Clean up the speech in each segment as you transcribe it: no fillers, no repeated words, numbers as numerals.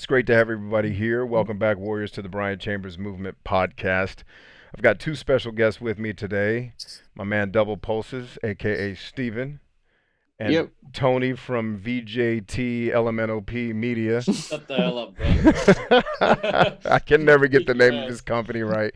It's great to have everybody here. Welcome back, Warriors, to the Bryant Chambers Movement podcast. I've got two special guests with me today. My man Double Pulses, aka Steven, and Yep. Tony from VJT LMNOP Media. Shut the hell up, bro. I can never get Kick the your name of his ass. company right.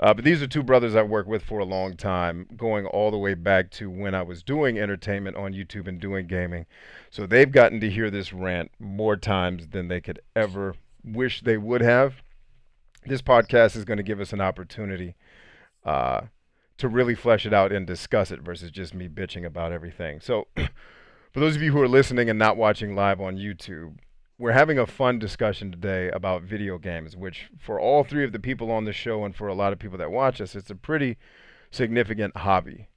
But these are two brothers I've worked with for a long time, going all the way back to when I was doing entertainment on YouTube and doing gaming. So they've gotten to hear this rant more times than they could ever wish they would have. This podcast is going to give us an opportunity uh, to really flesh it out and discuss it versus just me bitching about everything. So, for those of you who are listening and not watching live on YouTube, we're having a fun discussion today about video games, which for all three of the people on the show and for a lot of people that watch us, it's a pretty significant hobby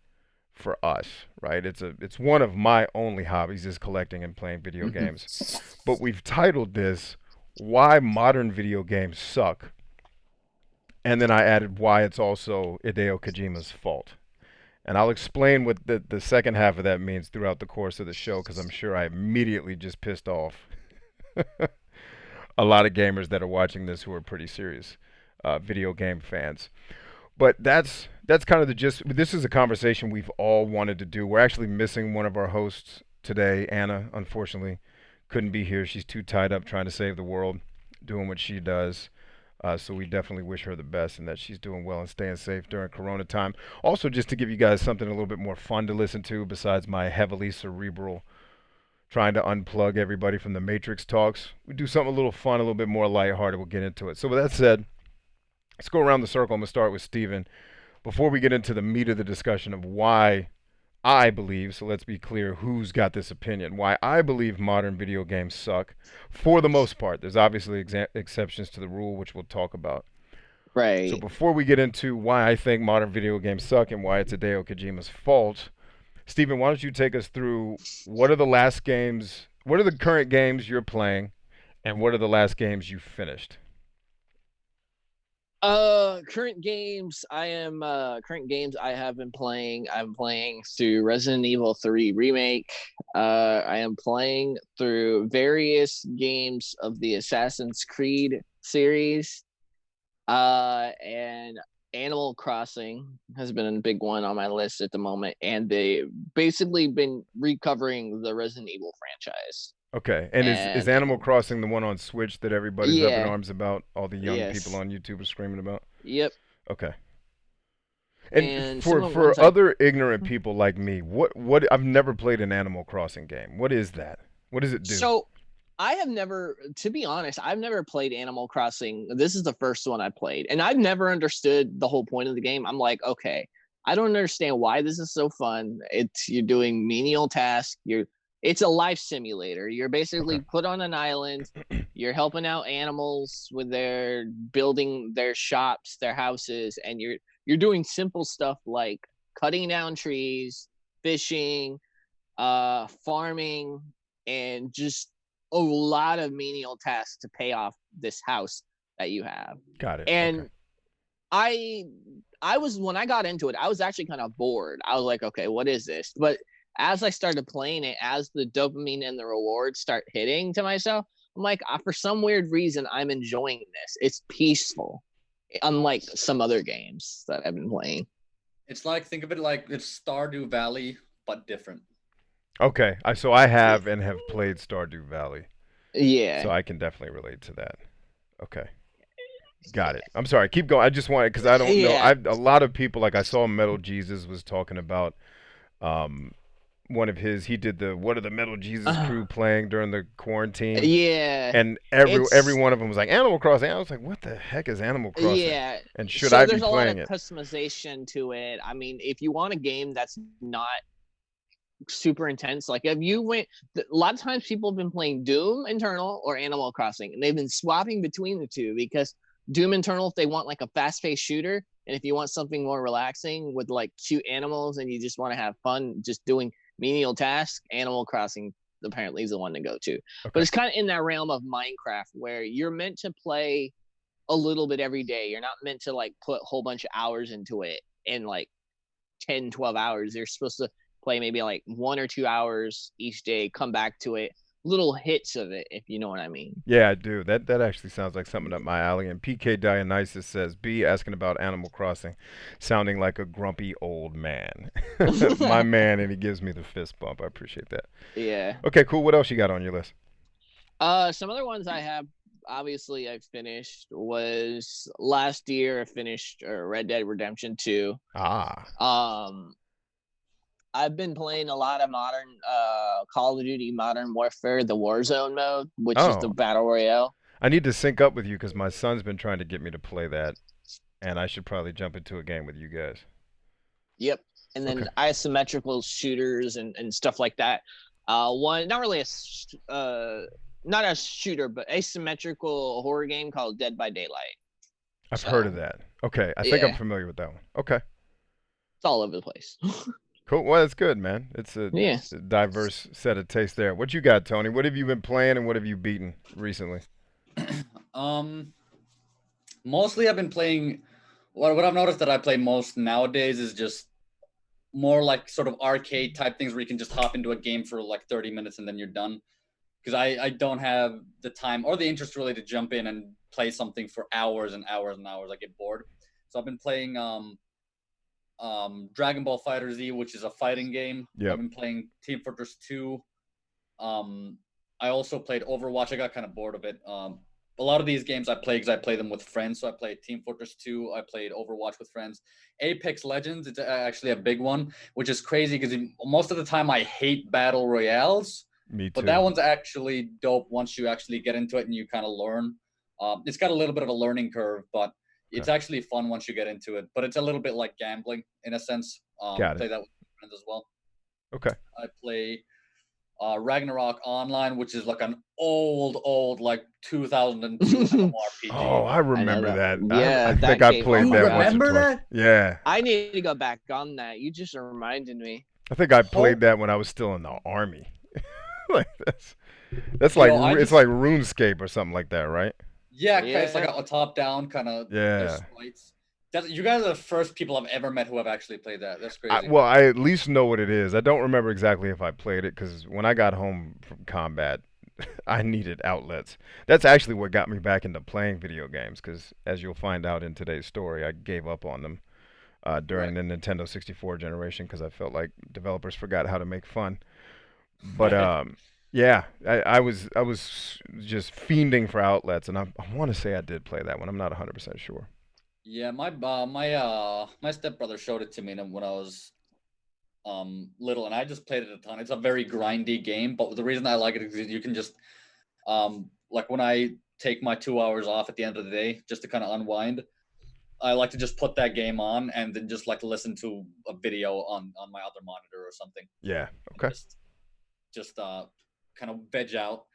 for us, right? It's one of my only hobbies is collecting and playing video games. But we've titled this Why Modern Video Games Suck. And then I added why it's also Hideo Kojima's fault. And I'll explain what the second half of that means throughout the course of the show because I'm sure I immediately just pissed off a lot of gamers that are watching this who are pretty serious video game fans. But that's kind of the gist. This is a conversation we've all wanted to do. We're actually missing one of our hosts today. Anna, unfortunately, couldn't be here. She's too tied up trying to save the world, doing what she does. So we definitely wish her the best and that she's doing well and staying safe during Corona time. Also, just to give you guys something a little bit more fun to listen to besides my heavily cerebral trying to unplug everybody from the Matrix talks. We do something a little fun, a little bit more lighthearted. We'll get into it. So with that said, let's go around the circle. I'm going to start with Steven. Before we get into the meat of the discussion of why I believe, so let's be clear who's got this opinion, why I believe modern video games suck for the most part. There's obviously exceptions to the rule, which we'll talk about. So Right. before we get into why I think modern video games suck and why it's Hideo Kojima's fault, Steven, why don't you take us through what are the last games, what are the current games you're playing, and what are the last games you finished? Current games I have been playing. I'm playing through Resident Evil 3 remake. I am playing through various games of the Assassin's Creed series. And Animal Crossing has been a big one on my list at the moment, and they basically been recovering the Resident Evil franchise. Okay, and is And Animal Crossing the one on Switch that everybody's up in yeah, arms about? All the young people yes, on YouTube are screaming about. yep. Okay, and And some for of the ones other ignorant people like me, what I've never played an Animal Crossing game. What is that? What does it do? so I have never, to be honest, I've never played Animal Crossing. This is the first one I played, and I've never understood the whole point of the game. I'm like, okay, I don't understand why this is so fun. It's you're doing menial tasks. It's a life simulator. You're Okay, basically put on an island. You're helping out animals with their building their shops, their houses, and you're doing simple stuff like cutting down trees, fishing, farming, and just a lot of menial tasks to pay off this house that you have. got it. Okay, And I I was when I got into it, I was actually kind of bored. I was like, okay, what is this? But as I started playing it, as the dopamine and the rewards start hitting to myself, I'm like, for some weird reason, I'm enjoying this. It's peaceful, unlike some other games that I've been playing. It's like think of it like it's Stardew Valley, but different. okay. So I have and have played Stardew Valley, so Yeah. I can definitely relate to that. Okay. Got it. I'm sorry. Keep going. I just wanted because I don't know. Yeah. I a lot of people like I saw Metal Jesus was talking about um one of his. He did the what are the Metal Jesus Uh, crew playing during the quarantine, yeah. and every It's one of them was like Animal Crossing. I was like, what the heck is Animal Crossing? Yeah. And should So I be there's a lot playing of it? customization to it. I mean, if you want a game that's not super intense, like if you went, a lot of times people have been playing Doom Eternal or Animal Crossing, and they've been swapping between the two because Doom Eternal, if they want like a fast paced shooter, and if you want something more relaxing with like cute animals and you just want to have fun just doing menial tasks, Animal Crossing apparently is the one to go to. But Okay. it's kind of in that realm of Minecraft where you're meant to play a little bit every day. You're not meant to like put a whole bunch of hours into it in like 10, 12 hours. You're supposed to play maybe like 1 or 2 hours each day, come back to it. little hits of it, if you know what I mean. Yeah, I do. That actually sounds like something up my alley. And PK Dionysus says, B asking about Animal Crossing, sounding like a grumpy old man. My man, and he gives me the fist bump. I appreciate that. Yeah. Okay, cool. What else you got on your list? Some other ones I have, obviously I finished was last year. I finished Red Dead Redemption 2. Ah. Um, I've been playing a lot of modern Call of Duty Modern Warfare, the Warzone mode, which is the Oh. battle royale. I need to sync up with you because my son's been trying to get me to play that, and I should probably jump into a game with you guys. Yep. And Okay. then asymmetrical shooters and stuff like that. One not really not a shooter, but asymmetrical horror game called Dead by Daylight. I've heard of So that. Okay, I think I'm yeah, familiar with that one. Okay. it's all over the place. Cool. Well, that's good, man. It's a Yeah. diverse set of tastes there. What you got, Tony? What have you been playing and what have you beaten recently? Um, Mostly I've been playing. What I've noticed that I play most nowadays is just more like sort of arcade type things where you can just hop into a game for like 30 minutes and then you're done. Because I don't have the time or the interest really to jump in and play something for hours and hours and hours. I get bored. So I've been playing Dragon Ball Fighter Z, which is a fighting game. I've Yep. been playing Team Fortress 2. I also played Overwatch. I got kind of bored of it. A lot of these games I play because I play them with friends. So I played Team Fortress 2. I played Overwatch with friends. Apex Legends, it's actually a big one, which is crazy because most of the time I hate battle royales. Me But that too. one's actually dope once you actually get into it and you kind of learn. It's got a little bit of a learning curve, but it's Okay. actually fun once you get into it. But it's a little bit like gambling in a sense. Got it. Play that with friends as well. Okay. I play Ragnarok Online, which is like an old, like 2002 Oh, MMORPG. I I know remember that. that. Yeah, I that think I came played out. You that once or remember twice. that? Yeah. I need to go back on that. You just reminded me. I think I played Hope, that when I was still in the army. Like that's like yo, I it's just like RuneScape or something like that, right? yeah, it's like Yeah. a top-down kind of. There's Yeah. sprites. You guys are the first people I've ever met who have actually played that. That's I, crazy. well, I at least know what it is. I don't remember exactly if I played it because when I got home from combat, I needed outlets. That's actually what got me back into playing video games because, as you'll find out in today's story, I gave up on them during Right. the Nintendo 64 generation because I felt like developers forgot how to make fun. But Right. yeah, I was just fiending for outlets, and I want to say I did play that one. I'm not 100% sure. Yeah, my stepbrother showed it to me when I was little, and I just played it a ton. It's a very grindy game, but the reason I like it is you can just like when I take my 2 hours off at the end of the day just to kind of unwind, I like to just put that game on and then just like listen to a video on my other monitor or something, Yeah. and Okay. just kind of veg out.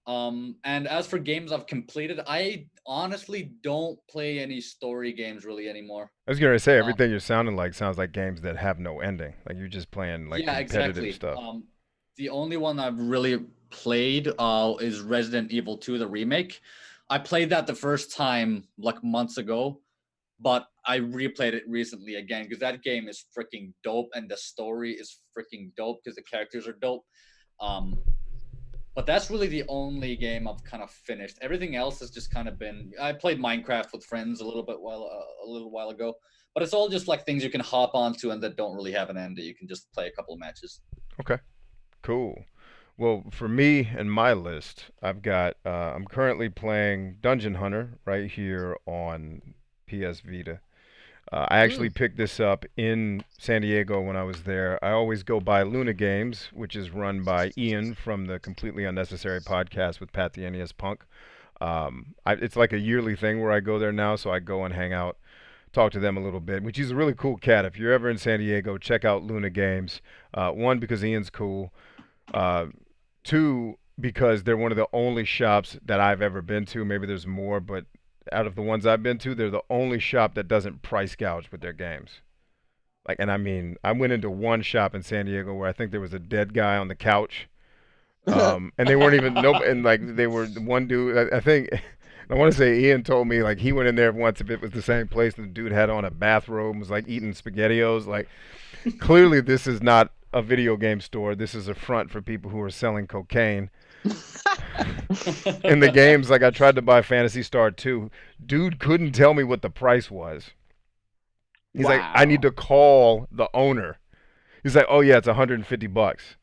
And as for games I've completed, I honestly don't play any story games really anymore. I was gonna say Um, everything you're sounding like sounds like games that have no ending. Like you're just playing like yeah, competitive exactly. stuff. The only one I've really played is Resident Evil 2, the remake. I played that the first time like months ago, but I replayed it recently again because that game is freaking dope and the story is freaking dope because the characters are dope. Um, but that's really the only game I've kind of finished. Everything else has just kind of been. I played Minecraft with friends a little while ago, but it's all just like things you can hop onto and that don't really have an end. That you can just play a couple of matches. Okay. Cool. Well, for me and my list, I've got I'm currently playing Dungeon Hunter right here on PS Vita. I actually Mm. picked this up in San Diego when I was there. I always go by Luna Games, which is run by Ian from the Completely Unnecessary podcast with Pat the NES Punk. It's like a yearly thing where I go there now, so I go and hang out, talk to them a little bit, which is a really cool cat. If you're ever in San Diego, check out Luna Games. One, because Ian's cool. Uh, Two, because they're one of the only shops that I've ever been to. Maybe there's more, but out of the ones I've been to, they're the only shop that doesn't price gouge with their games. Like, and I mean, I went into one shop in San Diego where I think there was a dead guy on the couch, and they weren't even no, and like they were one dude. I think I want to say Ian told me like he went in there once if it was the same place. And the dude had on a bathrobe and was like eating spaghettios. Like clearly this is not a video game store. This is a front for people who are selling cocaine. In the games, like I tried to buy Fantasy Star 2, dude couldn't tell me what the price was. He's like, I need Wow. to call the owner. He's like, oh yeah, it's $150.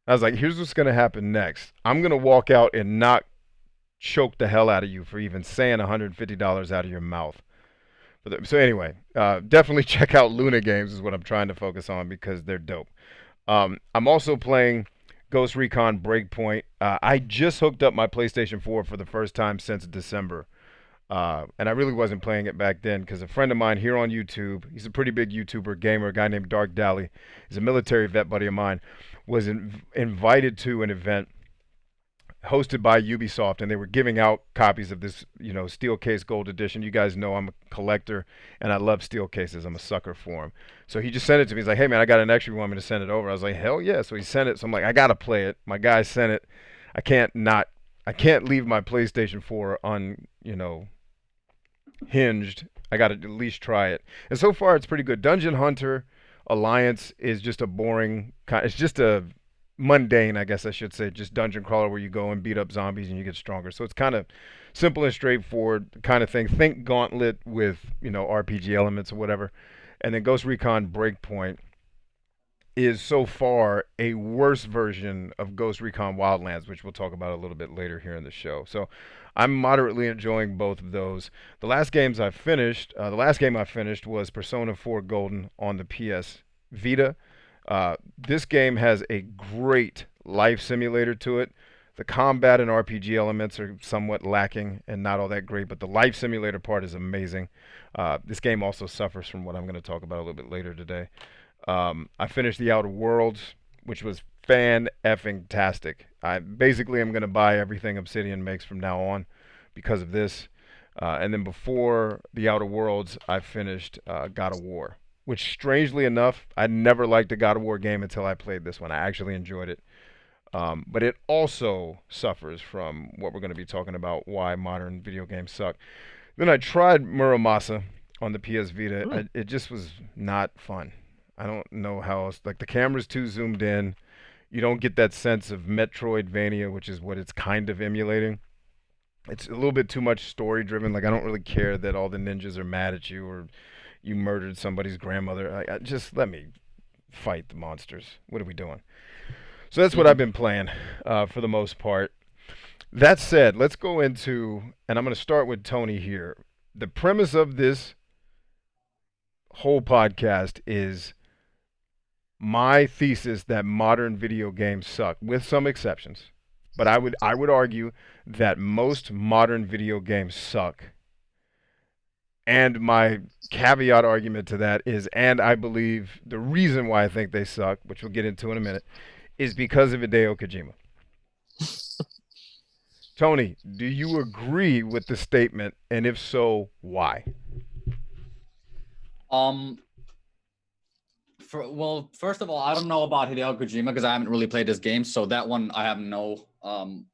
I was like, here's what's gonna happen next. I'm gonna walk out and knock choke the hell out of you for even saying $150 out of your mouth. So anyway, definitely check out Luna Games is what I'm trying to focus on because they're dope. I'm also playing Ghost Recon Breakpoint. I just hooked up my PlayStation 4 for the first time since December. And I really wasn't playing it back then because a friend of mine here on YouTube, he's a pretty big YouTuber gamer, a guy named Dark Dally, he's a military vet buddy of mine, was invited to an event hosted by Ubisoft, and they were giving out copies of this, steel case gold edition. You guys know I'm a collector, and I love steel cases. I'm a sucker for them. So he just sent it to me. He's like, "Hey man, I got an extra. You want me to send it over?" I was like, "Hell yeah!" So he sent it. So I'm like, "I gotta play it." My guy sent it. I can't not. I can't leave my PlayStation 4 hinged. I got to at least try it. And so far, it's pretty good. Dungeon Hunter Alliance is just a boring. It's just a mundane, I guess I should say, just dungeon crawler where you go and beat up zombies and you get stronger. So it's kind of simple and straightforward kind of thing. Think Gauntlet with RPG elements or whatever. And then Ghost Recon Breakpoint is so far a worse version of Ghost Recon Wildlands, which we'll talk about a little bit later here in the show. So I'm moderately enjoying both of those. The last game I finished was Persona 4 Golden on the PS Vita. This game has a great life simulator to it. The combat and RPG elements are somewhat lacking and not all that great, but the life simulator part is amazing. This game also suffers from what I'm going to talk about a little bit later today. I finished The Outer Worlds, which was fan-effing-tastic. I basically am going to buy everything Obsidian makes from now on because of this. And then before The Outer Worlds, I finished God of War, which strangely enough, I never liked a God of War game until I played this one. I actually enjoyed it. But it also suffers from what we're going to be talking about, why modern video games suck. Then I tried Muramasa on the PS Vita. It just was not fun. I don't know how else. Like the camera's too zoomed in. You don't get that sense of Metroidvania, which is what it's kind of emulating. It's a little bit too much story driven. Like I don't really care that all the ninjas are mad at you or you murdered somebody's grandmother. Just let me fight the monsters. What are we doing? So that's what I've been playing for the most part. That said, let's go into, and I'm going to start with Tony here. The premise of this whole podcast is my thesis that modern video games suck, with some exceptions. But I would argue that most modern video games suck. And my caveat argument to that is, and I believe the reason why I think they suck, which we'll get into in a minute, is because of Hideo Kojima. Tony, do you agree with the statement? And if so, why? Um, first of all, I don't know about Hideo Kojima because I haven't really played this game, so that one I have no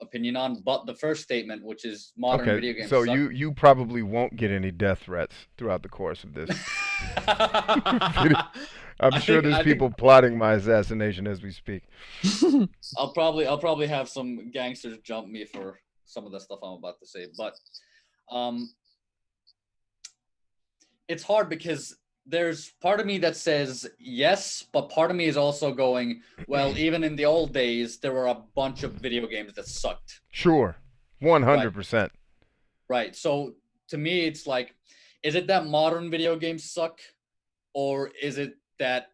opinion on. But the first statement, which is modern video Okay, games so suck. you probably won't get any death threats throughout the course of this. I'm sure there's people plotting my assassination as we speak. I'll probably have some gangsters jump me for some of the stuff I'm about to say, but it's hard because there's part of me that says yes, but part of me is also going, well, even in the old days, there were a bunch of video games that sucked. Sure, 100%. Right. So to me, it's like, is it that modern video games suck, or is it that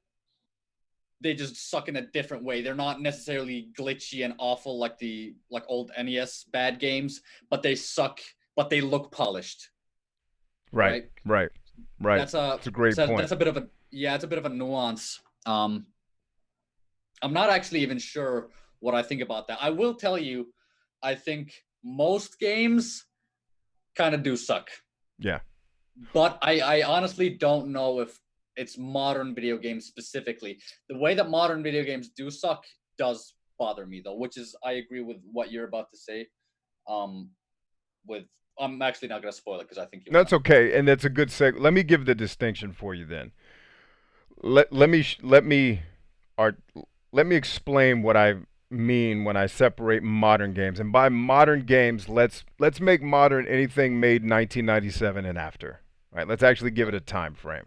they just suck in a different way? They're not necessarily glitchy and awful like the old NES bad games, but they suck, but they look polished. Right. That's a great point. That's a bit of a nuance. I'm not actually even sure what I think about that. I will tell you, I think most games kind of do suck. Yeah. But I honestly don't know if it's modern video games specifically. The way that modern video games do suck does bother me though, which is, I agree with what you're about to say. I'm actually not going to spoil it because I think you. That's okay, and that's a good seg. Let me give the distinction for you then. Let me explain what I mean when I separate modern games. And by modern games, let's make modern anything made 1997 and after. Right? Let's actually give it a time frame.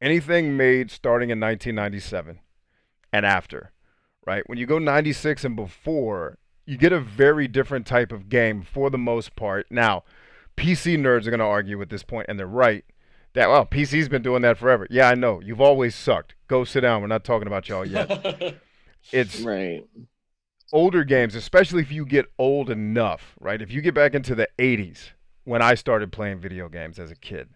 Anything made starting in 1997 and after. Right? When you go 96 and before, you get a very different type of game for the most part. Now, PC nerds are going to argue at this point, and they're right, that, well, PC's been doing that forever. Yeah, I know. You've always sucked. Go sit down. We're not talking about y'all yet. It's Right. older games, especially if you get old enough, right? If you get back into the 80s, when I started playing video games as a kid,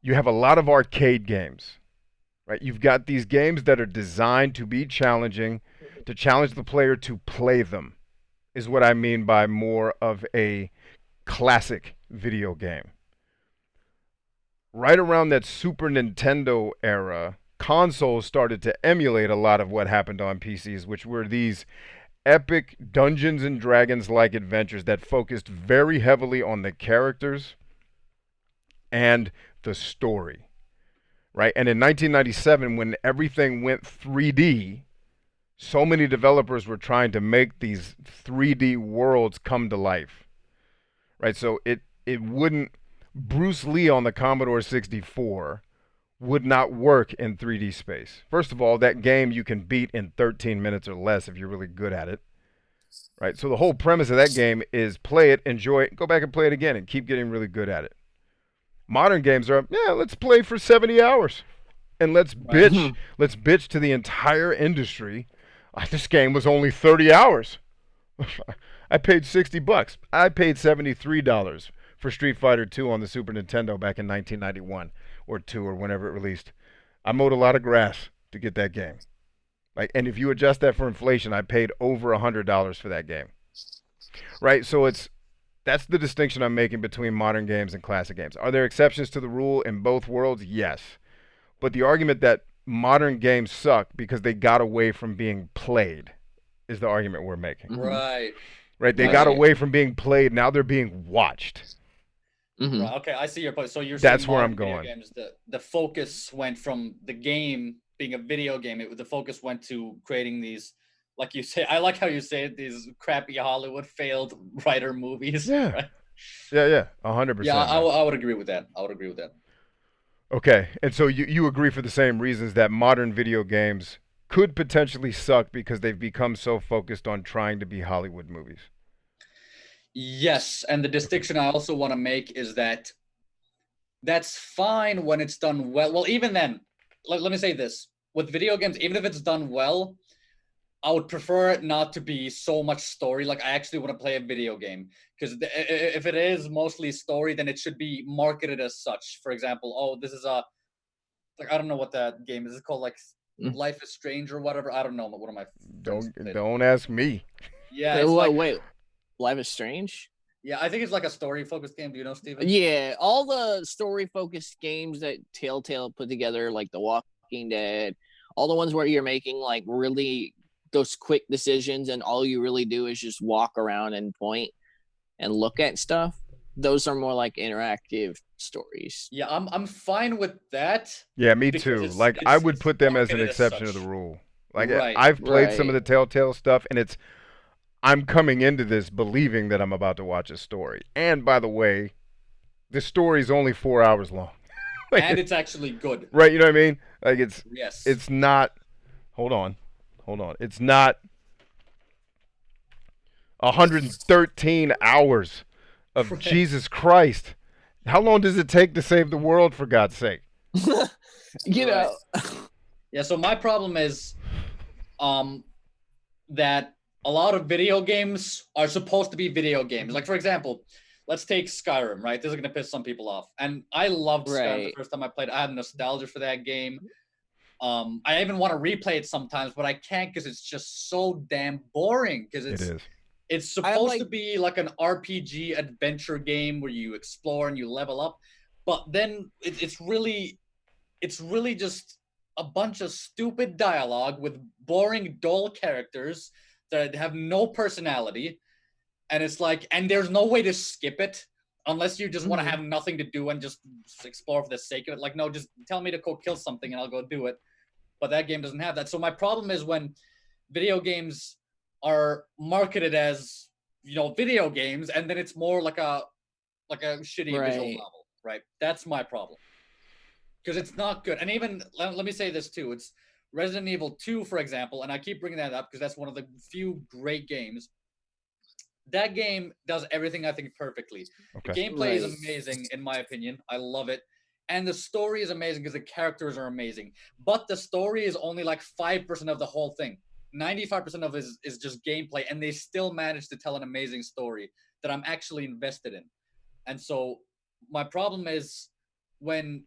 you have a lot of arcade games, right? You've got these games that are designed to be challenging, to challenge the player to play them, is what I mean by more of a classic video game. Right around that Super Nintendo era, consoles started to emulate a lot of what happened on PCs, which were these epic Dungeons and Dragons like adventures that focused very heavily on the characters and the story. Right? And in 1997, when everything went 3D, so many developers were trying to make these 3D worlds come to life. Right? So it wouldn't, Bruce Lee on the Commodore 64 would not work in 3D space. First of all, that game you can beat in 13 minutes or less if you're really good at it. Right? So the whole premise of that game is play it, enjoy it, go back and play it again and keep getting really good at it. Modern games are, yeah, let's play for 70 hours and let's bitch, let's bitch to the entire industry. This game was only 30 hours. I paid $60. I paid $73 for Street Fighter 2 on the Super Nintendo back in 1991 or 2 or whenever it released. I mowed a lot of grass to get that game. Like, and if you adjust that for inflation, I paid over $100 for that game. Right? So that's the distinction I'm making between modern games and classic games. Are there exceptions to the rule in both worlds? Yes. But the argument that modern games suck because they got away from being played is the argument we're making. Right. Right? They got away from being played. Now they're being watched. Right, okay, I see your point. So you're saying that's where I'm going. Games, the focus went from the game being a video game. The focus went to creating these, like you say. I like how you say it, these crappy Hollywood failed writer movies. Yeah, right? yeah, 100%. Yeah, I would agree with that. Okay, and so you agree for the same reasons that modern video games could potentially suck because they've become so focused on trying to be Hollywood movies. Yes, and the distinction I also want to make is that that's fine when it's done well. Well, even then, let me say this. With video games, even if it's done well, I would prefer it not to be so much story. Like, I actually want to play a video game. Because if it is mostly story, then it should be marketed as such. For example, oh, this is a... Like, I don't know what that game is. It's called, like, Life is Strange or whatever. I don't know. What am I... Don't ask me. Yeah. Wait. Life is Strange? Yeah, I think it's like a story-focused game. Do you know, Steven? Yeah, all the story-focused games that Telltale put together, like The Walking Dead, all the ones where you're making like really those quick decisions and all you really do is just walk around and point and look at stuff. Those are more like interactive stories. Yeah, I'm fine with that. Yeah, me too. Like, I would put them as an exception to the rule. Like, right, I've played some of the Telltale stuff, and I'm coming into this believing that I'm about to watch a story. And by the way, the story's only 4 hours long. Like, and it's actually good. Right, you know what I mean? Like, yes. It's not... Hold on. It's not 113 hours of Jesus Christ. How long does it take to save the world, for God's sake? You know. Yeah, so my problem is that a lot of video games are supposed to be video games. Like, for example, let's take Skyrim, right? This is going to piss some people off. And I loved Skyrim the first time I played. I have nostalgia for that game. I even want to replay it sometimes, but I can't because it's just so damn boring. Because it's supposed to be like an RPG adventure game where you explore and you level up. But then it's really just a bunch of stupid dialogue with boring, dull characters that have no personality, and it's like, and there's no way to skip it unless you just want to have nothing to do and just explore for the sake of it. Like, no, just tell me to go kill something and I'll go do it. But that game doesn't have that. So my problem is when video games are marketed as video games, and then it's more like a shitty visual Right. novel, right? That's my problem because it's not good. And even let me say this too: it's Resident Evil 2, for example, and I keep bringing that up because that's one of the few great games. That game does everything I think perfectly. The Okay. gameplay is Right. amazing, in my opinion. I love it. And the story is amazing because the characters are amazing. But the story is only like 5% of the whole thing. 95% of it is just gameplay, and they still manage to tell an amazing story that I'm actually invested in. And so my problem is when,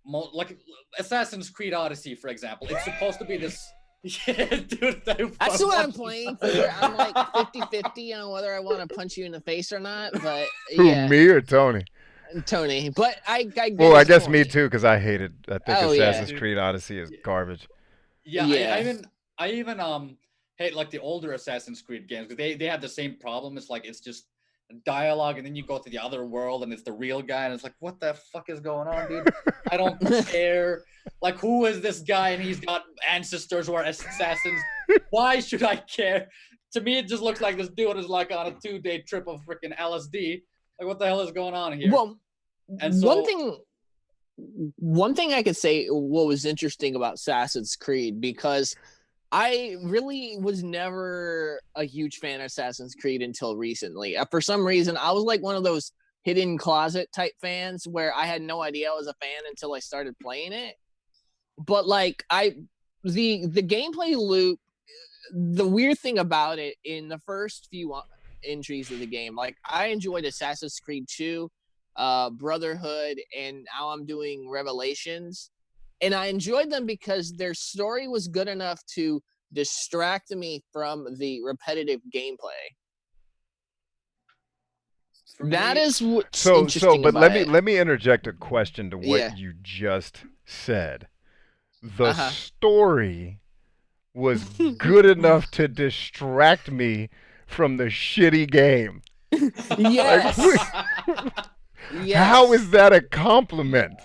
like Assassin's Creed Odyssey, for example, it's supposed to be this. Yeah, dude, That's what I'm playing for. I'm like 50-50 on whether I want to punch you in the face or not. But Who, yeah, me or Tony? Tony. But I get Well, I his guess me point. too, because I hate it. I think Oh yeah, Assassin's Dude, Creed Odyssey is garbage. yeah, yeah, I even hate like the older Assassin's Creed games because they have the same problem. It's like it's just dialogue, and then you go to the other world, and it's the real guy, and it's like, what the fuck is going on, dude? I don't care. Like, who is this guy? And he's got ancestors who are assassins. Why should I care? To me, it just looks like this dude is like on a 2-day trip of freaking LSD. Like, what the hell is going on here? Well, And one so, thing one thing I could say what was interesting about Assassin's Creed, because I really was never a huge fan of Assassin's Creed until recently. For some reason, I was like one of those hidden closet type fans where I had no idea I was a fan until I started playing it. But like the gameplay loop, the weird thing about it in the first few entries of the game, like I enjoyed Assassin's Creed 2, Brotherhood, and now I'm doing Revelations. And I enjoyed them because their story was good enough to distract me from the repetitive gameplay. for That me, is what's So, interesting but about it. let me interject a question to what Yeah. you just said. The Uh story was good enough to distract me from the shitty game. huh. Like, Yes. how Yes. is that a compliment?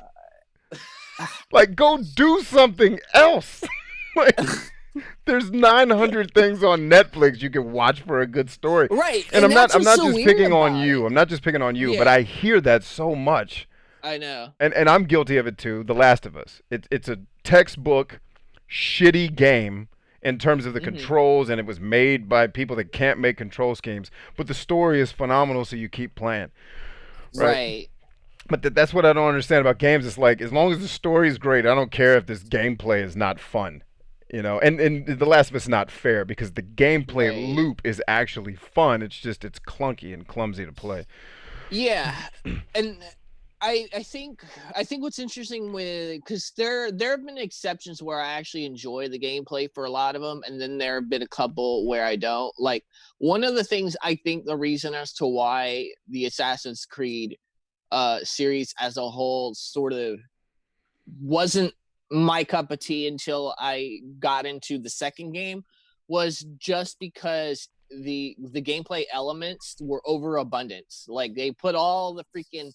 Like, go do something else. Like, there's 900 things on Netflix you can watch for a good story. Right. And And that's I'm what's not so just weird picking on about you. it. I'm not just picking on you, but Yeah. I hear that so much. I know. And I'm guilty of it too. The Last of Us. It's a textbook shitty game in terms of the Mm-hmm. controls, and it was made by people that can't make control schemes. But the story is phenomenal, so you keep playing, right? Right. But that's what I don't understand about games. It's like, as long as the story is great, I don't care if this gameplay is not fun. And The Last of Us is not fair because the gameplay Right. loop is actually fun. It's just it's clunky and clumsy to play. Yeah. And I think what's interesting with, because there have been exceptions where I actually enjoy the gameplay for a lot of them, and then there have been a couple where I don't. Like, one of the things I think the reason as to why the Assassin's Creed series as a whole sort of wasn't my cup of tea until I got into the second game was just because the gameplay elements were overabundant. Like, they put all the freaking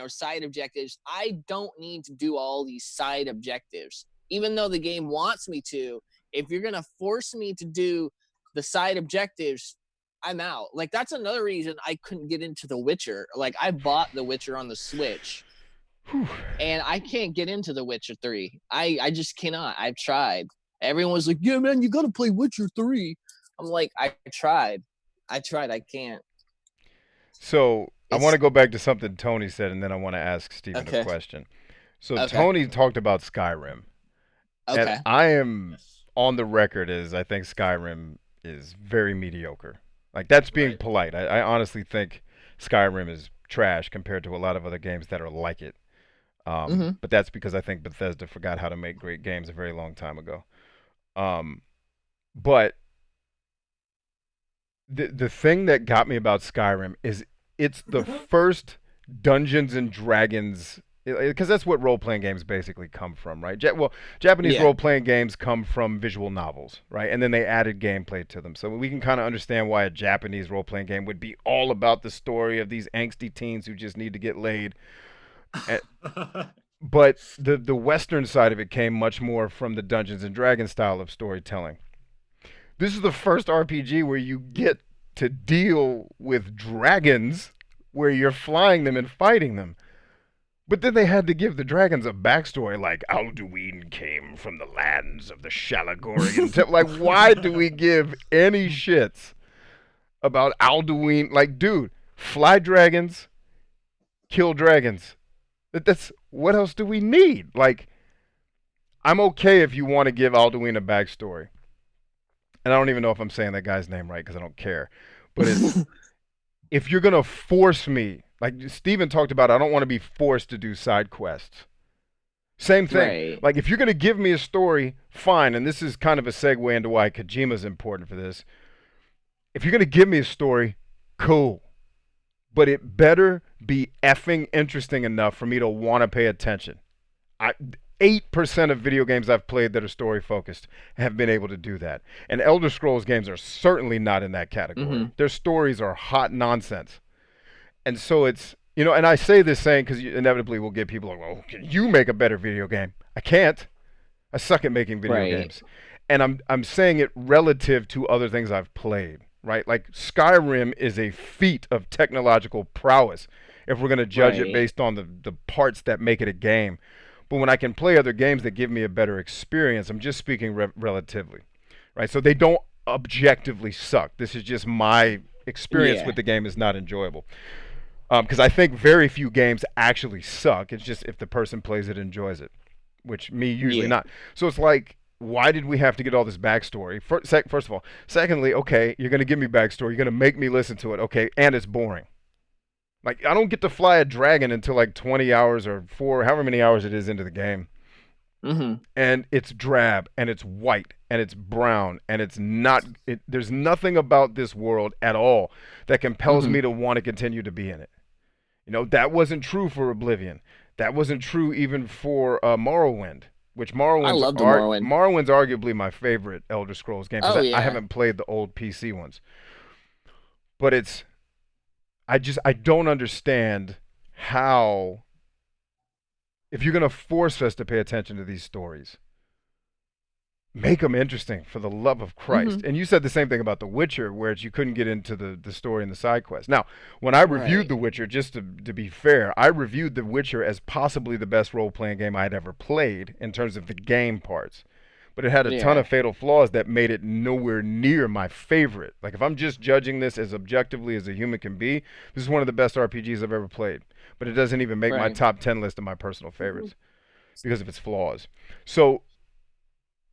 side objectives. I don't need to do all these side objectives, even though the game wants me to. If you're gonna force me to do the side objectives, I'm out. Like, that's another reason I couldn't get into The Witcher. Like, I bought The Witcher on the Switch Whew. and I can't get into The Witcher 3. I just cannot. I've tried. Everyone was like, "Yeah, man, you got to play Witcher 3." I'm like, I tried. I can't. So I want It's to go back to something Tony said, and then I want to ask Steven a okay. question. So Okay. Tony talked about Skyrim, and Okay. I am yes, on the record as I think Skyrim is very mediocre. Like, that's being right. polite. I honestly think Skyrim is trash compared to a lot of other games that are like it. Mm-hmm. But that's because I think Bethesda forgot how to make great games a very long time ago. Um, but the thing that got me about Skyrim is it's the first Dungeons and Dragons, because that's what role playing games basically come from, right? Japanese Yeah. role playing games come from visual novels, right? And then they added gameplay to them, so we can kind of understand why a Japanese role playing game would be all about the story of these angsty teens who just need to get laid. And, but the Western side of it came much more from the Dungeons and Dragons style of storytelling. This is the first RPG where you get to deal with dragons, where you're flying them and fighting them. But then they had to give the dragons a backstory, like Alduin came from the lands of the Shalagorian. Like, why do we give any shits about Alduin? Like, dude, fly dragons, kill dragons. That's what else do we need? Like, I'm okay if you want to give Alduin a backstory, and I don't even know if I'm saying that guy's name right because I don't care. But it's if you're gonna force me, like Steven talked about, I don't want to be forced to do side quests. Same thing. Right. Like if you're gonna give me a story, fine. And this is kind of a segue into why Kojima's important for this. If you're gonna give me a story, cool. But it better be effing interesting enough for me to want to pay attention. 8% of video games I've played that are story focused have been able to do that. And Elder Scrolls games are certainly not in that category. Mm-hmm. Their stories are hot nonsense. And so it's, you know, and I say this saying because inevitably we'll get people like, well, can you make a better video game? I can't. I suck at making video games. And I'm saying it relative to other things I've played, right? Like Skyrim is a feat of technological prowess if we're going to judge it based on the parts that make it a game. But when I can play other games that give me a better experience, I'm just speaking relatively, right? So they don't objectively suck. This is just my experience with the game is not enjoyable. Because I think very few games actually suck. It's just if the person plays it, enjoys it, which me usually not. So it's like, why did we have to get all this backstory? First of all. Secondly, okay, you're going to give me backstory. You're going to make me listen to it. Okay, and it's boring. Like, I don't get to fly a dragon until like 20 hours or however many hours it is into the game. Mm-hmm. And it's drab, and it's white, and it's brown, and it's not, there's nothing about this world at all that compels me to want to continue to be in it. You know, that wasn't true for Oblivion. That wasn't true even for Morrowind, which I love the Morrowind. Morrowind's arguably my favorite Elder Scrolls game. I haven't played the old PC ones. But it's, I don't understand how, if you're going to force us to pay attention to these stories, make them interesting for the love of Christ. And you said the same thing about The Witcher, where you couldn't get into the story and the side quest. Now, when I reviewed The Witcher, just to be fair, I reviewed The Witcher as possibly the best role-playing game I'd ever played in terms of the game parts. But it had a ton of fatal flaws that made it nowhere near my favorite. Like, if I'm just judging this as objectively as a human can be, this is one of the best RPGs I've ever played. But it doesn't even make my top 10 list of my personal favorites because of its flaws. So,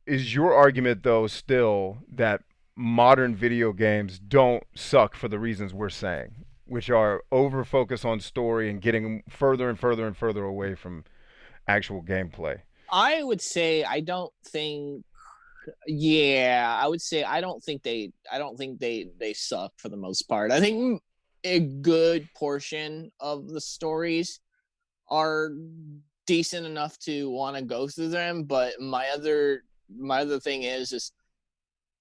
is your argument, though, still that modern video games don't suck for the reasons we're saying, which are over-focus on story and getting further and further and further away from actual gameplay? I would say I don't think I would say I don't think they suck for the most part. I think a good portion of the stories are decent enough to want to go through them, but my other thing is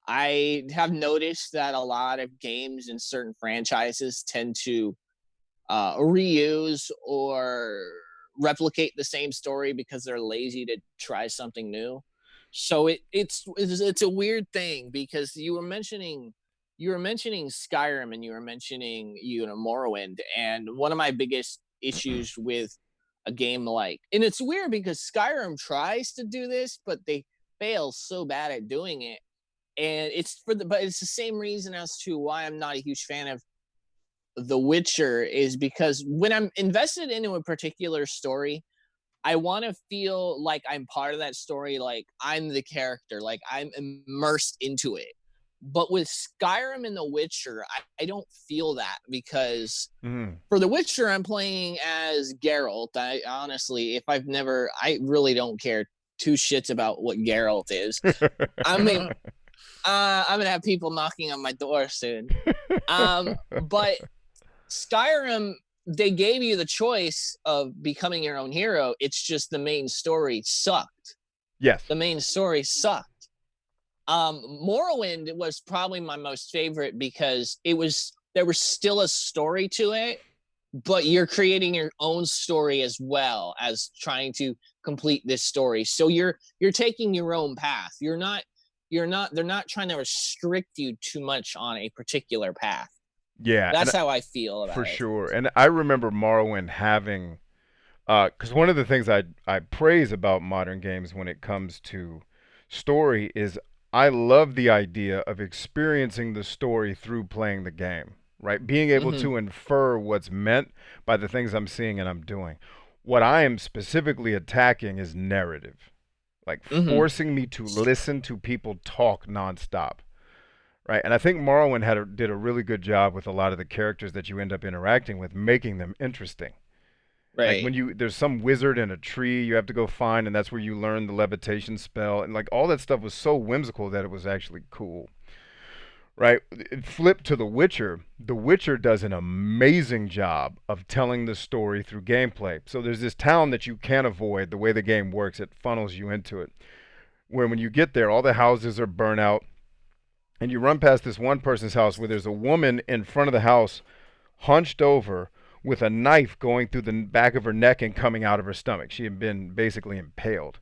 I have noticed that a lot of games in certain franchises tend to reuse or replicate the same story because they're lazy to try something new. So it's a weird thing because you were mentioning Skyrim and you were mentioning Morrowind, and one of my biggest issues with a game like, and it's weird because Skyrim tries to do this but they fail so bad at doing it, and but it's the same reason as to why I'm not a huge fan of The Witcher, is because when I'm invested into a particular story, I want to feel like I'm part of that story, like I'm the character, like I'm immersed into it. But with Skyrim and The Witcher, I don't feel that because for The Witcher, I'm playing as Geralt. I honestly, I really don't care two shits about what Geralt is. I mean, I'm going to have people knocking on my door soon. But Skyrim, they gave you the choice of becoming your own hero. It's just the main story sucked. Yes. The main story sucked. Morrowind was probably my most favorite because there was still a story to it, but you're creating your own story as well as trying to complete this story. So you're taking your own path. You're not they're not trying to restrict you too much on a particular path. Yeah, and That's how I feel for about it. sure. And I remember Morrowind having, because one of the things I praise about modern games when it comes to story is I love the idea of experiencing the story through playing the game, right? Being able Hmm. to infer what's meant by the things I'm seeing and I'm doing. What I am specifically attacking is narrative, like Hmm. forcing me to listen to people talk nonstop. Right, and I think Morrowind did a really good job with a lot of the characters that you end up interacting with, making them interesting. Like Right. when there's some wizard in a tree you have to go find, and that's where you learn the levitation spell, and like all that stuff was so whimsical that it was actually cool. Right, it flipped to The Witcher. The Witcher does an amazing job of telling the story through gameplay. So there's this town that you can't avoid. The way the game works, it funnels you into it. Where when you get there, all the houses are burnt out, and you run past this one person's house where there's a woman in front of the house hunched over with a knife going through the back of her neck and coming out of her stomach. She had been basically impaled.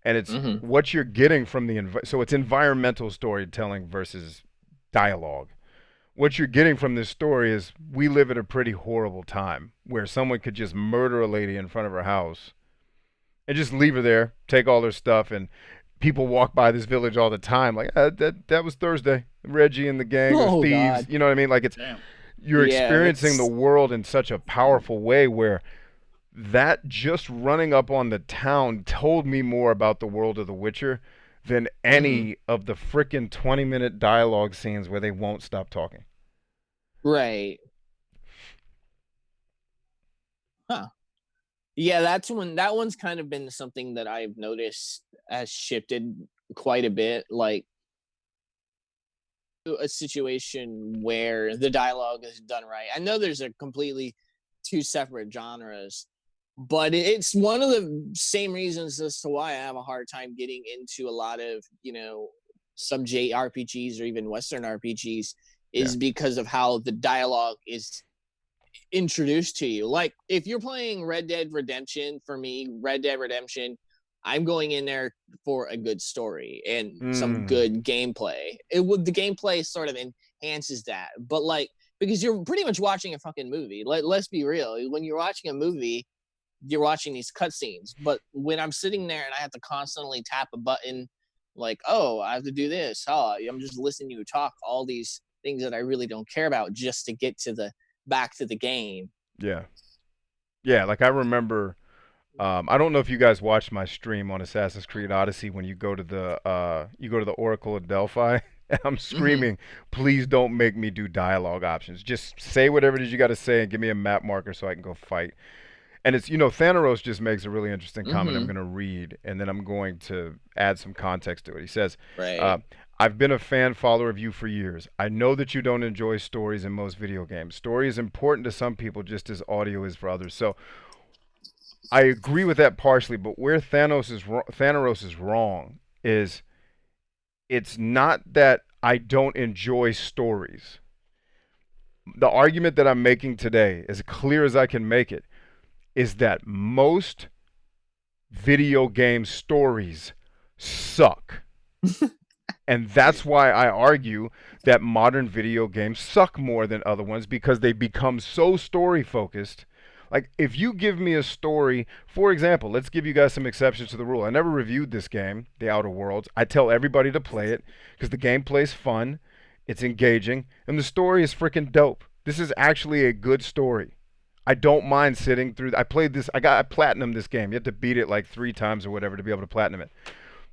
And it's Hmm. what you're getting from so it's environmental storytelling versus dialogue. What you're getting from this story is we live at a pretty horrible time where someone could just murder a lady in front of her house and just leave her there, take all her stuff, and people walk by this village all the time like that was Thursday. Reggie and the gang of Oh thieves, God. you know what I mean? Like it's Damn. you're Yeah, experiencing the that's world in such a powerful way where that just running up on the town told me more about the world of The Witcher than hmm any of the frickin' 20-minute dialogue scenes where they won't stop talking. right. Huh. Yeah, that one's kind of been something that I've noticed has shifted quite a bit. Like a situation where the dialogue is done right. I know there's a completely two separate genres, but it's one of the same reasons as to why I have a hard time getting into a lot of, some JRPGs or even Western RPGs Yeah. is because of how the dialogue is introduced to you. Like if you're playing Red Dead Redemption, for me, Red Dead Redemption, I'm going in there for a good story and some Mm. good gameplay. It would the gameplay sort of enhances that, but like because you're pretty much watching a fucking movie. Let's be real. When you're watching a movie, you're watching these cutscenes. But when I'm sitting there and I have to constantly tap a button, like, oh, I have to do this. Oh, I'm just listening to you talk all these things that I really don't care about just to get to the back to the game. Yeah. Yeah, like I remember I don't know if you guys watched my stream on Assassin's Creed Odyssey when you go to the Oracle of Delphi and I'm Mm-hmm. screaming, please don't make me do dialogue options. Just say whatever it is you got to say and give me a map marker so I can go fight. And it's, Thanatos just makes a really interesting comment I'm Mm-hmm. going to read, and then I'm going to add some context to it. He says, Right. uh, I've been a fan follower of you for years. I know that you don't enjoy stories in most video games. Story is important to some people just as audio is for others. So I agree with that partially, but where Thanos is wrong is it's not that I don't enjoy stories. The argument that I'm making today, as clear as I can make it, is that most video game stories suck. And that's why I argue that modern video games suck more than other ones because they become so story focused. Like, if you give me a story, for example, let's give you guys some exceptions to the rule. I never reviewed this game, The Outer Worlds. I tell everybody to play it because the gameplay's fun, it's engaging, and the story is freaking dope. This is actually a good story. I don't mind sitting through. I played this. I platinum this game. You have to beat it like 3 times or whatever to be able to platinum it.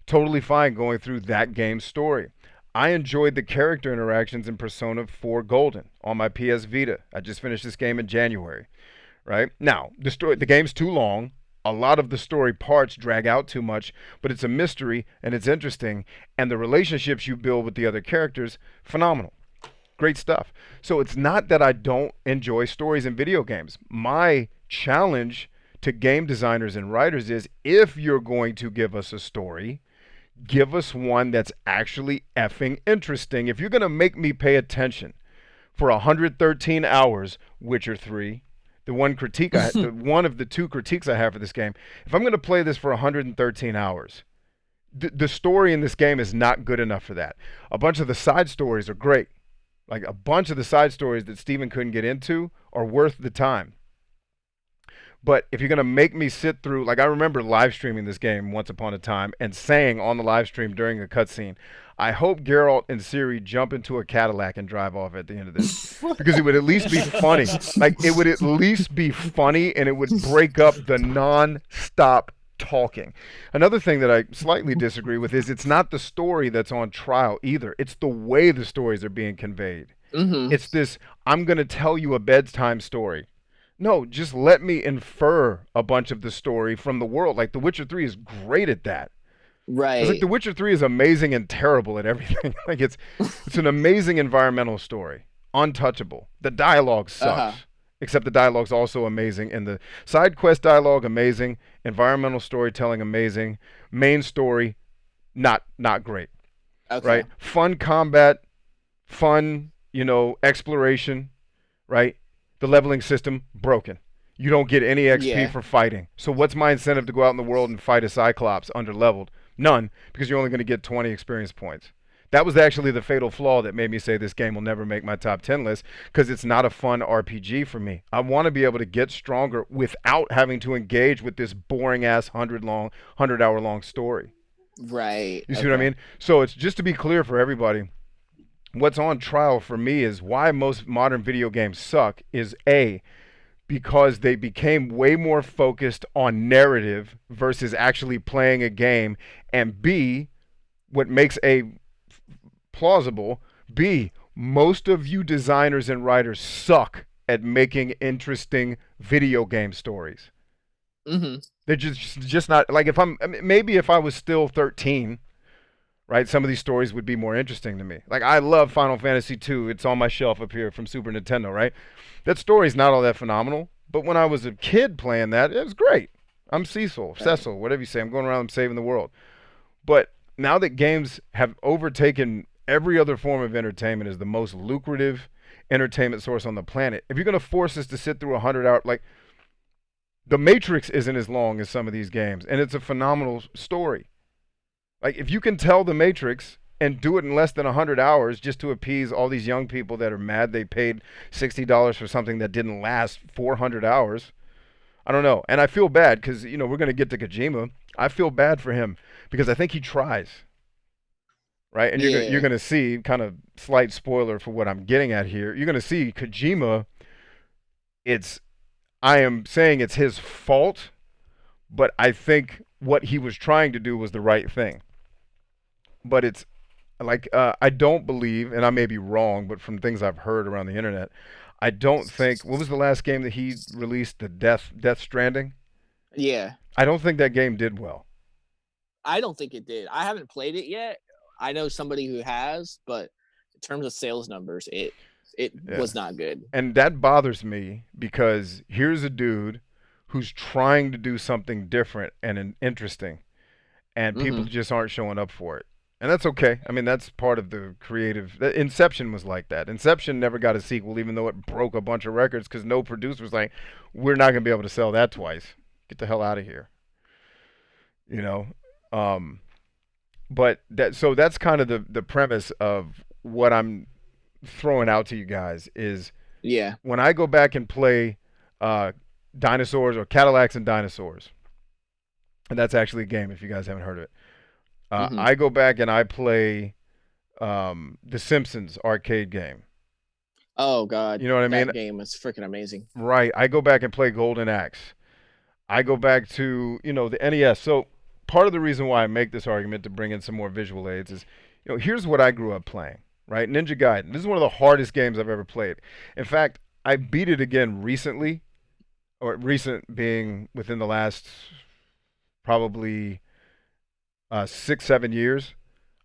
Totally fine going through that game's story. I enjoyed the character interactions in Persona 4 Golden on my PS Vita. I just finished this game in January. Right now, the game's too long. A lot of the story parts drag out too much, but it's a mystery and it's interesting, and the relationships you build with the other characters, phenomenal. Great stuff. So it's not that I don't enjoy stories in video games. My challenge to game designers and writers is if you're going to give us a story, give us one that's actually effing interesting. If you're going to make me pay attention for 113 hours, Witcher 3, the one of the two critiques I have for this game, if I'm going to play this for 113 hours, the story in this game is not good enough for that. A bunch of the side stories are great. Like a bunch of the side stories that Steven couldn't get into are worth the time. But if you're gonna make me sit through, like I remember live streaming this game once upon a time and saying on the live stream during a cutscene, I hope Geralt and Ciri jump into a Cadillac and drive off at the end of this, because it would at least be funny. Like it would at least be funny, and it would break up the non-stop talking. Another thing that I slightly disagree with is it's not the story that's on trial either. It's the way the stories are being conveyed. Mm-hmm. It's this, I'm going to tell you a bedtime story. No, just let me infer a bunch of the story from the world. Like The Witcher 3 is great at that. It's like Right. The Witcher 3 is amazing and terrible at everything. Like it's an amazing environmental story. Untouchable. The dialogue Uh-huh. sucks. Except the dialogue's also amazing. And the side quest dialogue, amazing. Environmental storytelling, amazing. Main story, not great. Okay. Right? Fun combat, fun, exploration, right? The leveling system, broken. You don't get any XP Yeah. for fighting. So what's my incentive to go out in the world and fight a Cyclops under leveled? None, because you're only going to get 20 experience points. That was actually the fatal flaw that made me say this game will never make my top 10 list, because it's not a fun RPG for me. I want to be able to get stronger without having to engage with this boring ass 100-hour long story. Right. You see what I mean? So it's just to be clear for everybody, what's on trial for me is why most modern video games suck is A, because they became way more focused on narrative versus actually playing a game, and B, what makes A plausible, B, most of you designers and writers suck at making interesting video game stories. Mm-hmm. They're just not, like, maybe if I was still 13, right, some of these stories would be more interesting to me. Like, I love Final Fantasy 2. It's on my shelf up here from Super Nintendo, right? That story's not all that phenomenal, but when I was a kid playing that, it was great. I'm Right. Cecil, whatever you say. I'm going around, I'm saving the world. But now that games have overtaken every other form of entertainment as the most lucrative entertainment source on the planet, if you're going to force us to sit through 100 hours, like, The Matrix isn't as long as some of these games, and it's a phenomenal story. Like, if you can tell The Matrix and do it in less than 100 hours just to appease all these young people that are mad they paid $60 for something that didn't last 400 hours, I don't know. And I feel bad because, we're going to get to Kojima. I feel bad for him because I think he tries, right? And you're Yeah. gonna see, kind of slight spoiler for what I'm getting at here. You're gonna see Kojima. It's I am saying it's his fault, but I think what he was trying to do was the right thing. But it's like, I don't believe, and I may be wrong, but from things I've heard around the internet, I don't think, what was the last game that he released, the Death Stranding? Yeah. I don't think that game did well. I don't think it did. I haven't played it yet. I know somebody who has, but in terms of sales numbers, it Yeah. was not good. And that bothers me because here's a dude who's trying to do something different and interesting, and people Mm-hmm. just aren't showing up for it. And that's okay. I mean, that's part of the creative. Inception was like that. Inception never got a sequel, even though it broke a bunch of records because no producer was like, we're not going to be able to sell that twice. Get the hell out of here. You know? Um, but that's kind of the premise of what I'm throwing out to you guys is Yeah. when I go back and play uh, Dinosaurs or Cadillacs and Dinosaurs, and that's actually a game if you guys haven't heard of it. Mm-hmm. I go back and I play the Simpsons arcade game. Oh God, You know what I mean? that game is freaking amazing. Right. I go back and play Golden Axe. I go back to, the NES. So part of the reason why I make this argument to bring in some more visual aids is, here's what I grew up playing, right? Ninja Gaiden. This is one of the hardest games I've ever played. In fact, I beat it again recently, or recent being within the last probably 6, 7 years.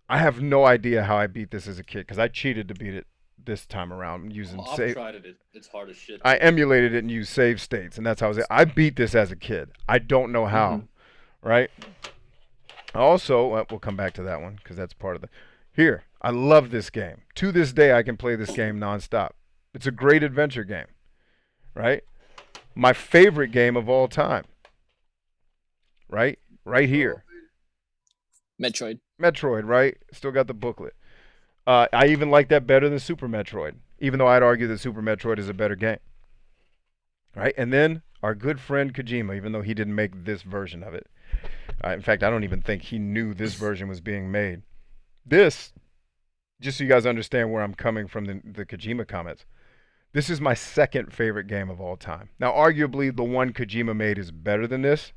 I have no idea how I beat this as a kid because I cheated to beat it this time around using I've save. tried it. It's hard as shit. I emulated it and used save states, and that's how I beat this as a kid. I don't know how, Mm-hmm. right? Also, we'll come back to that one because that's part of the. Here, I love this game. To this day, I can play this game nonstop. It's a great adventure game, right? My favorite game of all time, right? Right here. Metroid. Metroid, right? Still got the booklet. I even like that better than Super Metroid, even though I'd argue that Super Metroid is a better game. Right? And then our good friend Kojima, even though he didn't make this version of it. In fact, I don't even think he knew this version was being made. This, just so you guys understand where I'm coming from, the Kojima comments. This is my second favorite game of all time. Now, arguably, the one Kojima made is better than this,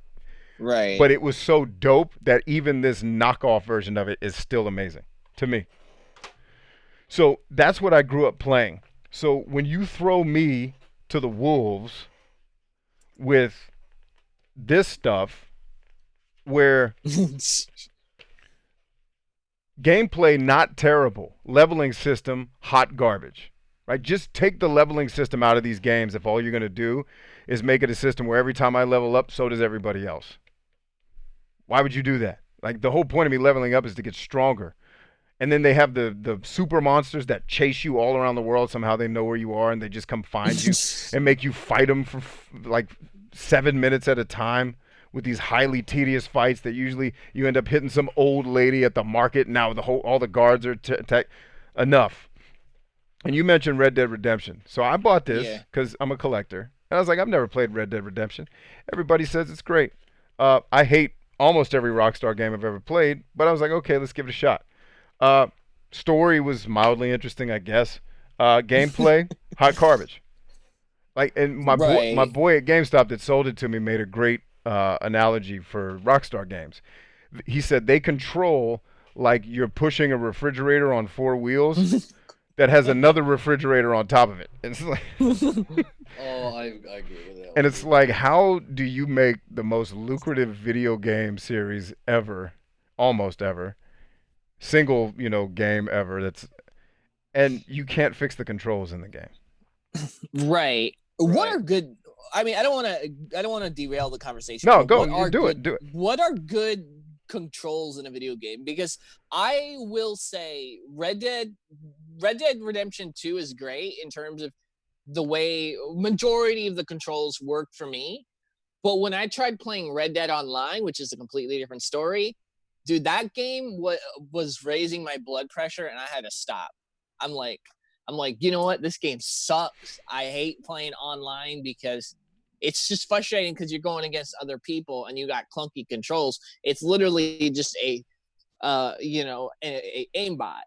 Right. but it was so dope that even this knockoff version of it is still amazing to me. So that's what I grew up playing. So when you throw me to the wolves with this stuff, where gameplay not terrible, leveling system hot garbage, right? Just take the leveling system out of these games if all you're going to do is make it a system where every time I level up, so does everybody else. Why would you do that? Like, the whole point of me leveling up is to get stronger. And then they have the super monsters that chase you all around the world. Somehow they know where you are and they just come find you and make you fight them for like 7 minutes at a time with these highly tedious fights that usually you end up hitting some old lady at the market. Now all the guards are enough. And you mentioned Red Dead Redemption. So I bought this because I'm a collector. And I was like, I've never played Red Dead Redemption. Everybody says it's great. I hate almost every Rockstar game I've ever played, but I was like, okay, let's give it a shot. Story was mildly interesting, I guess. Gameplay, hot garbage. Like, and my boy at GameStop that sold it to me made a great analogy for Rockstar games. He said they control like you're pushing a refrigerator on 4 wheels that has another refrigerator on top of it. And it's like, Oh, I agree with that. and it's like, how do you make the most lucrative video game series ever, almost ever, single game ever, and you can't fix the controls in the game? Right. What are good? I mean, I don't want to derail the conversation. No, but go. What are Do good, it. What are good controls in a video game? Because I will say Red Dead Redemption 2 is great in terms of the way majority of the controls work for me. But when I tried playing Red Dead Online, which is a completely different story, dude, that game was raising my blood pressure and I had to stop. I'm like, you know what? This game sucks. I hate playing online because it's just frustrating because you're going against other people and you got clunky controls. It's literally just a aimbot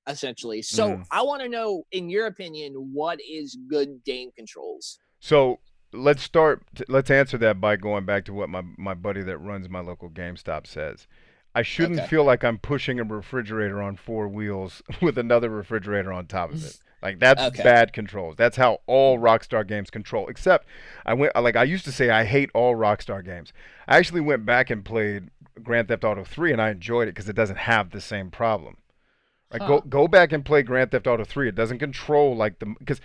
essentially. So I want to know, in your opinion, what is good game controls? So let's answer that by going back to what my buddy that runs my local GameStop says. I shouldn't feel like I'm pushing a refrigerator on 4 wheels with another refrigerator on top of it. Like, that's bad controls. That's how all Rockstar games control. Except I used to say I hate all Rockstar games. I actually went back and played Grand Theft Auto 3 and I enjoyed it because it doesn't have the same problem. Like, go back and play Grand Theft Auto 3. It doesn't control because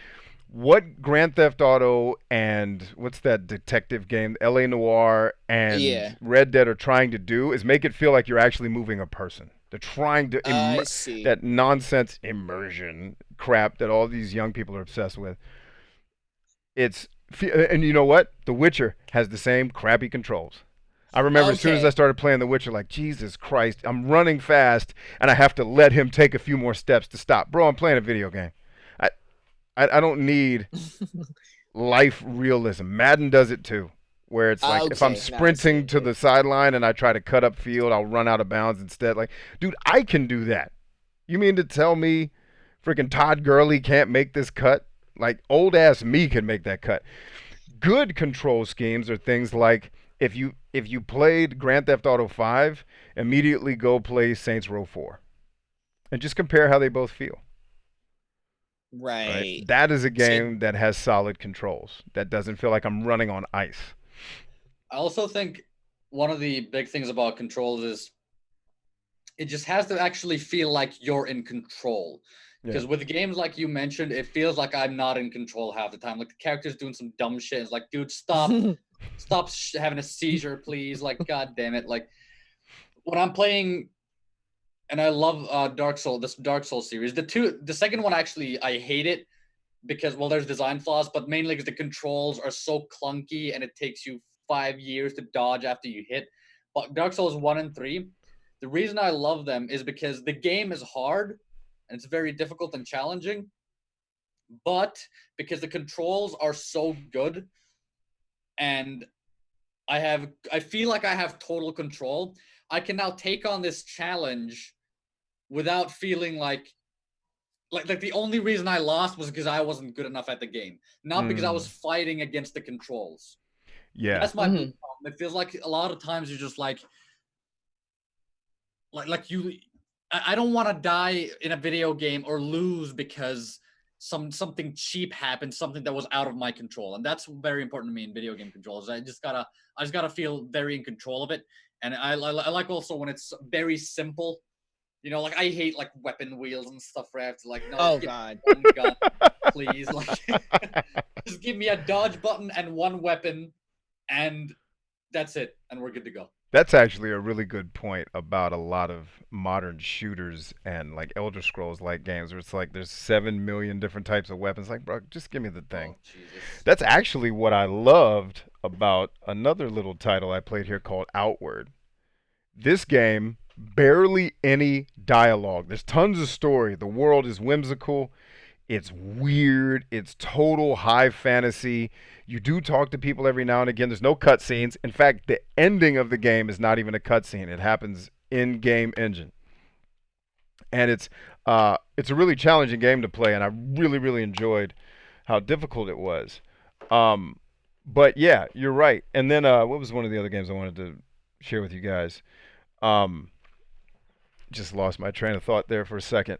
what Grand Theft Auto and what's that detective game, LA Noire and Red Dead are trying to do is make it feel like you're actually moving a person. They're trying to that nonsense immersion crap that all these young people are obsessed with. And you know what? The Witcher has the same crappy controls. I remember as soon as I started playing The Witcher, like, Jesus Christ, I'm running fast and I have to let him take a few more steps to stop. Bro, I'm playing a video game. I don't need life realism. Madden does it too, where it's like if I'm sprinting to the sideline and I try to cut up field, I'll run out of bounds instead. Like, dude, I can do that. You mean to tell me freaking Todd Gurley can't make this cut? Like, old ass me can make that cut. Good control schemes are things like if you played Grand Theft Auto 5, immediately go play Saints Row 4 and just compare how they both feel. Right. That is a game that has solid controls. That doesn't feel like I'm running on ice. I also think one of the big things about controls is it just has to actually feel like you're in control. Because with games like you mentioned, it feels like I'm not in control half the time. Like, the character's doing some dumb shit. It's like, dude, stop having a seizure, please. Like, God damn it. Like, when I'm playing, and I love this Dark Souls series. The second one, actually, I hate it because, well, there's design flaws, but mainly because the controls are so clunky and it takes you 5 years to dodge after you hit. But Dark Souls 1 and 3, The reason I love them is because the game is hard and it's very difficult and challenging, but because the controls are so good and I feel like I have total control, I can now take on this challenge without feeling like the only reason I lost was because I wasn't good enough at the game, not because I was fighting against the controls. Yeah. That's my big problem. It feels like a lot of times you're just like you. I don't want to die in a video game or lose because something cheap happened, something that was out of my control, and that's very important to me in video game controls. I just gotta feel very in control of it, and I like also when it's very simple. You know, like I hate like weapon wheels and stuff where I have to like, no, Oh give God. me one gun, please. Like, just give me a dodge button and one weapon, and that's it, and we're good to go. That's actually a really good point about a lot of modern shooters and like Elder Scrolls like games where it's like there's 7 million different types of weapons. Like, bro, just give me the thing. Oh Jesus. That's actually what I loved about another little title I played here called Outward. This game, barely any dialogue. There's tons of story. The world is whimsical. It's weird. It's total high fantasy. You do talk to people every now and again. There's no cutscenes. In fact, the ending of the game is not even a cutscene. It happens in game engine, and it's a really challenging game to play. And I really enjoyed how difficult it was. But yeah, you're right. And then what was one of the other games I wanted to share with you guys? Um, just lost my train of thought there for a second.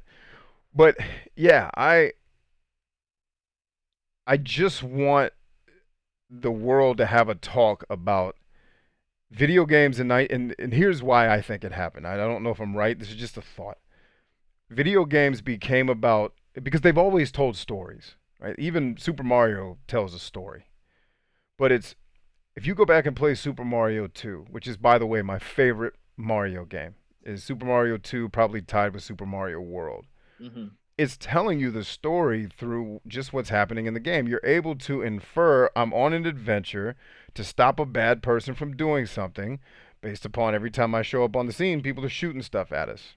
But yeah, I just want the world to have a talk about video games and here's why I think it happened. I don't know if I'm right. This is just a thought. Video games became about because they've always told stories, right? Even Super Mario tells a story. But it's if you go back and play Super Mario 2, which is by the way my favorite Mario game, is Super Mario 2 probably tied with Super Mario World. Mm-hmm. It's telling you the story through just what's happening in the game. You're able to infer I'm on an adventure to stop a bad person from doing something based upon every time I show up on the scene, people are shooting stuff at us.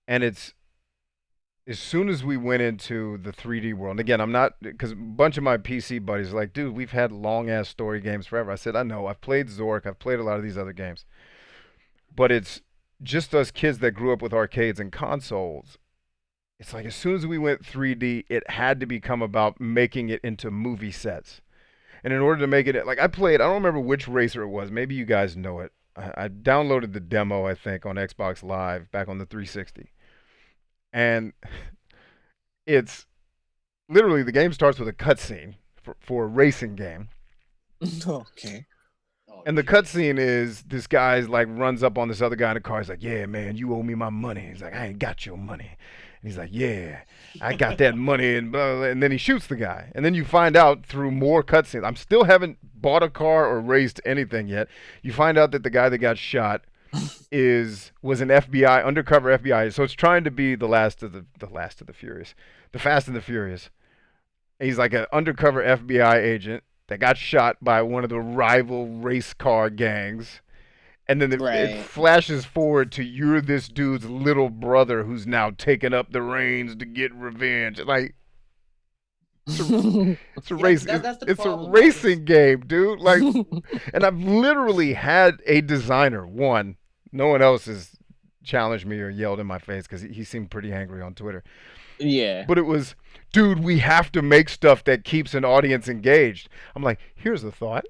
And it's as soon as we went into the 3D world, and again, I'm not, because a bunch of my PC buddies are like, dude, we've had long ass story games forever. I said, I know, I've played Zork, I've played a lot of these other games. But it's just us kids that grew up with arcades and consoles. It's like as soon as we went 3D, it had to become about making it into movie sets. And in order to make it, like I don't remember which racer it was. Maybe you guys know it. I downloaded the demo, I think, on Xbox Live back on the 360. And it's literally the game starts with a cutscene for a racing game. Okay. Oh, And the Jesus. cutscene is this guy's like runs up on this other guy in the car. He's like, "Yeah, man, you owe me my money." He's like, "I ain't got your money." And he's like, "Yeah, I got that money," and blah, blah, blah. And then he shoots the guy. And then you find out through more cutscenes. I'm still haven't bought a car or raced anything yet. You find out that the guy that got shot was an FBI undercover FBI. So it's trying to be the last of the Furious, the Fast and the Furious. He's like an undercover FBI agent that got shot by one of the rival race car gangs. And then it Right. flashes forward to you're this dude's little brother who's now taken up the reins to get revenge. Like it's a Yeah, race. that's the It's a problem, right? racing game, dude. Like, and I've literally had a designer. One, no one else has challenged me or yelled in my face because he seemed pretty angry on Twitter. Yeah. But it was, dude, we have to make stuff that keeps an audience engaged. I'm like, here's a thought.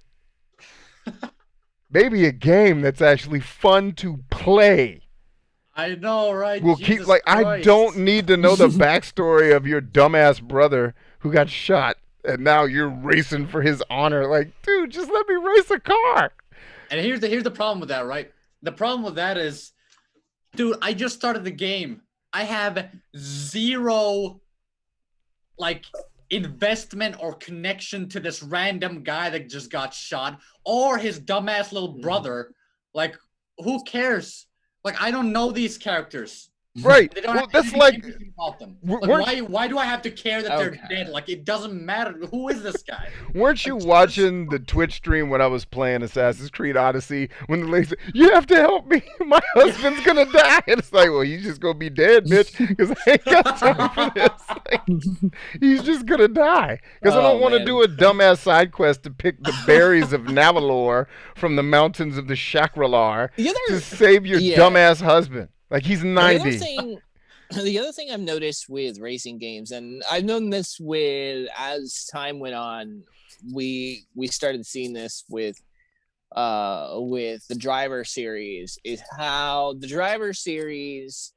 Maybe a game that's actually fun to play. I know, right? Will keep Jesus like I Christ. don't need to know the backstory of your dumbass brother who got shot and now you're racing for his honor. Like, dude, just let me race a car. And here's the problem with that, right? The problem with that is, dude, I just started the game. I have zero like investment or connection to this random guy that just got shot or his dumbass little brother. Like, who cares? Like, I don't know these characters. Right. They don't have Well, that's anything like, interesting about them. Like, weren't why do I have to care that they're Okay. dead? Like, it doesn't matter. Who is this guy? weren't you Like, watching the Twitch stream when I was playing Assassin's Creed Odyssey when the lady said, "You have to help me, my husband's gonna die," and it's like, well, he's just gonna be dead, bitch, because I ain't got time for this. Like, he's just gonna die because I don't Oh want to man. do a dumbass side quest to pick the berries of Navalor from the mountains of the Shakralar The to other, save your yeah. dumbass husband. Like, he's The other 90. thing, the other thing I've noticed with racing games, and I've known this with as time went on, we started seeing this with the driver series, is how the driver series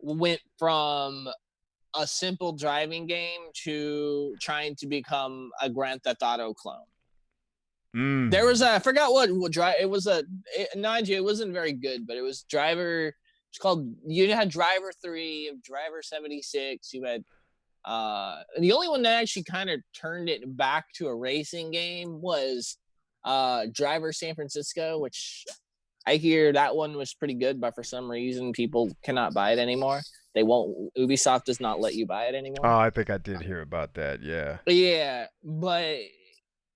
went from a simple driving game to trying to become a Grand Theft Auto clone. There was I forgot what drive it was mind you, it wasn't very good, but it was driver. It's called. You had Driver 3, Driver 76. You had the only one that actually kind of turned it back to a racing game was Driver San Francisco, which I hear that one was pretty good, but for some reason people cannot buy it anymore. They won't. Ubisoft does not let you buy it anymore. Oh, I think I did hear about that. Yeah. Yeah, but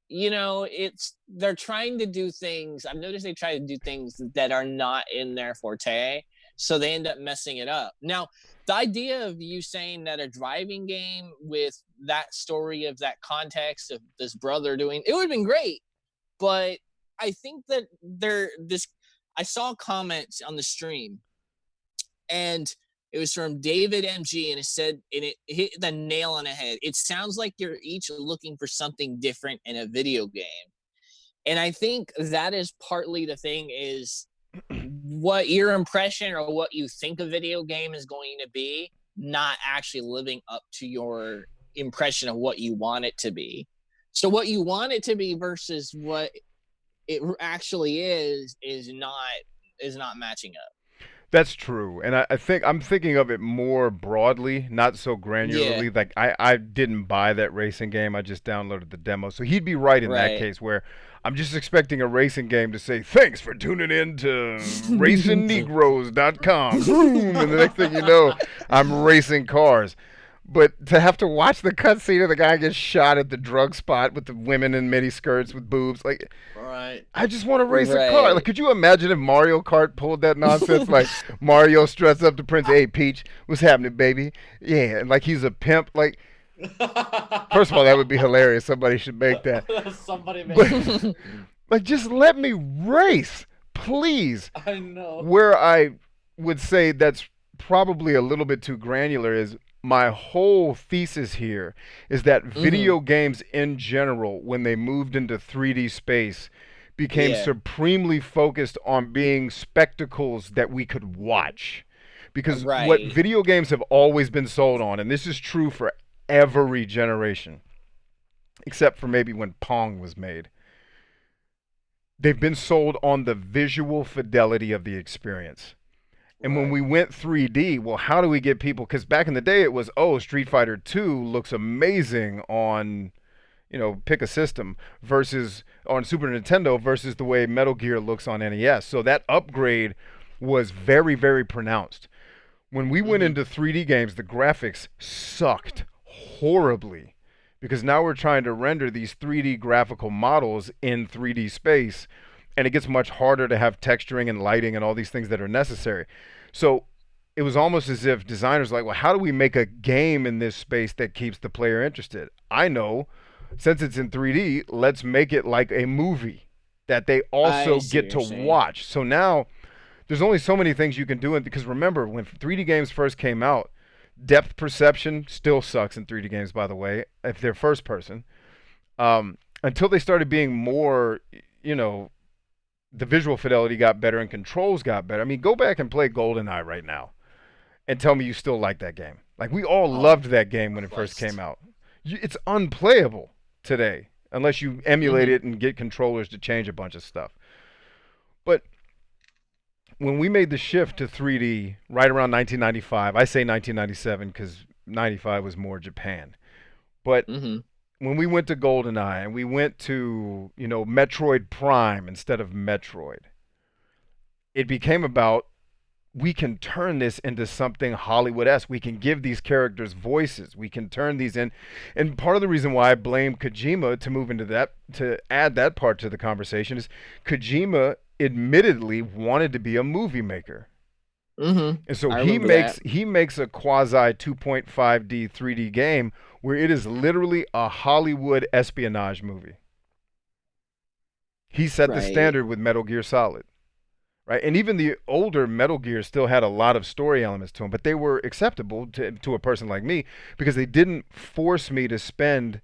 they're trying to do things. I've noticed they try to do things that are not in their forte, so they end up messing it up. Now, the idea of you saying that a driving game with that story of that context of this brother doing it would have been great, but I think that I saw comments on the stream, and it was from David MG, and it said, and it hit the nail on the head. It sounds like you're each looking for something different in a video game. And I think that is partly the thing, is what your impression or what you think a video game is going to be, not actually living up to your impression of what you want it to be. So what you want it to be versus what it actually is not matching up. That's true, and I think I'm thinking of it more broadly, not so granularly. Yeah. Like, I didn't buy that racing game; I just downloaded the demo. So he'd be right in that Right. case, where I'm just expecting a racing game to say, "Thanks for tuning in to RacingNegroes.com," boom, and the next thing you know, I'm racing cars. But to have to watch the cutscene of the guy get shot at the drug spot with the women in mini skirts with boobs, like, right. I just want to race a car. Right. Like, could you imagine if Mario Kart pulled that nonsense? Like, Mario struts up to Prince, "Hey, Peach, what's happening, baby?" Yeah, and like he's a pimp. Like, first of all, that would be hilarious. Somebody should make that. Somebody make But, like, just let me race, please. I know. Where I would say that's probably a little bit too granular is my whole thesis here is that video games in general, when they moved into 3D space, became Yeah. supremely focused on being spectacles that we could watch. Because what Right. video games have always been sold on, and this is true for every generation, except for maybe when Pong was made, they've been sold on the visual fidelity of the experience. And when we went 3D, well, how do we get people? Because back in the day, it was, oh, Street Fighter 2 looks amazing on, pick a system, versus on Super Nintendo versus the way Metal Gear looks on NES. So that upgrade was very, very pronounced. When we went into 3D games, the graphics sucked horribly because now we're trying to render these 3D graphical models in 3D space, and it gets much harder to have texturing and lighting and all these things that are necessary. So it was almost as if designers were like, well, how do we make a game in this space that keeps the player interested? I know, since it's in 3D, let's make it like a movie that they also get to watch. So now there's only so many things you can do, because remember, when 3D games first came out, depth perception still sucks in 3D games, by the way, if they're first person. Until they started being more, the visual fidelity got better and controls got better. I mean, go back and play GoldenEye right now and tell me you still like that game. Like, we all loved that game when it first came out. It's unplayable today unless you emulate it and get controllers to change a bunch of stuff. But when we made the shift to 3D right around 1995, I say 1997 because 95 was more Japan. But when we went to GoldenEye and we went to, Metroid Prime instead of Metroid, it became about we can turn this into something Hollywood-esque. We can give these characters voices. We can turn these in. And part of the reason why I blame Kojima to move into that, to add that part to the conversation, is Kojima admittedly wanted to be a movie maker. And so I remember that. he makes a quasi 2.5D 3D game where it is literally a Hollywood espionage movie. He set the Right. standard with Metal Gear Solid. Right? And even the older Metal Gear still had a lot of story elements to them, but they were acceptable to a person like me because they didn't force me to spend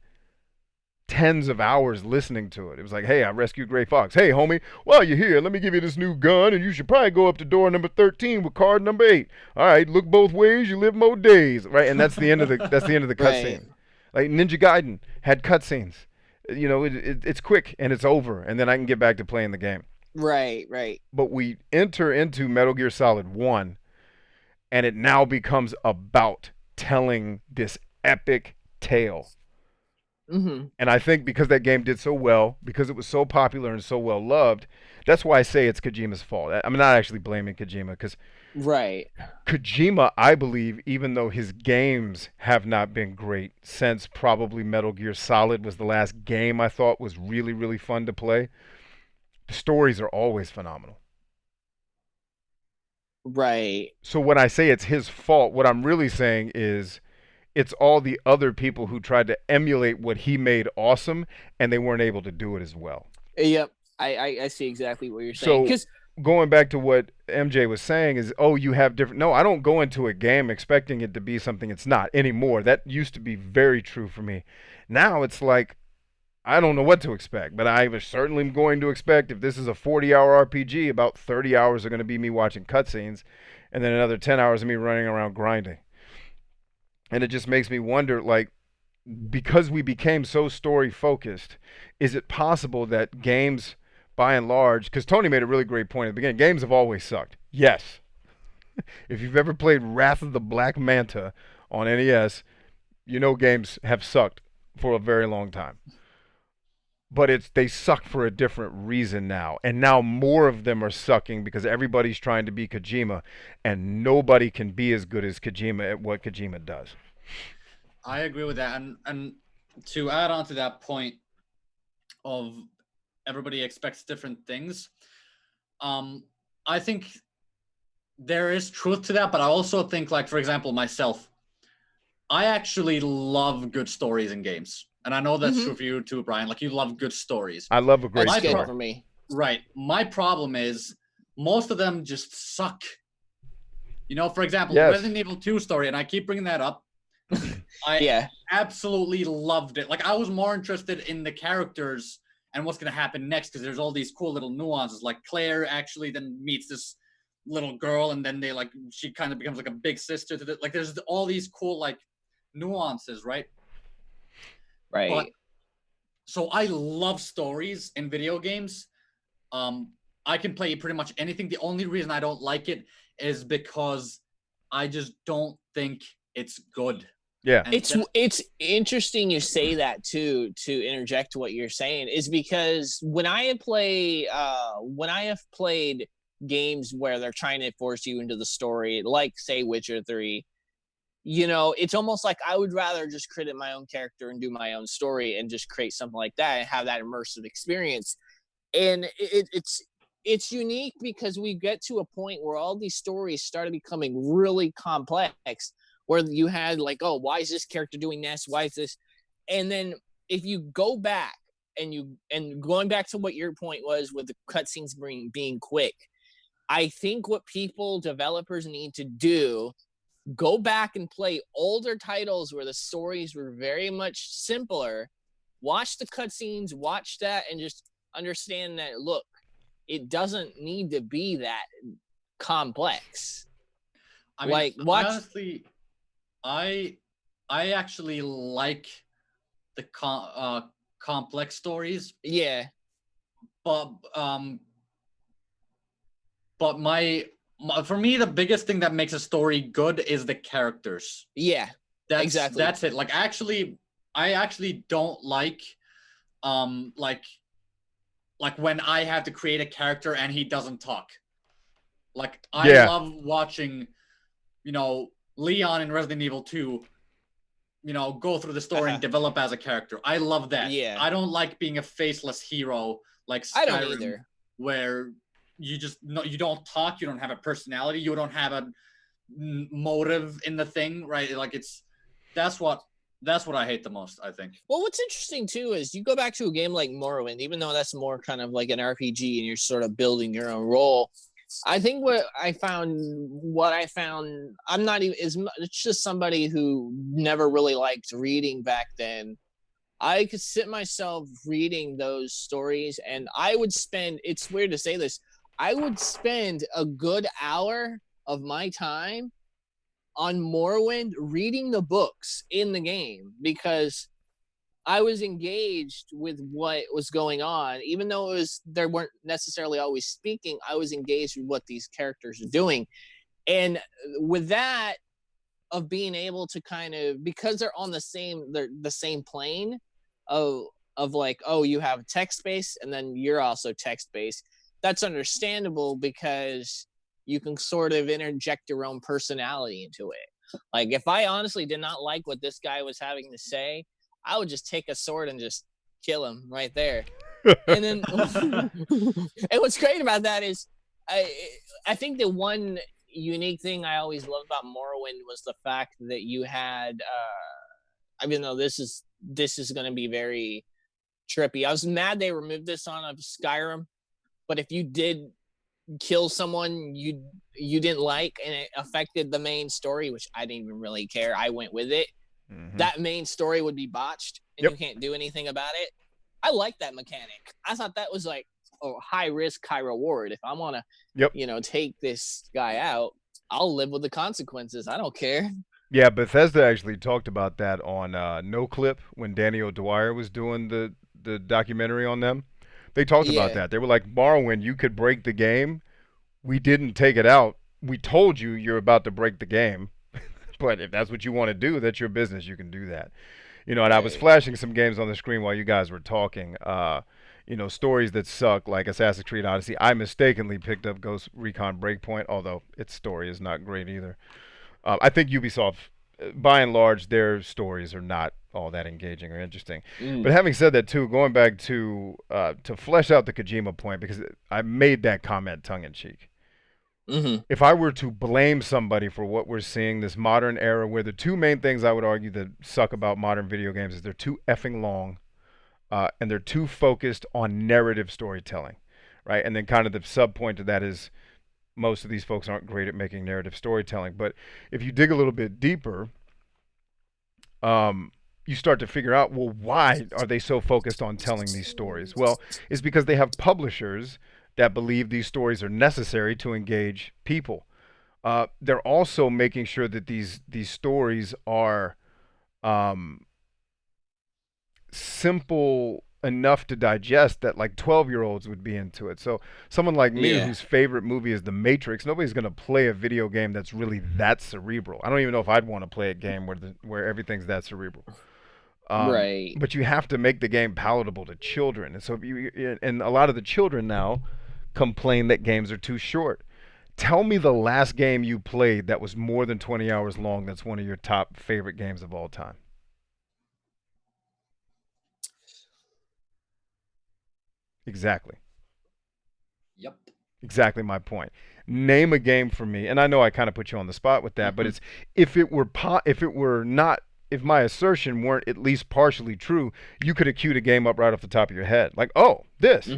tens of hours listening to it. It was like, hey, I rescued Gray Fox. Hey, homie, while you're here, let me give you this new gun, and you should probably go up to door number 13 with card number 8. All right, look both ways, you live more days, right? And that's the end of the cutscene. Like Ninja Gaiden had cutscenes. You know, it's quick and it's over, and then I can get back to playing the game. Right. But we enter into Metal Gear Solid 1, and it now becomes about telling this epic tale. And I think because that game did so well, because it was so popular and so well loved, that's why I say it's Kojima's fault. I'm not actually blaming Kojima, because Kojima, I believe, even though his games have not been great since probably Metal Gear Solid was the last game I thought was really, really fun to play, the stories are always phenomenal. Right. So when I say it's his fault, what I'm really saying is it's all the other people who tried to emulate what he made awesome, and they weren't able to do it as well. Yep. I see exactly what you're saying. So going back to what MJ was saying is, oh, you have different. No, I don't go into a game expecting it to be something it's not anymore. That used to be very true for me. Now it's like, I don't know what to expect, but I was certainly going to expect, if this is a 40-hour RPG, about 30 hours are going to be me watching cutscenes, and then another 10 hours of me running around grinding. And it just makes me wonder, like, because we became so story focused, is it possible that games, by and large, because Tony made a really great point at the beginning, games have always sucked. Yes. If you've ever played Wrath of the Black Manta on NES, you know games have sucked for a very long time. But they suck for a different reason now. And now more of them are sucking because everybody's trying to be Kojima, and nobody can be as good as Kojima at what Kojima does. I agree with that. And to add on to that point of everybody expects different things, I think there is truth to that, but I also think, like, for example, myself, I actually love good stories in games. And I know that's true for you too, Brian. Like, you love good stories. I love a great That's story. good for me. Right. My problem is most of them just suck. You know, for example, Yes. Resident Evil 2 story, and I keep bringing that up. I absolutely loved it. Like, I was more interested in the characters and what's going to happen next, because there's all these cool little nuances. Like, Claire actually then meets this little girl, and then she kind of becomes like a big sister to the, like, there's all these cool, like, nuances, right? Right. But, so I love stories in video games. I can play pretty much anything. The only reason I don't like it is because I just don't think it's good. Yeah. And it's interesting you say that too, to interject what you're saying, is because when I have played games where they're trying to force you into the story, like say Witcher 3, you know, it's almost like I would rather just create my own character and do my own story and just create something like that and have that immersive experience. And it's unique because we get to a point where all these stories started becoming really complex, where you had like, oh, why is this character doing this? Why is this? And then if you go back and going back to what your point was with the cutscenes being quick, I think what developers need to do, go back and play older titles where the stories were very much simpler, watch the cutscenes, watch that, and just understand that, look, it doesn't need to be that complex. I mean, like, watch. Honestly, I actually like the complex stories. Yeah. But for me, the biggest thing that makes a story good is the characters. Yeah. Exactly. That's it. Like, I actually don't like like when I have to create a character and he doesn't talk. Like I Yeah. love watching, Leon in Resident Evil 2, go through the story and develop as a character. I love that. Yeah. I don't like being a faceless hero like I don't Skyrim, either. where you don't talk, you don't have a personality, you don't have a motive in the thing, right? Like that's what I hate the most, I think. Well, what's interesting too is you go back to a game like Morrowind, even though that's more kind of like an RPG and you're sort of building your own role. I think what I found, I'm not even, it's just somebody who never really liked reading back then. I could sit myself reading those stories and I would spend, it's weird to say this, I would spend a good hour of my time on Morrowind reading the books in the game because I was engaged with what was going on, even though they weren't necessarily always speaking. I was engaged with what these characters are doing, and with that of being able to kind of, because they're the same plane of like, oh, you have text based and then you're also text based. That's understandable because you can sort of interject your own personality into it. Like if I honestly did not like what this guy was having to say, I would just take a sword and just kill him right there. And then, and what's great about that is, I think the one unique thing I always loved about Morrowind was the fact that you had, even though this is going to be very trippy. I was mad they removed this on of Skyrim, but if you did kill someone you didn't like and it affected the main story, which I didn't even really care, I went with it. That main story would be botched and you can't do anything about it. I like that mechanic. I thought that was like a high risk, high reward. If I want to, take this guy out, I'll live with the consequences. I don't care. Yeah, Bethesda actually talked about that on No Clip when Danny O'Dwyer was doing the documentary on them. They talked about that. They were like, Morrowind, you could break the game. We didn't take it out. We told you you're about to break the game. But if that's what you want to do, that's your business. You can do that. And I was flashing some games on the screen while you guys were talking. Stories that suck, like Assassin's Creed Odyssey. I mistakenly picked up Ghost Recon Breakpoint, although its story is not great either. I think Ubisoft, by and large, their stories are not all that engaging or interesting. But having said that, too, going back to flesh out the Kojima point, because I made that comment tongue-in-cheek. If I were to blame somebody for what we're seeing this modern era, where the two main things I would argue that suck about modern video games is they're too effing long, and they're too focused on narrative storytelling, right? And then kind of the sub point to that is most of these folks aren't great at making narrative storytelling. But if you dig a little bit deeper, you start to figure out, well, why are they so focused on telling these stories? Well, it's because they have publishers that believe these stories are necessary to engage people. They're also making sure that these stories are simple enough to digest that like 12-year-olds would be into it. So someone like me whose favorite movie is The Matrix, nobody's going to play a video game that's really that cerebral. I don't even know if I'd want to play a game where everything's that cerebral. Right. But you have to make the game palatable to children. And so and a lot of the children now complain that games are too short. Tell me the last game you played that was more than 20 hours long that's one of your top favorite games of all time. Exactly. Yep. Exactly my point. Name a game for me, and I know I kind of put you on the spot with that, but it's if my assertion weren't at least partially true, you could have queued a game up right off the top of your head, like, oh, this.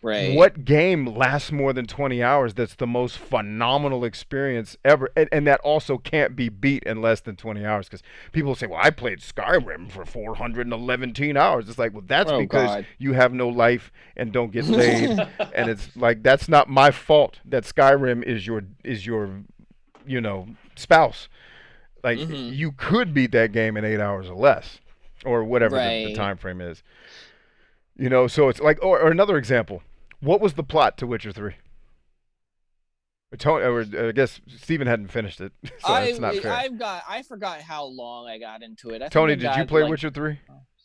Right. What game lasts more than 20 hours that's the most phenomenal experience ever, and that also can't be beat in less than 20 hours? Because people say, well, I played Skyrim for 411 hours. It's like, well, that's because you have no life and don't get laid. And it's like, that's not my fault that Skyrim is your spouse. Like, you could beat that game in 8 hours or less, or whatever the time frame is. So it's like, or another example. What was the plot to Witcher 3? I guess Steven hadn't finished it, so it's not fair. I forgot how long I got into it. Tony, did you play Witcher 3?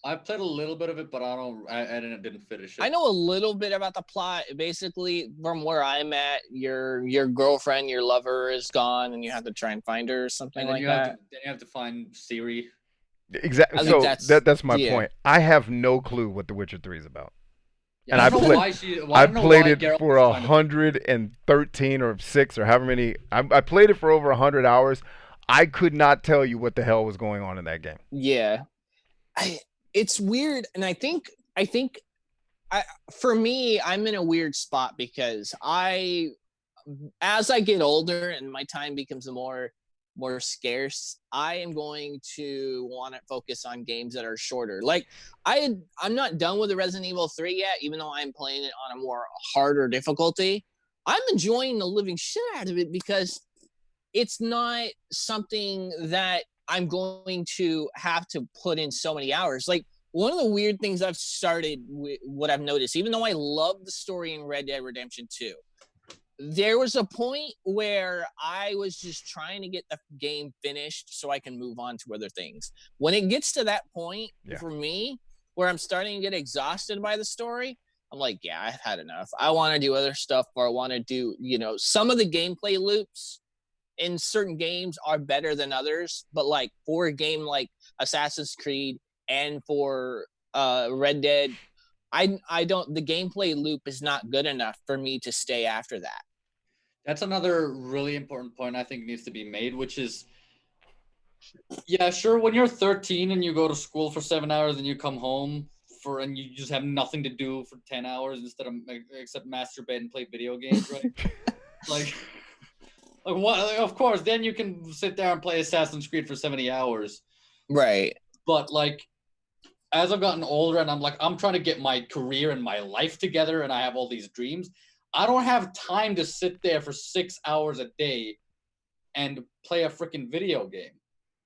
I played a little bit of it, but I didn't finish I it. know a little bit about the plot. Basically, from where I'm at, your girlfriend, your lover is gone, and you have to try and find her or something And then like that. you have to find Siri. Exactly. I think So that's that's my yeah. point. I have no clue what The Witcher 3 is about. Yeah, And I don't know why I I don't know played why it Geralt for is trying to do it. 113 or 6 or however many. I played it for over 100 hours. I could not tell you what the hell was going on in that game. Yeah. It's weird, and I think I for me, I'm in a weird spot because as I get older and my time becomes more scarce, I am going to want to focus on games that are shorter. Like I'm not done with the Resident Evil 3 yet, even though I'm playing it on a more harder difficulty. I'm enjoying the living shit out of it because it's not something that I'm going to have to put in so many hours. Like one of the weird things I've started with what I've noticed, even though I love the story in Red Dead Redemption 2, there was a point where I was just trying to get the game finished so I can move on to other things. When it gets to that point Yeah. for me, where I'm starting to get exhausted by the story, I'm like, yeah, I've had enough. I want to do other stuff, or I want to do, some of the gameplay loops in certain games are better than others, but like for a game like Assassin's Creed and for Red Dead, I don't the gameplay loop is not good enough for me to stay after that. That's another really important point I think needs to be made, which is, yeah, sure, when you're 13 and you go to school for 7 hours and you come home and you just have nothing to do for 10 hours instead of except masturbate and play video games, right? like, what? Of course, then you can sit there and play Assassin's Creed for 70 hours. Right. But like, as I've gotten older and I'm trying to get my career and my life together and I have all these dreams, I don't have time to sit there for 6 hours a day and play a freaking video game,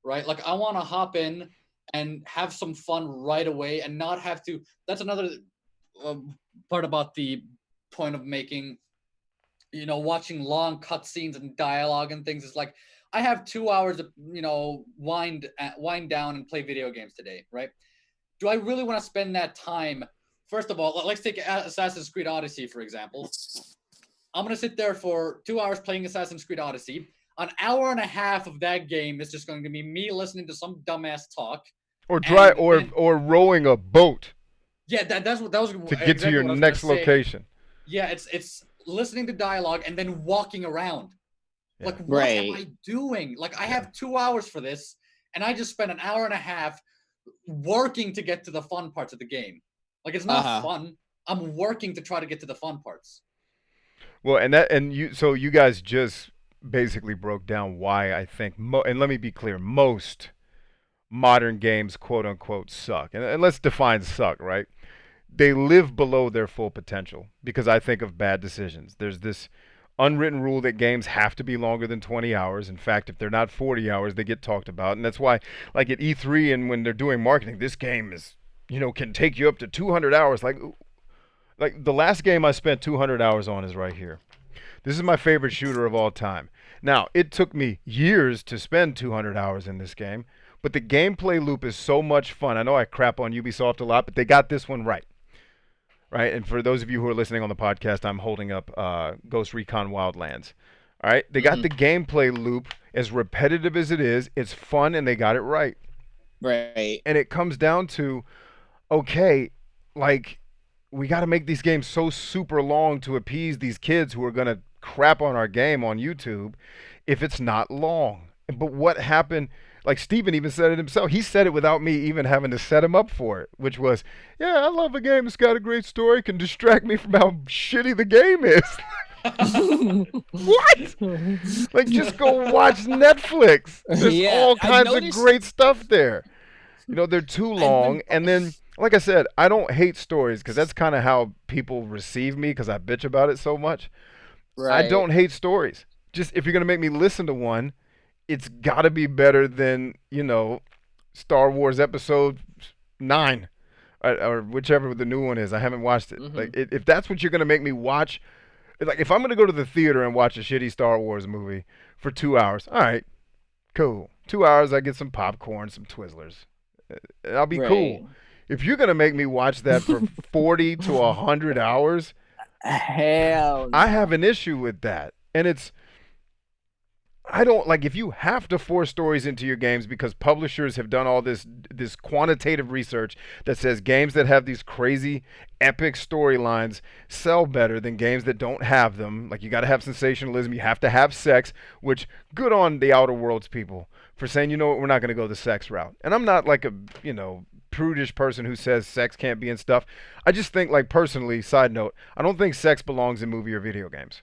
right? Like I want to hop in and have some fun right away and not have to. That's another part about the point of making, watching long cutscenes and dialogue and things. Is like I have 2 hours to, wind down and play video games today, right? Do I really want to spend that time? First of all, let's take Assassin's Creed Odyssey, for example. I'm going to sit there for 2 hours playing Assassin's Creed Odyssey. An hour and a half of that game is just going to be me listening to some dumbass talk. Or Then, or rowing a boat yeah, that was to get to exactly your what I was going to next say. location. Yeah, it's listening to dialogue and then walking around. Yeah. Like, what am I doing? Like, I have 2 hours for this, and I just spent an hour and a half working to get to the fun parts of the game. Like, it's not fun. I'm working to try to get to the fun parts. Well, so you guys just basically broke down why I think, and let me be clear, most modern games, quote unquote, suck. And let's define suck, right? They live below their full potential because I think of bad decisions. There's this unwritten rule that games have to be longer than 20 hours. In fact, if they're not 40 hours, they get talked about. And that's why, like at E3 and when they're doing marketing, this game is, can take you up to 200 hours. Like the last game I spent 200 hours on is right here. This is my favorite shooter of all time. Now, it took me years to spend 200 hours in this game, but the gameplay loop is so much fun. I know I crap on Ubisoft a lot, but they got this one right. Right? And for those of you who are listening on the podcast, I'm holding up Ghost Recon Wildlands. All right? They got the gameplay loop as repetitive as it is. It's fun, and they got it right. Right. And it comes down to, okay, like, we got to make these games so super long to appease these kids who are going to crap on our game on YouTube if it's not long. But what happened, like Steven even said it himself. He said it without me even having to set him up for it, which was, yeah, I love a game that's got a great story, can distract me from how shitty the game is. What? Like, just go watch Netflix. There's all kinds of great stuff there. They're too long. And then, like I said, I don't hate stories because that's kind of how people receive me because I bitch about it so much. Right. I don't hate stories. Just if you're going to make me listen to one, it's got to be better than, Star Wars Episode 9 or whichever the new one is. I haven't watched it. Like, if that's what you're going to make me watch, like if I'm going to go to the theater and watch a shitty Star Wars movie for 2 hours, all right, cool. 2 hours, I get some popcorn, some Twizzlers. I'll be cool. If you're gonna make me watch that for 40 to 100 hours, Hell no. I have an issue with that. And I don't like if you have to force stories into your games because publishers have done all this quantitative research that says games that have these crazy epic storylines sell better than games that don't have them. Like you got to have sensationalism, you have to have sex, which good on the Outer Worlds people for saying, you know what, we're not going to go the sex route. And I'm not like a, prudish person who says sex can't be in stuff. I just think like personally, side note, I don't think sex belongs in movie or video games.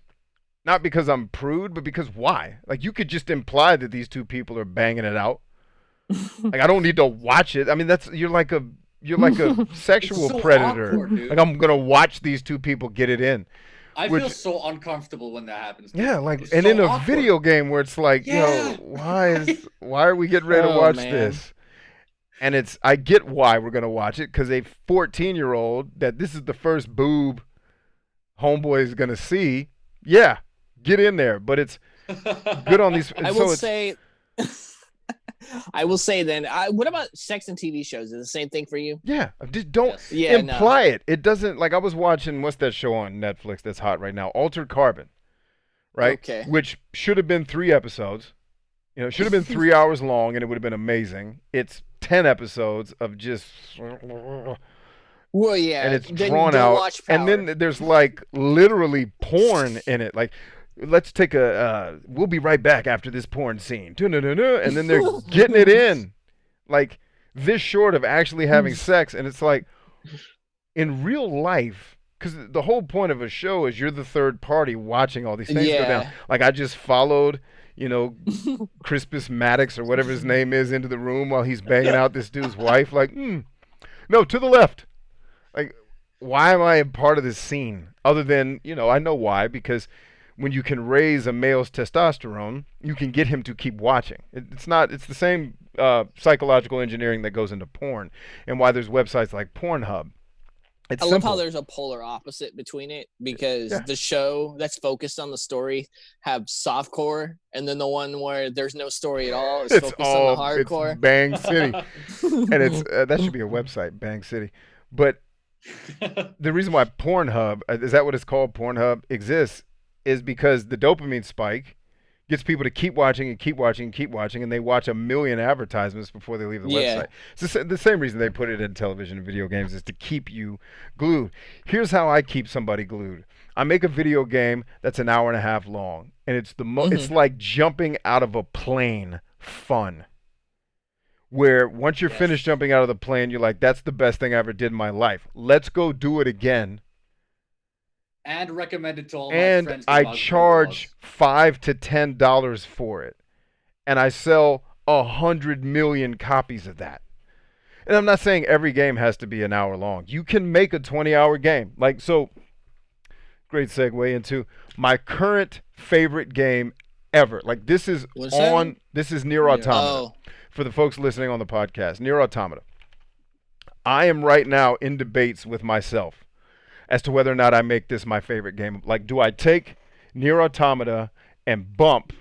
Not because I'm prude, but because why? Like you could just imply that these two people are banging it out. Like I don't need to watch it. I mean, you're like a sexual so predator. awkward, dude. Like I'm gonna watch these two people get it in. I Which- feel so uncomfortable when that happens. Yeah, like It's and so in a awkward. video game where it's like, Yeah. why are we getting ready to Oh, watch man. this? And I get why we're gonna watch it because a 14-year-old that this is the first boob homeboy is gonna see. Yeah, get in there, but it's good on these. I so will it's, say. I will say then. What about sex and TV shows? Is it the same thing for you? Yeah, just don't Yes. Yeah, imply it. It doesn't like I was watching what's that show on Netflix that's hot right now? Altered Carbon, right? Okay. Which should have been 3 episodes. It should have been 3 hours long, and it would have been amazing. It's 10 episodes of just, Well, yeah, and it's then drawn don't out, watch and Power. then there's like literally porn in it. Like, let's take we'll be right back after this porn scene, and then they're getting it in, like this short of actually having sex, and it's like in real life. Because the whole point of a show is you're the third party watching all these things go down. Yeah. Like I just followed, Crispus Maddox or whatever his name is into the room while he's banging out this dude's wife. Like, no, to the left. Like, why am I a part of this scene? Other than, I know why. Because when you can raise a male's testosterone, you can get him to keep watching. It's the same psychological engineering that goes into porn and why there's websites like Pornhub. It's I love how simple. there's a polar opposite between it because Yeah. the show that's focused on the story have softcore, and then the one where there's no story at all is It's focused on the it's hardcore. Bang City. And it's that should be a website, Bang City. But the reason why Pornhub, is that what it's called, Pornhub, exists is because the dopamine spike gets people to keep watching and keep watching and keep watching, and they watch a million advertisements before they leave the Yeah. website. It's the same reason they put it in television and video games is to keep you glued. Here's how I keep somebody glued. I make a video game that's an hour and a half long, and it's it's like jumping out of a plane fun. Where once you're Yes. finished jumping out of the plane, you're like, that's the best thing I ever did in my life. Let's go do it again. And recommend it to all my And friends. who I love charge Bryant. $5 to $10 for it, and I sell 100 million copies of that. And I'm not saying every game has to be an hour long. You can make a 20-hour game. Like so. Great segue into my current favorite game ever. Like this is What's that? This is Nier Automata. Oh, For the folks listening on the podcast, Nier Automata. I am right now in debates with myself as to whether or not I make this my favorite game. Like, do I take Nier Automata and bump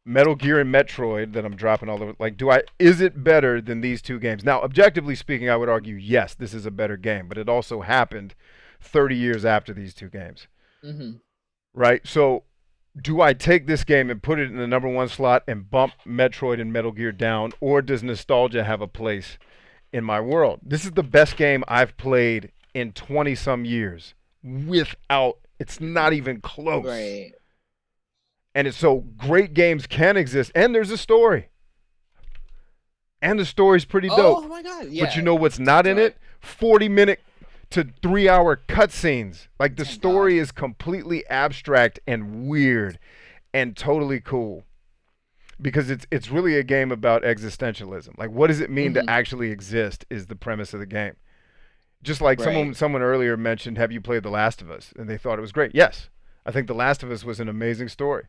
Metal Gear and Metroid that I'm dropping all over? Like, is it better than these two games? Now, objectively speaking, I would argue, yes, this is a better game, but it also happened 30 years after these two games. Right? So, do I take this game and put it in the number 1 slot and bump Metroid and Metal Gear down, or does nostalgia have a place in my world? This is the best game I've played in 20-some years. It's not even close. right. And it's so great games can exist, and there's a story. And the story's pretty dope. Oh my god! Yeah. But you know what's not in it? 40-minute to 3-hour cutscenes. Like the Thank story is completely abstract and weird and totally cool. Because it's really a game about existentialism. Like what does it mean to actually exist is the premise of the game. Just like Right. someone earlier mentioned, have you played The Last of Us? And they thought it was great. Yes. I think The Last of Us was an amazing story.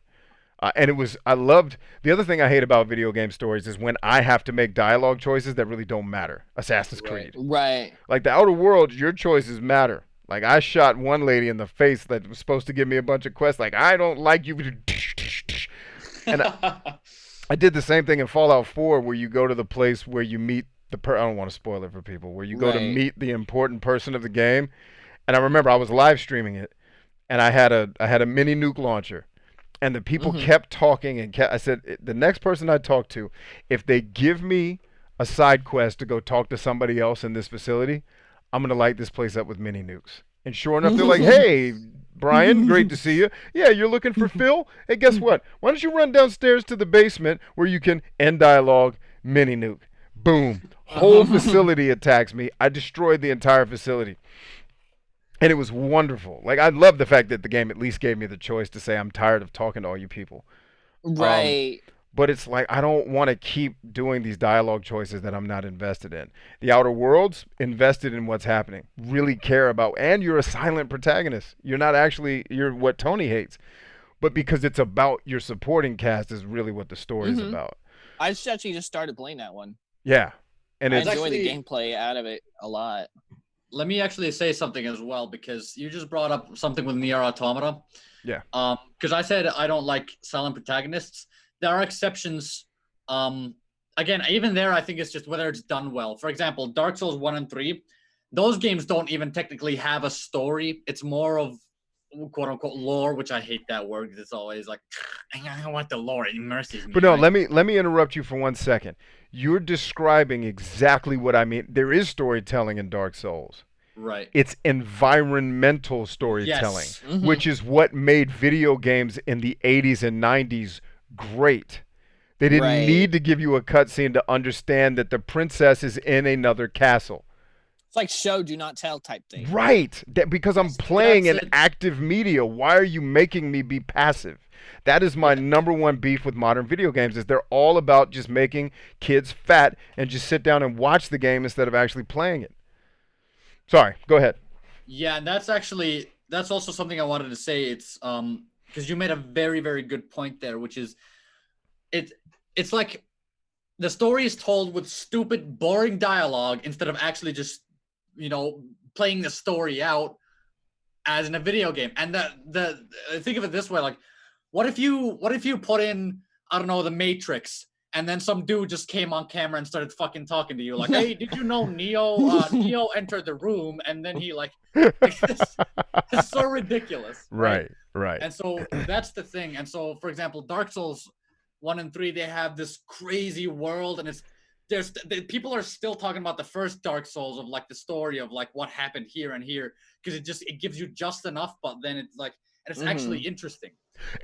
The other thing I hate about video game stories is when I have to make dialogue choices that really don't matter. Assassin's Creed. Right. Like The Outer Worlds, your choices matter. Like I shot one lady in the face that was supposed to give me a bunch of quests. Like, I don't like you. And I did the same thing in Fallout 4 where you go to the place where you meet I don't want to spoil it for people. Where you go to Right. meet the important person of the game, and I remember I was live streaming it, and I had a mini nuke launcher, and the people Mm-hmm. kept talking and I said the next person I talk to, if they give me a side quest to go talk to somebody else in this facility, I'm gonna light this place up with mini nukes. And sure enough, they're like, "Hey, Brian, great to see you. Yeah, you're looking for Phil. Hey, guess what? Why don't you run downstairs to the basement where you can end dialogue, mini nuke, boom, whole facility attacks me. I destroyed the entire facility." And it was wonderful. Like I love the fact that the game at least gave me the choice to say I'm tired of talking to all you people. Um, Right. but it's like I don't want to keep doing these dialogue choices that I'm not invested in. The Outer Worlds, invested in what's happening, really care about, and you're a silent protagonist. You're not actually you're what Tony hates, but because it's about your supporting cast is really what the story's Mm-hmm. about. I actually just started playing that one. Yeah, and I it's enjoy the actually gameplay out of it a lot. let me actually say something as well because you just brought up something with Nier Automata. yeah, Because I said I don't like silent protagonists. There are exceptions. Again, even there, I think it's just whether it's done well. For example, Dark Souls 1 and 3, those games don't even technically have a story. It's more of quote unquote lore, which I hate that word because it's always like, I want the lore. It immerses me. but no, right? let me interrupt you for 1 second. You're describing exactly what I mean. There is storytelling in Dark Souls. Right. It's environmental storytelling, Yes. Mhm. which is what made video games in the 80s and 90s great. They didn't Right. need to give you a cutscene to understand that the princess is in another castle. It's like show, do not tell type thing. Right. Because I'm Yes, playing that's in it. active media. Why are you making me be passive? That is my Yeah. number one beef with modern video games is they're all about just making kids fat and just sit down and watch the game instead of actually playing it. Sorry, go ahead. Yeah, and that's also something I wanted to say. It's because you made a very, very good point there, which is it it's like the story is told with stupid, boring dialogue instead of actually just, you know, playing the story out as in a video game. And the think of it this way, like what if you put in, I don't know, the Matrix, and then some dude just came on camera and started fucking talking to you like, hey, did you know Neo entered the room and then he like it's so ridiculous, right? Right, right. And so that's the thing. And so, for example, Dark Souls 1 and 3, they have this crazy world, and people are still talking about the first Dark Souls of like the story of like what happened here and here because it gives you just enough, but then it's like and it's actually interesting.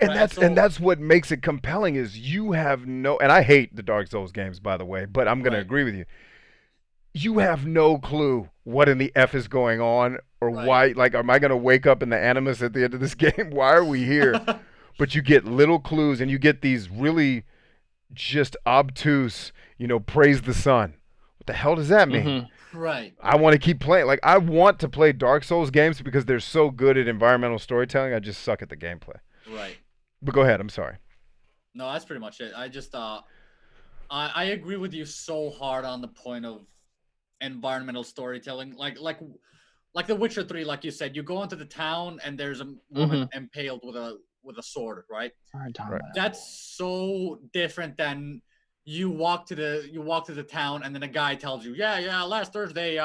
And Right? that's what makes it compelling is you have no and I hate the Dark Souls games by the way, but I'm going to Right. agree with you. You have no clue what in the F is going on or Right. why like am I going to wake up in the Animus at the end of this game? Why are we here? But you get little clues and you get these really just obtuse, praise the sun. What the hell does that mean? Mm-hmm. Right. I want to keep playing. Like I want to play Dark Souls games because they're so good at environmental storytelling. I just suck at the gameplay. Right. But go ahead. I'm sorry. No, that's pretty much it. I just I agree with you so hard on the point of environmental storytelling. Like The Witcher 3, like you said, you go into the town and there's a woman impaled with a sword, right? Right. That's so different than you walk to the town and then a guy tells you, yeah, last Thursday,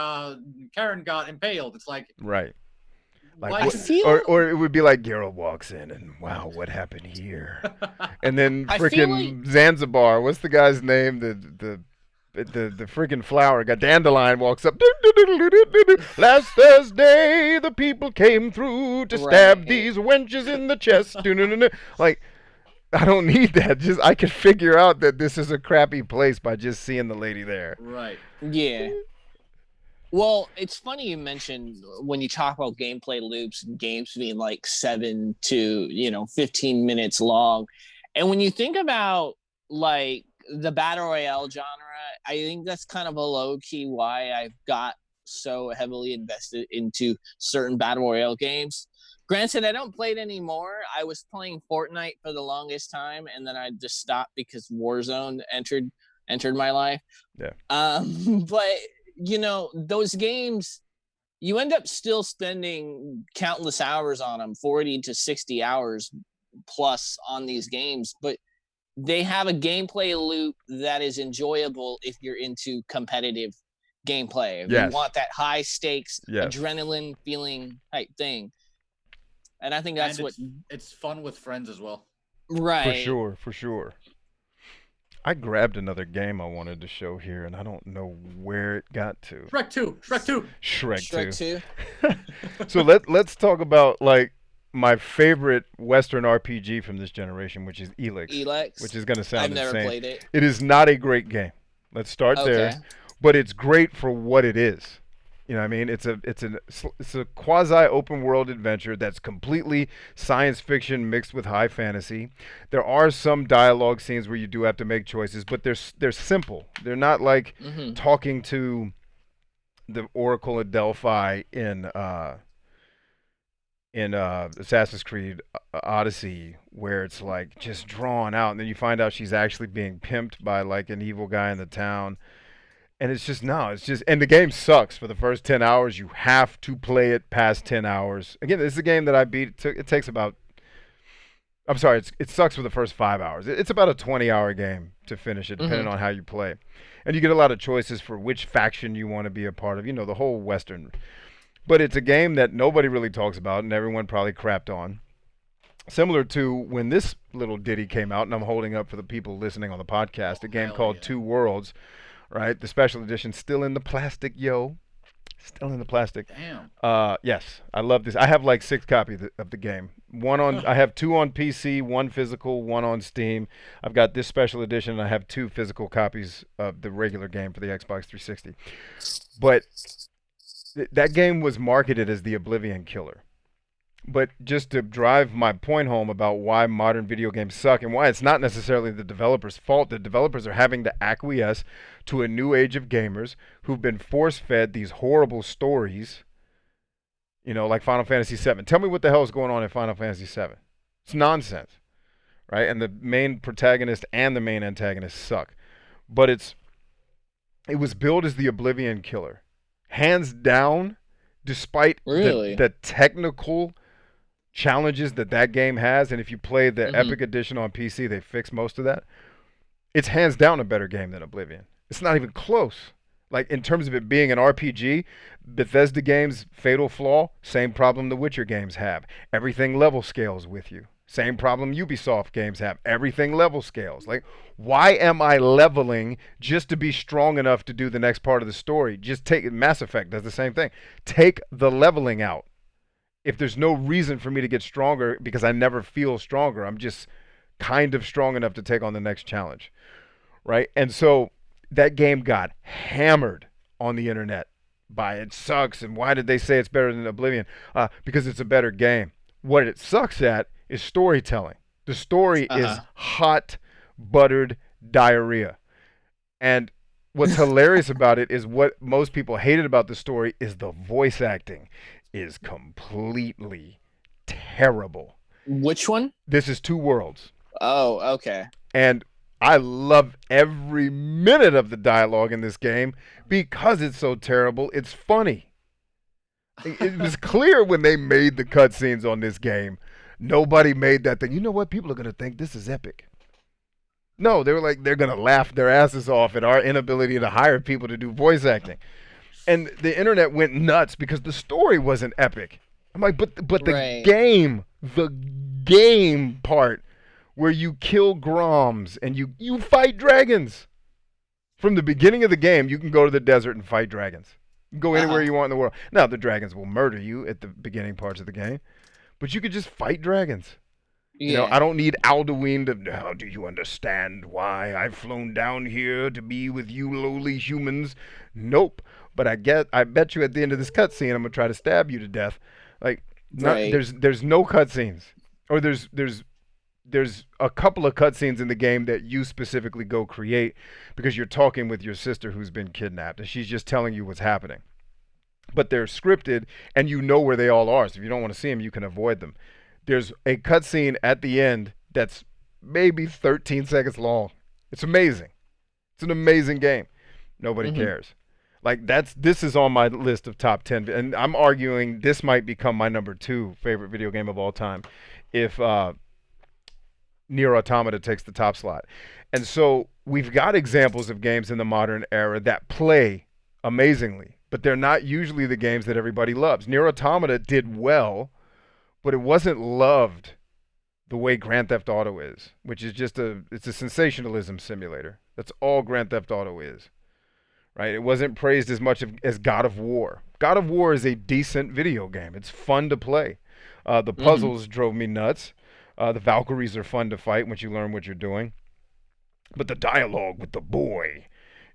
Karen got impaled. It's like, Right. Like why what, feel- or it would be like Geralt walks in and wow, what happened here? And then I feel freaking Zanzibar. What's the guy's name? The freaking flower. Got Dandelion walks up. Last Thursday, the people came through to stab Right. these wenches in the chest. Like, I don't need that. Just I can figure out that this is a crappy place by just seeing the lady there. right. Yeah. Well, it's funny you mentioned when you talk about gameplay loops and games being like 7 to 15 minutes long. And when you think about like the battle royale genre, I think that's kind of a low key why I've got so heavily invested into certain battle royale games. Granted, I don't play it anymore. I was playing Fortnite for the longest time, and then I just stopped because Warzone entered my life. Yeah. But those games, you end up still spending countless hours on them, 40 to 60 hours plus on these games, but they have a gameplay loop that is enjoyable if you're into competitive gameplay. If you Yes. want that high stakes Yes. adrenaline feeling type thing. And I think that's And what it's fun with friends as well. For right. sure, for sure. I grabbed another game I wanted to show here, and I don't know where it got to. Shrek 2. Shrek 2. Shrek Shrek 2. 2. So let's talk about like my favorite Western RPG from this generation, which is Elix, which Elex. is going to I've sound never insane. played it. It is not a great game. Let's start Okay. there, but it's great for what it is. You know what I mean? It's a quasi open world adventure that's completely science fiction mixed with high fantasy. There are some dialogue scenes where you do have to make choices, but they're simple. They're not like Mm-hmm. talking to the Oracle of Delphi in Assassin's Creed Odyssey, where it's like just drawn out, and then you find out she's actually being pimped by like an evil guy in the town. And it's just no, it's just and the game sucks for the first 10 hours. You have to play it past 10 hours. Again, this is a game that I beat. It takes about I'm sorry, it sucks for the first 5 hours. It's about a 20-hour game to finish it, depending Mm-hmm. on how you play. And you get a lot of choices for which faction you want to be a part of. You know, the whole Western. But it's a game that nobody really talks about, and everyone probably crapped on. Similar to when this little ditty came out, and I'm holding up for the people listening on the podcast, a game Hell called yeah. Two Worlds, right? The special edition, still in the plastic, yo. Still in the plastic. Damn. Yes, I love this. I have like 6 copies of the game. I have 2 on PC, 1 physical, 1 on Steam. I've got this special edition, and I have 2 physical copies of the regular game for the Xbox 360. But that game was marketed as the Oblivion killer. But just to drive my point home about why modern video games suck and why it's not necessarily the developers' fault, the developers are having to acquiesce to a new age of gamers who've been force-fed these horrible stories, like Final Fantasy VII. Tell me what the hell is going on in Final Fantasy VII. It's nonsense, right? And the main protagonist and the main antagonist suck. But it was billed as the Oblivion killer. Hands down, despite Really? the technical challenges that game has, and if you play the Mhm. Epic Edition on PC, they fix most of that. It's hands down a better game than Oblivion. It's not even close. Like in terms of it being an RPG, Bethesda games' fatal flaw, same problem the Witcher games have. Everything level scales with you. Same problem Ubisoft games have. Everything level scales. Like, why am I leveling just to be strong enough to do the next part of the story? Just take Mass Effect does the same thing. Take the leveling out. If there's no reason for me to get stronger because I never feel stronger, I'm just kind of strong enough to take on the next challenge, right? And so that game got hammered on the internet by it sucks and why did they say it's better than Oblivion? Because it's a better game. What it sucks at is storytelling. The story is hot buttered diarrhea. And what's hilarious about it is what most people hated about the story is the voice acting is completely terrible. Which one? This is Two Worlds. Oh, okay. And I love every minute of the dialogue in this game because it's so terrible. It's funny. It was clear when they made the cutscenes on this game. Nobody made that thing. You know what? People are going to think this is epic. No, they were like, they're going to laugh their asses off at our inability to hire people to do voice acting. And the internet went nuts because the story wasn't epic. I'm like, but Right. the game part where you kill Groms and you fight dragons. From the beginning of the game, you can go to the desert and fight dragons. You can go anywhere you want in the world. Now, the dragons will murder you at the beginning parts of the game, but you could just fight dragons. Yeah. I don't need Alduin to, how do you understand why I've flown down here to be with you lowly humans? Nope. But I bet you at the end of this cutscene, I'm going to try to stab you to death. Like, Right. there's no cutscenes. Or there's a couple of cutscenes in the game that you specifically go create because you're talking with your sister who's been kidnapped and she's just telling you what's happening. But they're scripted and you know where they all are. So if you don't want to see them, you can avoid them. There's a cutscene at the end that's maybe 13 seconds long. It's amazing. It's an amazing game. Nobody cares. Like this is on my list of top 10, and I'm arguing this might become my number 2 favorite video game of all time. If Nier Automata takes the top slot. And so we've got examples of games in the modern era that play amazingly, but they're not usually the games that everybody loves. Nier Automata did well, but it wasn't loved the way Grand Theft Auto is, which is just it's a sensationalism simulator. That's all Grand Theft Auto is. Right? It wasn't praised as much as God of War. God of War is a decent video game. It's fun to play. The puzzles drove me nuts. The Valkyries are fun to fight once you learn what you're doing. But the dialogue with the boy,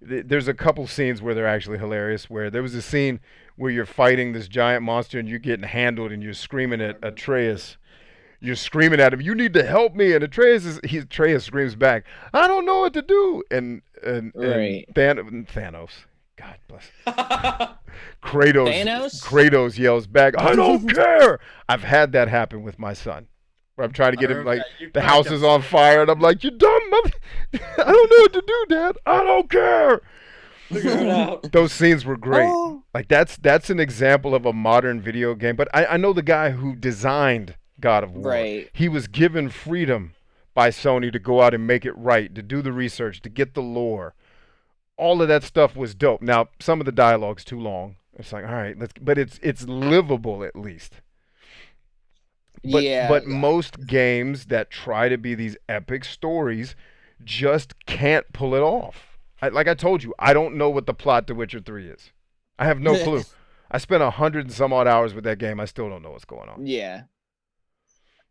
there's a couple scenes where they're actually hilarious. Where there was a scene where you're fighting this giant monster and you're getting handled and you're screaming at Atreus. You're screaming at him, "You need to help me!" And Atreus screams back, "I don't know what to do." And Right. Thanos, God bless. Kratos. Thanos? Kratos yells back, "I don't care." I've had that happen with my son, where I'm trying to get him like the house is on fire, and I'm like, "You dumb mother! I don't know what to do, Dad. I don't care." Figure it out. Those scenes were great. Oh. Like that's an example of a modern video game. But I know the guy who designed God of War. Right. He was given freedom by Sony to go out and make it right, to do the research, to get the lore. All of that stuff was dope. Now, some of the dialogue's too long. It's like, all right, but it's livable at least. But most games that try to be these epic stories just can't pull it off. Like I told you, I don't know what the plot to Witcher 3 is. I have no clue. I spent 100 and some odd hours with that game. I still don't know what's going on. Yeah.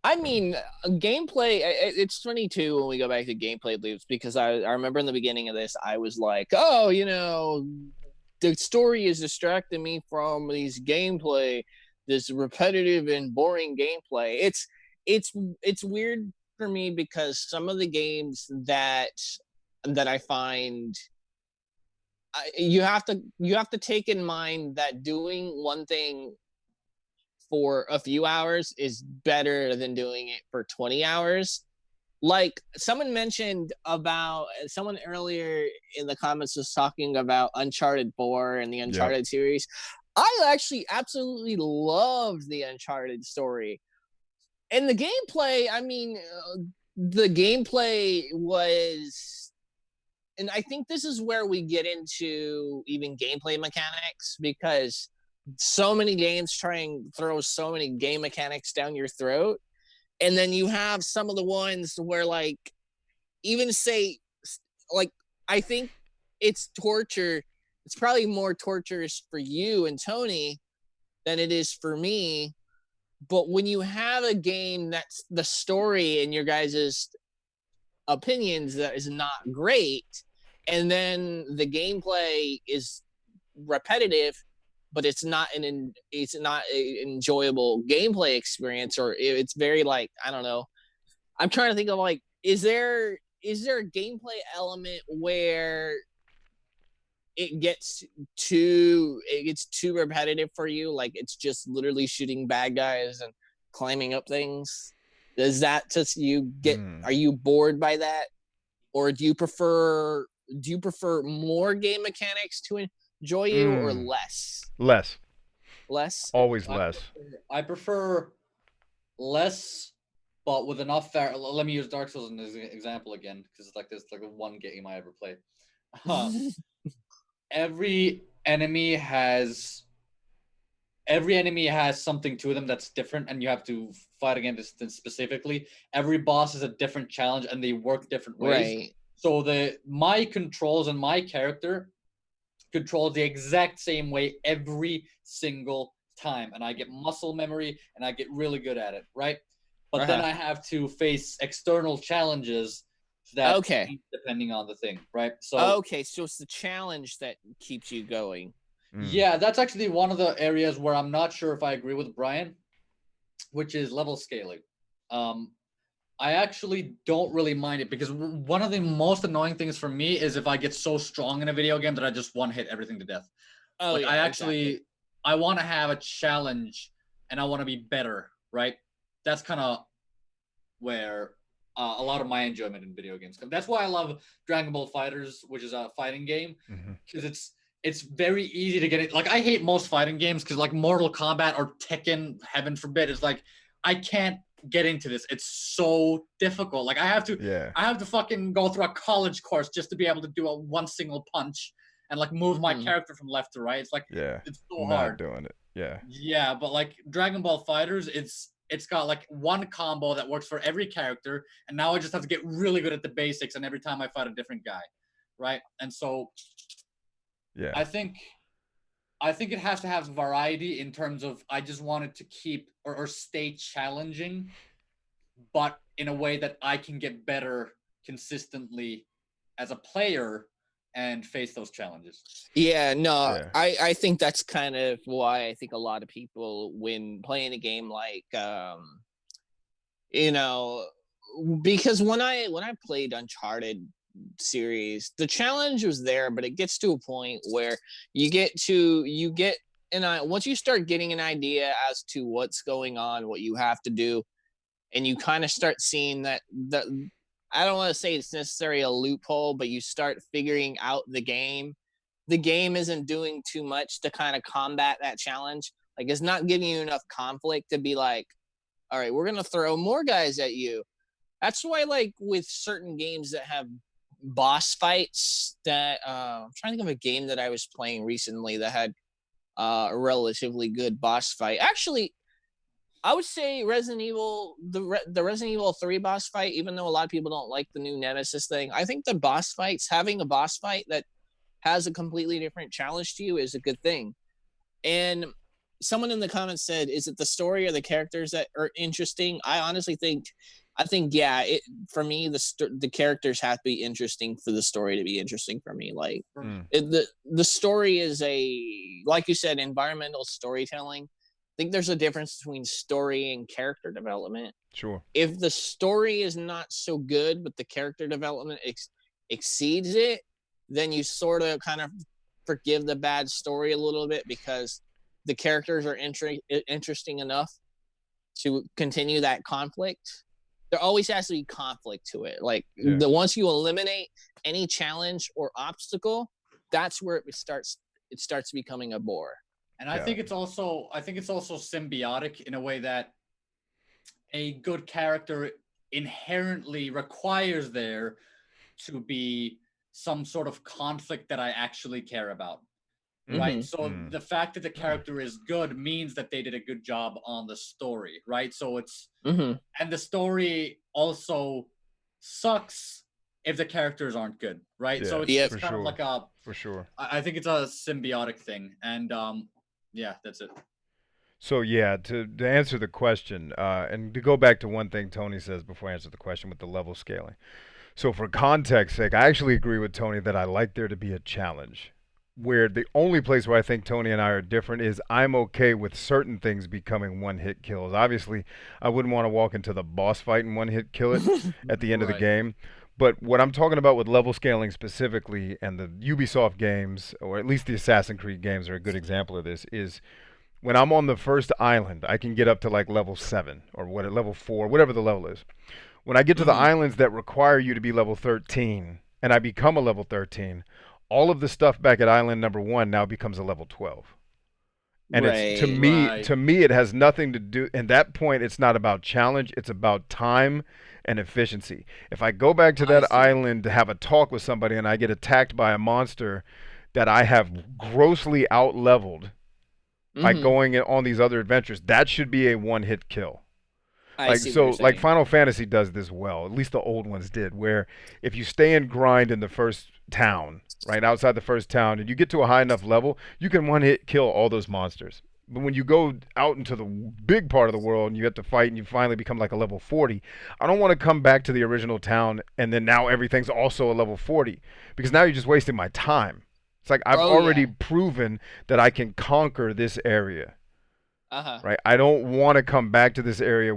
I mean, gameplay, it's funny too when we go back to gameplay loops, because I remember in the beginning of this, I was like, oh, the story is distracting me from these gameplay, this repetitive and boring gameplay. It's weird for me because some of the games that I find, you have to take in mind that doing one thing for a few hours is better than doing it for 20 hours. Like someone earlier in the comments was talking about Uncharted 4 and the Uncharted series. I actually absolutely loved the Uncharted story. And the gameplay, I mean, the gameplay was, and I think this is where we get into even gameplay mechanics, because so many games try and throw so many game mechanics down your throat, and then you have some of the ones where, like, even say, like, I think it's torture. It's probably more torturous for you and Tony than it is for me. But when you have a game that's the story in your guys' opinions that is not great, and then the gameplay is repetitive, but it's not an enjoyable gameplay experience, or it's very, like, I don't know. I'm trying to think of, like, is there a gameplay element where it gets too repetitive for you, like it's just literally shooting bad guys and climbing up things? Does that just are you bored by that, or do you prefer more game mechanics to enjoy you, or less? Less? Always less. I prefer less, but with enough fair. Let me use Dark Souls as an example again, because it's like this, like one game I ever played. Every enemy has something to them that's different, and you have to fight against them specifically. Every boss is a different challenge, and they work different ways. Right. So my controls and my character controls the exact same way every single time, and I get muscle memory, and I get really good at it, right? But then I have to face external challenges that change depending on the thing, right? So so it's the challenge that keeps you going. Yeah, that's actually one of the areas where I'm not sure if I agree with Brian, which is level scaling. I actually don't really mind it, because one of the most annoying things for me is if I get so strong in a video game that I just one hit everything to death. I want to have a challenge, and I want to be better, right? That's kind of where a lot of my enjoyment in video games come. That's why I love Dragon Ball FighterZ, which is a fighting game, because it's very easy to get it. Like, I hate most fighting games because, like, Mortal Kombat or Tekken, heaven forbid, is like, I can't get into this. It's so difficult. Like Yeah. I have to fucking go through a college course just to be able to do a one single punch and like move my character from left to right. It's like Yeah. it's so Not hard. doing it. Yeah. Yeah, but like Dragon Ball Fighters, it's got like one combo that works for every character, and now I just have to get really good at the basics, and every time I fight a different guy, right? And so Yeah. I think it has to have variety in terms of I just want it to keep or stay challenging, but in a way that I can get better consistently as a player and face those challenges. Yeah, no, Yeah. I think that's kind of why I think a lot of people, when playing a game like you know, because when I played Uncharted series, the challenge was there, but it gets to a point where you get once you start getting an idea as to what's going on, what you have to do, and you kind of start seeing that I don't want to say it's necessarily a loophole, but you start figuring out the game. The game isn't doing too much to kind of combat that challenge. Like, it's not giving you enough conflict to be like, all right, we're gonna throw more guys at you. That's why, like, with certain games that have boss fights, that I'm trying to think of a game that I was playing recently that had a relatively good boss fight. Actually, I would say Resident Evil, the Resident Evil 3 boss fight, even though a lot of people don't like the new Nemesis thing, I think the boss fights, having a boss fight that has a completely different challenge to you is a good thing. And someone in the comments said, is it the story or the characters that are interesting? I honestly think, yeah, for me, the characters have to be interesting for the story to be interesting for me. Like, the story is like you said, environmental storytelling. I think there's a difference between story and character development. Sure. If the story is not so good, but the character development exceeds it, then you sort of kind of forgive the bad story a little bit, because the characters are interesting enough to continue that conflict. There always has to be conflict to it. Like, once you eliminate any challenge or obstacle, that's where it starts becoming a bore. And I think it's also symbiotic in a way that a good character inherently requires there to be some sort of conflict that I actually care about. Right. So the fact that the character is good means that they did a good job on the story, right? So it's and the story also sucks if the characters aren't good, right? So it's kind of like a for sure. I think it's a symbiotic thing, and yeah, that's it. So yeah, to answer the question, and to go back to one thing Tony says before I answer the question with the level scaling. So for context sake, I actually agree with Tony that I like there to be a challenge. Where the only place where I think Tony and I are different is I'm okay with certain things becoming one-hit kills. Obviously, I wouldn't want to walk into the boss fight and one-hit kill it at the end of the game. But what I'm talking about with level scaling specifically, and the Ubisoft games, or at least the Assassin's Creed games are a good example of this, is when I'm on the first island, I can get up to like level 7 or level 4, whatever the level is. When I get to the islands that require you to be level 13, and I become a level 13, all of the stuff back at island number 1 now becomes a level 12. And it's to me it has nothing to do, at that point it's not about challenge, it's about time and efficiency. If I go back to that island to have a talk with somebody and I get attacked by a monster that I have grossly out leveled by going on these other adventures, that should be a one-hit kill. Like Final Fantasy does this well, at least the old ones did, where if you stay and grind in the first town, right outside the first town, and you get to a high enough level, you can one-hit kill all those monsters. But when you go out into the big part of the world and you have to fight and you finally become like a level 40, I don't want to come back to the original town and then now everything's also a level 40, because now you're just wasting my time. It's like I've already proven that I can conquer this area. Right, I don't want to come back to this area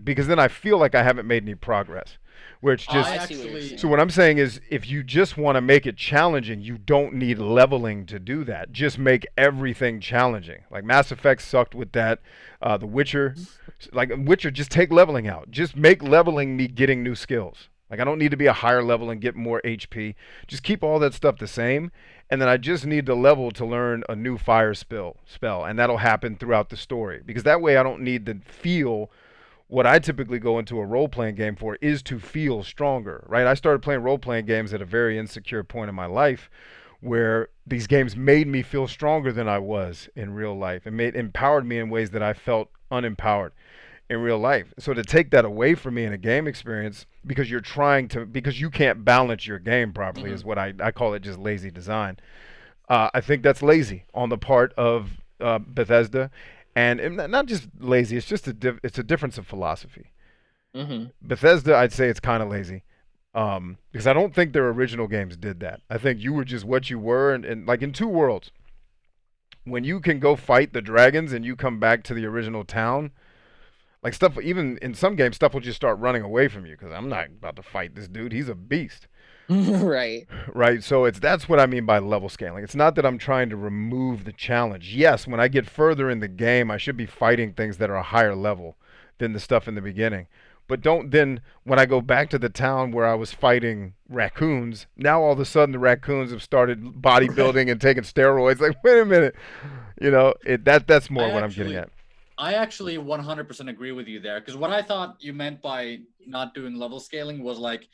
because then I feel like I haven't made any progress. Where it's just so what I'm saying is, if you just want to make it challenging, you don't need leveling to do that. Just make everything challenging. Like Mass Effect sucked with that. The Witcher, just take leveling out. Just make leveling me getting new skills. Like, I don't need to be a higher level and get more HP. Just keep all that stuff the same. And then I just need to level to learn a new fire spell. And that'll happen throughout the story. Because that way I don't need to feel what I typically go into a role-playing game for is to feel stronger, right? I started playing role-playing games at a very insecure point in my life where these games made me feel stronger than I was in real life and made empowered me in ways that I felt unempowered in real life. So to take that away from me in a game experience because because you can't balance your game properly Hmm. is what I call it, just lazy design. I think that's lazy on the part of Bethesda, and not just lazy. It's just it's a difference of philosophy. Hmm. Bethesda, I'd say it's kind of lazy. Because I don't think their original games did that. I think you were just what you were, and like in Two Worlds, when you can go fight the dragons and you come back to the original town, like stuff, even in some games, stuff will just start running away from you because I'm not about to fight this dude. He's a beast, Right. right? So that's what I mean by level scaling. It's not that I'm trying to remove the challenge. Yes, when I get further in the game, I should be fighting things that are a higher level than the stuff in the beginning. But don't then, when I go back to the town where I was fighting raccoons, now all of a sudden the raccoons have started bodybuilding and taking steroids. Like, wait a minute, that's more I what I'm getting actually at. I actually 100% agree with you there because what I thought you meant by not doing level scaling was like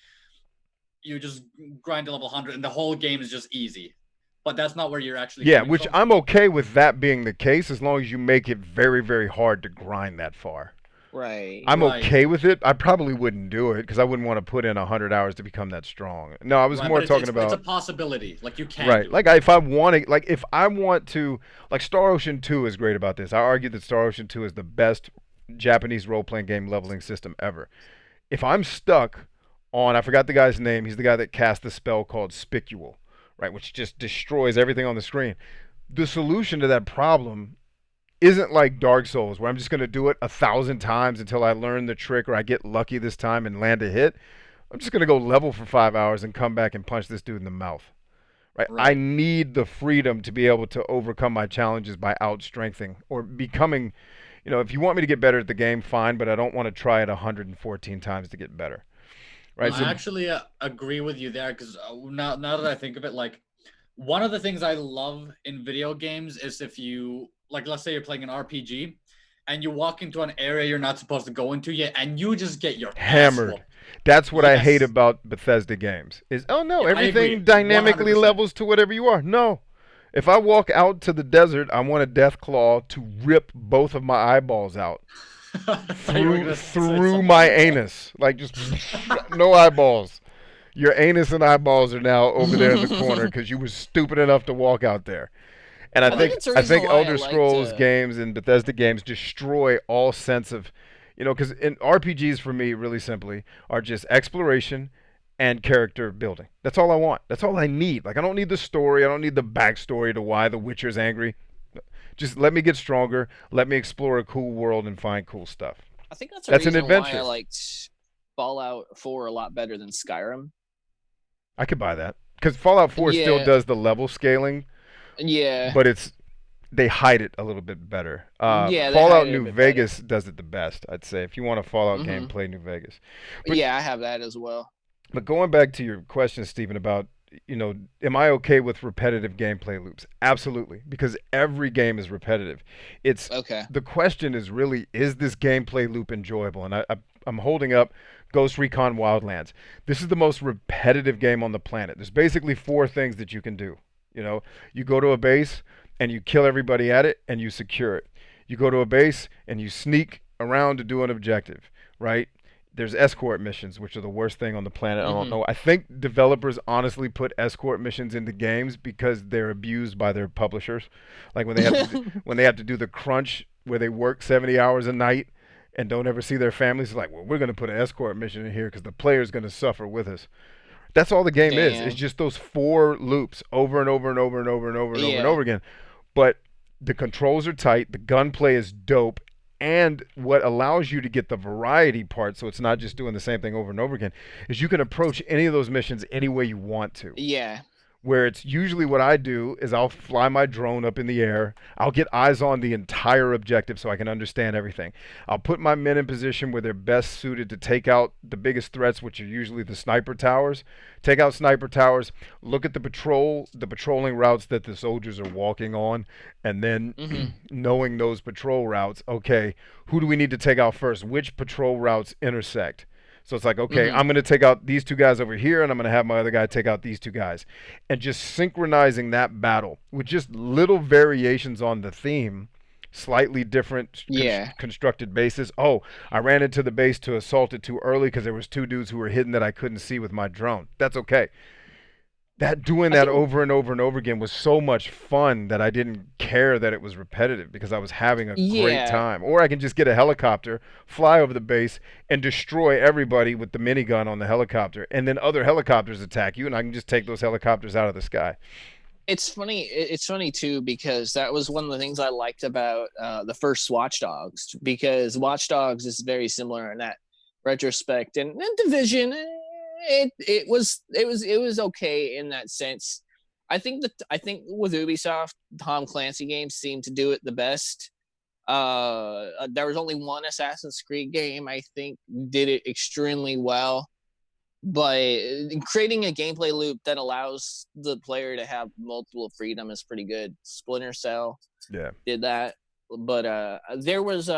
you just grind to level 100 and the whole game is just easy. But that's not where you're actually Yeah, coming which from. I'm okay with that being the case as long as you make it very, very hard to grind that far. Right. I'm Right. okay with it. I probably wouldn't do it because I wouldn't want to put in 100 hours to become that strong. No, I was Right, more but it's talking it's it's a about possibility. Like you can right. do it. Like if I want to, like if I want to, like Star Ocean 2 is great about this. I argue that Star Ocean 2 is the best Japanese role-playing game leveling system ever. If I'm stuck on, I forgot the guy's name. He's the guy that cast the spell called Spicule, right, which just destroys everything on the screen. The solution to that problem isn't like Dark Souls, where I'm just going to do it 1,000 times until I learn the trick or I get lucky this time and land a hit. I'm just going to go level for 5 hours and come back and punch this dude in the mouth. Right? I Right. need the freedom to be able to overcome my challenges by outstrengthening or becoming. If you want me to get better at the game, fine, but I don't want to try it 114 times to get better. Right? I So, actually agree with you there because now that I think of it, like one of the things I love in video games is if you like, let's say you're playing an RPG, and you walk into an area you're not supposed to go into yet, and you just get your ass hammered. whooped. That's what I hate Yes, about Bethesda games. Is oh no, yeah, I everything agree, 100. dynamically percent levels to whatever you are. No. If I walk out to the desert, I want a death claw to rip both of my eyeballs out I thought you were through gonna say through something my like that. anus. Like just no eyeballs. Your anus and eyeballs are now over there in the corner because you were stupid enough to walk out there. And I I think think it's the I reason think why I Elder like Scrolls to. games and Bethesda games destroy all sense of, because in RPGs for me, really simply, are just exploration and character building. That's all I want. That's all I need. Like I don't need the story. I don't need the backstory to why the Witcher's angry. Just let me get stronger. Let me explore a cool world and find cool stuff. I think that's the That's an reason why I adventure. liked Fallout 4 a lot better than Skyrim. I could buy that because Fallout 4 still Yeah. does the level scaling, Yeah. but they hide it a little bit better. Yeah, they hide Fallout it a New bit better. Vegas does it the best, I'd say. If you want a Fallout game, Hmm. play New Vegas. But Yeah, I have that as well. but going back to your question, Stephen, about am I okay with repetitive gameplay loops? Absolutely, because every game is repetitive. It's Okay. the question is really, is this gameplay loop enjoyable? And I'm holding up Ghost Recon Wildlands. This is the most repetitive game on the planet. There's basically four things that you can do. You go to a base and you kill everybody at it and you secure it. You go to a base and you sneak around to do an objective, right? There's escort missions, which are the worst thing on the planet. I don't Hmm. know. I think developers honestly put escort missions into games because they're abused by their publishers. Like when they have to do the crunch where they work 70 hours a night and don't ever see their families. It's like, well, we're going to put an escort mission in here because the player's going to suffer with us. That's all the game is. It's Damn. just those four loops over and over and over and over and over and over and Yeah. over again. But the controls are tight, the gunplay is dope, and what allows you to get the variety part, so it's not just doing the same thing over and over again, is you can approach any of those missions any way you want to. Yeah. where it's usually what I do is I'll fly my drone up in the air. I'll get eyes on the entire objective so I can understand everything. I'll put my men in position where they're best suited to take out the biggest threats, which are usually the sniper towers. Take out sniper towers, look at the patrolling routes that the soldiers are walking on, and then Mm-hmm. knowing those patrol routes, okay, who do we need to take out first? Which patrol routes intersect? So it's like, okay, Mm-hmm. I'm going to take out these two guys over here, and I'm going to have my other guy take out these two guys. And just synchronizing that battle with just little variations on the theme, slightly different Yeah. constructed bases. Oh, I ran into the base to assault it too early because there was two dudes who were hidden that I couldn't see with my drone. That's okay. That doing I that think over and over and over again was so much fun that I didn't care that it was repetitive because I was having a great yeah. time. Or I can just get a helicopter, fly over the base, and destroy everybody with the minigun on the helicopter, and then other helicopters attack you, and I can just take those helicopters out of the sky. It's funny. It's funny too because that was one of the things I liked about the first Watch Dogs, because Watch Dogs is very similar in that retrospect, and Division. It was okay in that sense. I think with Ubisoft, Tom Clancy games seem to do it the best. There was only one Assassin's Creed game I think did it extremely well, but creating a gameplay loop that allows the player to have multiple freedom is pretty good. Splinter Cell Yeah. did that, but there was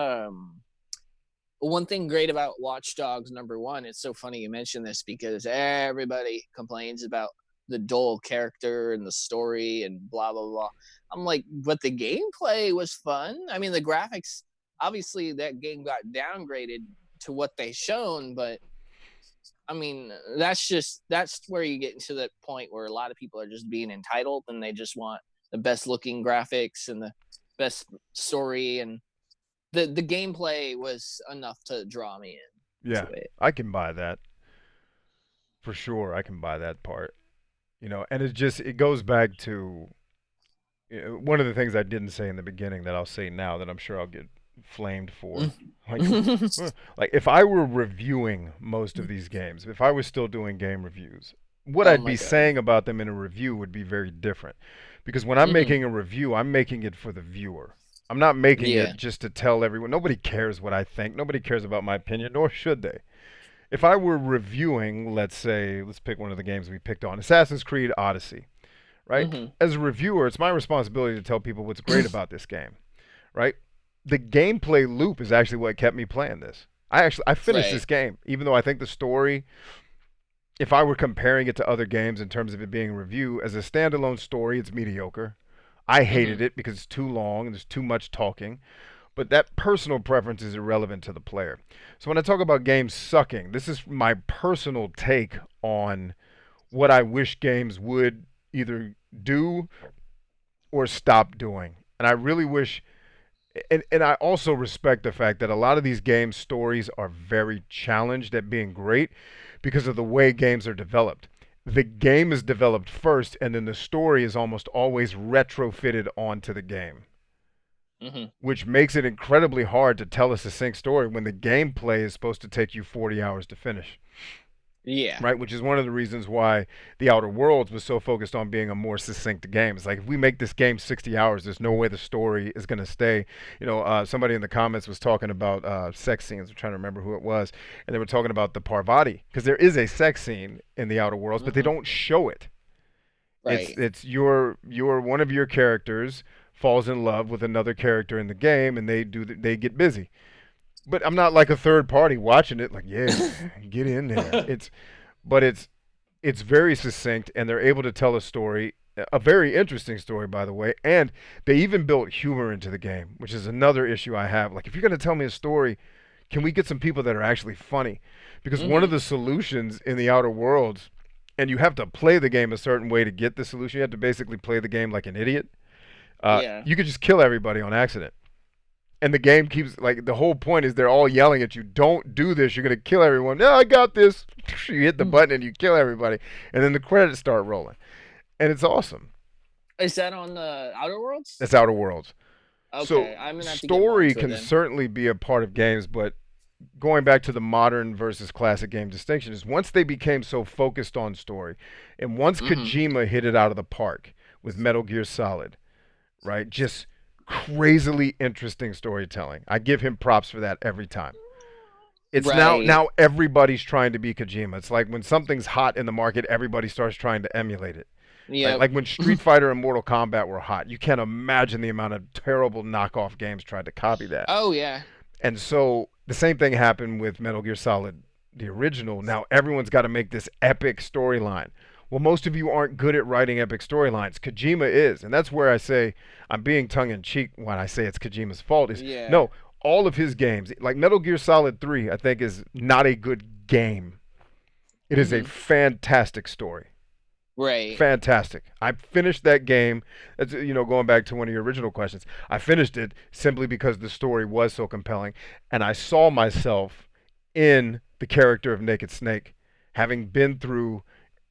one thing great about Watch Dogs number one. It's so funny you mentioned this because everybody complains about the dull character and the story and blah blah blah. I'm like, but the gameplay was fun. I mean, the graphics, obviously that game got downgraded to what they shown, but I mean, that's where you get into the point where a lot of people are just being entitled and they just want the best looking graphics and the best story, and the gameplay was enough to draw me Yeah. into it. I can buy that. For sure, I can buy that part. And it goes back to one of the things I didn't say in the beginning that I'll say now that I'm sure I'll get flamed for. Like, like if I were reviewing most of these games, if I was still doing game reviews, what Oh I'd my be god. saying about them in a review would be very different. Because when I'm Hmm. making a review, I'm making it for the viewer. I'm not making Yeah. it just to tell everyone. Nobody cares what I think. Nobody cares about my opinion, nor should they. If I were reviewing, let's pick one of the games we picked on, Assassin's Creed Odyssey, right? Hmm. As a reviewer, it's my responsibility to tell people what's great about this game, right? The gameplay loop is actually what kept me playing this. I finished Right. this game, even though I think the story, if I were comparing it to other games in terms of it being a review, as a standalone story, it's mediocre. I Hmm. hated it because it's too long and there's too much talking. But that personal preference is irrelevant to the player. So when I talk about games sucking, this is my personal take on what I wish games would either do or stop doing. And I really wish, and I also respect the fact that a lot of these games' stories are very challenged at being great because of the way games are developed. The game is developed first, and then the story is almost always retrofitted onto the game, Hmm. which makes it incredibly hard to tell a succinct story when the gameplay is supposed to take you 40 hours to finish, Yeah. right? Which is one of the reasons why The Outer Worlds was so focused on being a more succinct game. It's like if we make this game 60 hours, there's no way the story is going to stay. Somebody in the comments was talking about sex scenes. I'm trying to remember who it was, and they were talking about the Parvati because there is a sex scene in The Outer Worlds, but they Hmm. don't show it. It's Right. it's your one of your characters falls in love with another character in the game, and they get busy. But I'm not like a third party watching it. Like, yeah, get in there. But it's very succinct, and they're able to tell a story, a very interesting story, by the way. And they even built humor into the game, which is another issue I have. Like, if you're going to tell me a story, can we get some people that are actually funny? Because one of Hmm. the solutions in the Outer Worlds, and you have to play the game a certain way to get the solution. You have to basically play the game like an idiot. Yeah. You could just kill everybody on accident, and the game keeps like the whole point is they're all yelling at you, "Don't do this! You're gonna kill everyone!" No, I got this. You hit the button and you kill everybody, and then the credits start rolling, and it's awesome. Is that on the Outer Worlds? That's Outer Worlds. So Okay, I'm gonna have to get more story into it can then. certainly be a part of games, but going back to the modern versus classic game distinction is once they became so focused on story, and once Hmm. Kojima hit it out of the park with Metal Gear Solid, right? Just crazily interesting storytelling. I give him props for that every time. It's now Right. now everybody's trying to be Kojima. It's like when something's hot in the market, everybody starts trying to emulate it. Right? Yep. Like when Street Fighter and Mortal Kombat were hot, you can't imagine the amount of terrible knockoff games tried to copy that. Oh yeah. And so the same thing happened with Metal Gear Solid, the original. Now everyone's got to make this epic storyline. Well, most of you aren't good at writing epic storylines. Kojima is, and that's where I say I'm being tongue in cheek when I say it's Kojima's fault. Is Yeah. no, all of his games, like Metal Gear Solid 3, I think is not a good game. It is a Hmm. fantastic story. Right. Fantastic. I finished that game. That's, going back to one of your original questions. I finished it simply because the story was so compelling, and I saw myself in the character of Naked Snake, having been through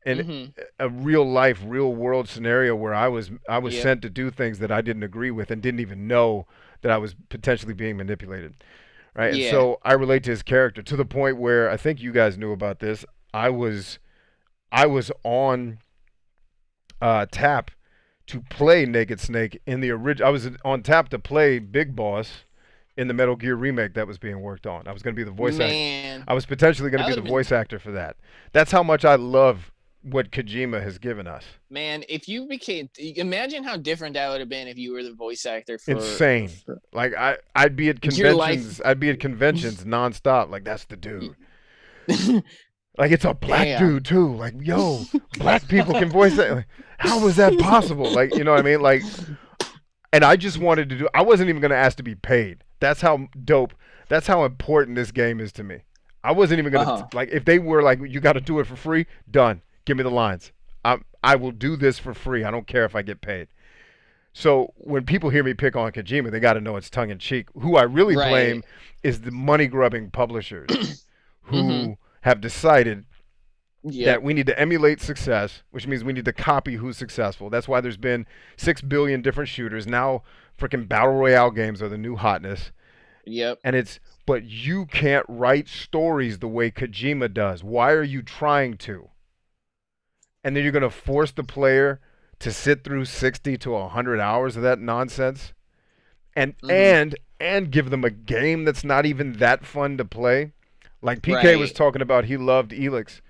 an Hmm. a real life, real world scenario where I was Yep. sent to do things that I didn't agree with and didn't even know that I was potentially being manipulated. Right, and Yeah. so I relate to his character to the point where I think you guys knew about this. I was on tap to play Naked Snake in the original. I was on tap to play Big Boss in the Metal Gear remake that was being worked on. I was going to be the voice act. Man, I was potentially going to that be would the have been voice actor for that. That's how much I love what Kojima has given us. man. If you became, imagine how different that would have been if you were the voice actor Insane. for Like I'd be at your life. conventions. I'd be at conventions nonstop. Like that's the dude. Like it's a black Damn. dude too. Like yo, black people can voice that. Like, how was that possible? Like you know what I mean? Like, and I just wanted to do. I wasn't even going to ask to be paid. That's how dope. That's how important this game is to me. I wasn't even going to Uh-huh. like if they were like you got to do it for free. Done. Give me the lines. I will do this for free. I don't care if I get paid. So when people hear me pick on Kojima, they got to know it's tongue in cheek. Who I really Right. blame is the money grubbing publishers Hmm. who have decided Yep. that we need to emulate success, which means we need to copy who's successful. That's why there's been 6 billion different shooters. Now freaking battle royale games are the new hotness. Yep. And but you can't write stories the way Kojima does. Why are you trying to? And then you're going to force the player to sit through 60 to 100 hours of that nonsense and Hmm. and and give them a game that's not even that fun to play. Like PK was Right. talking about, he loved Elix,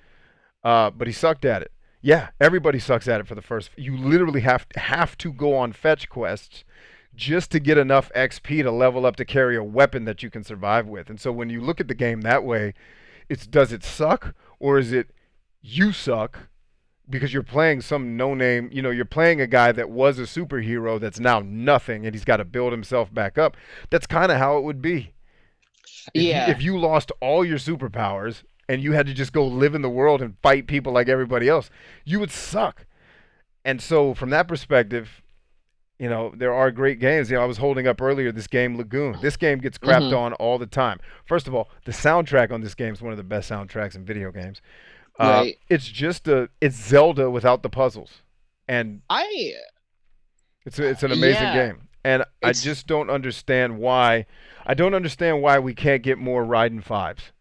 but he sucked at it. Yeah, everybody sucks at it for the first. You literally have to go on fetch quests just to get enough XP to level up to carry a weapon that you can survive with. And so when you look at the game that way, it's does it suck or is it you suck because you're playing some no name, you're playing a guy that was a superhero that's now nothing and he's got to build himself back up. That's kind of how it would be. If you Yeah. if you lost all your superpowers and you had to just go live in the world and fight people like everybody else, you would suck. And so from that perspective, there are great games. I was holding up earlier this game Lagoon. This game gets crapped Hmm. on all the time. First of all, the soundtrack on this game is one of the best soundtracks in video games. Right. It's Zelda without the puzzles, and I it's an amazing yeah. game. And I It's just don't understand why. I don't understand why we can't get more Raiden fives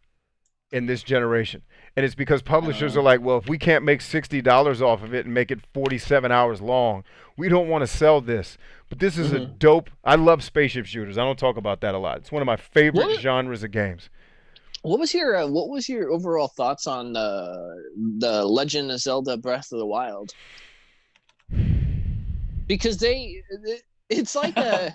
in this generation. And it's because publishers uh, are like, well, if we can't make $60 off of it and make it 47 hours long, we don't want to sell this. But this is a mhm. dope. I love spaceship shooters. I don't talk about that a lot. It's one of my favorite What genres of games. what was your overall thoughts on the Legend of Zelda Breath of the Wild? Because it's like a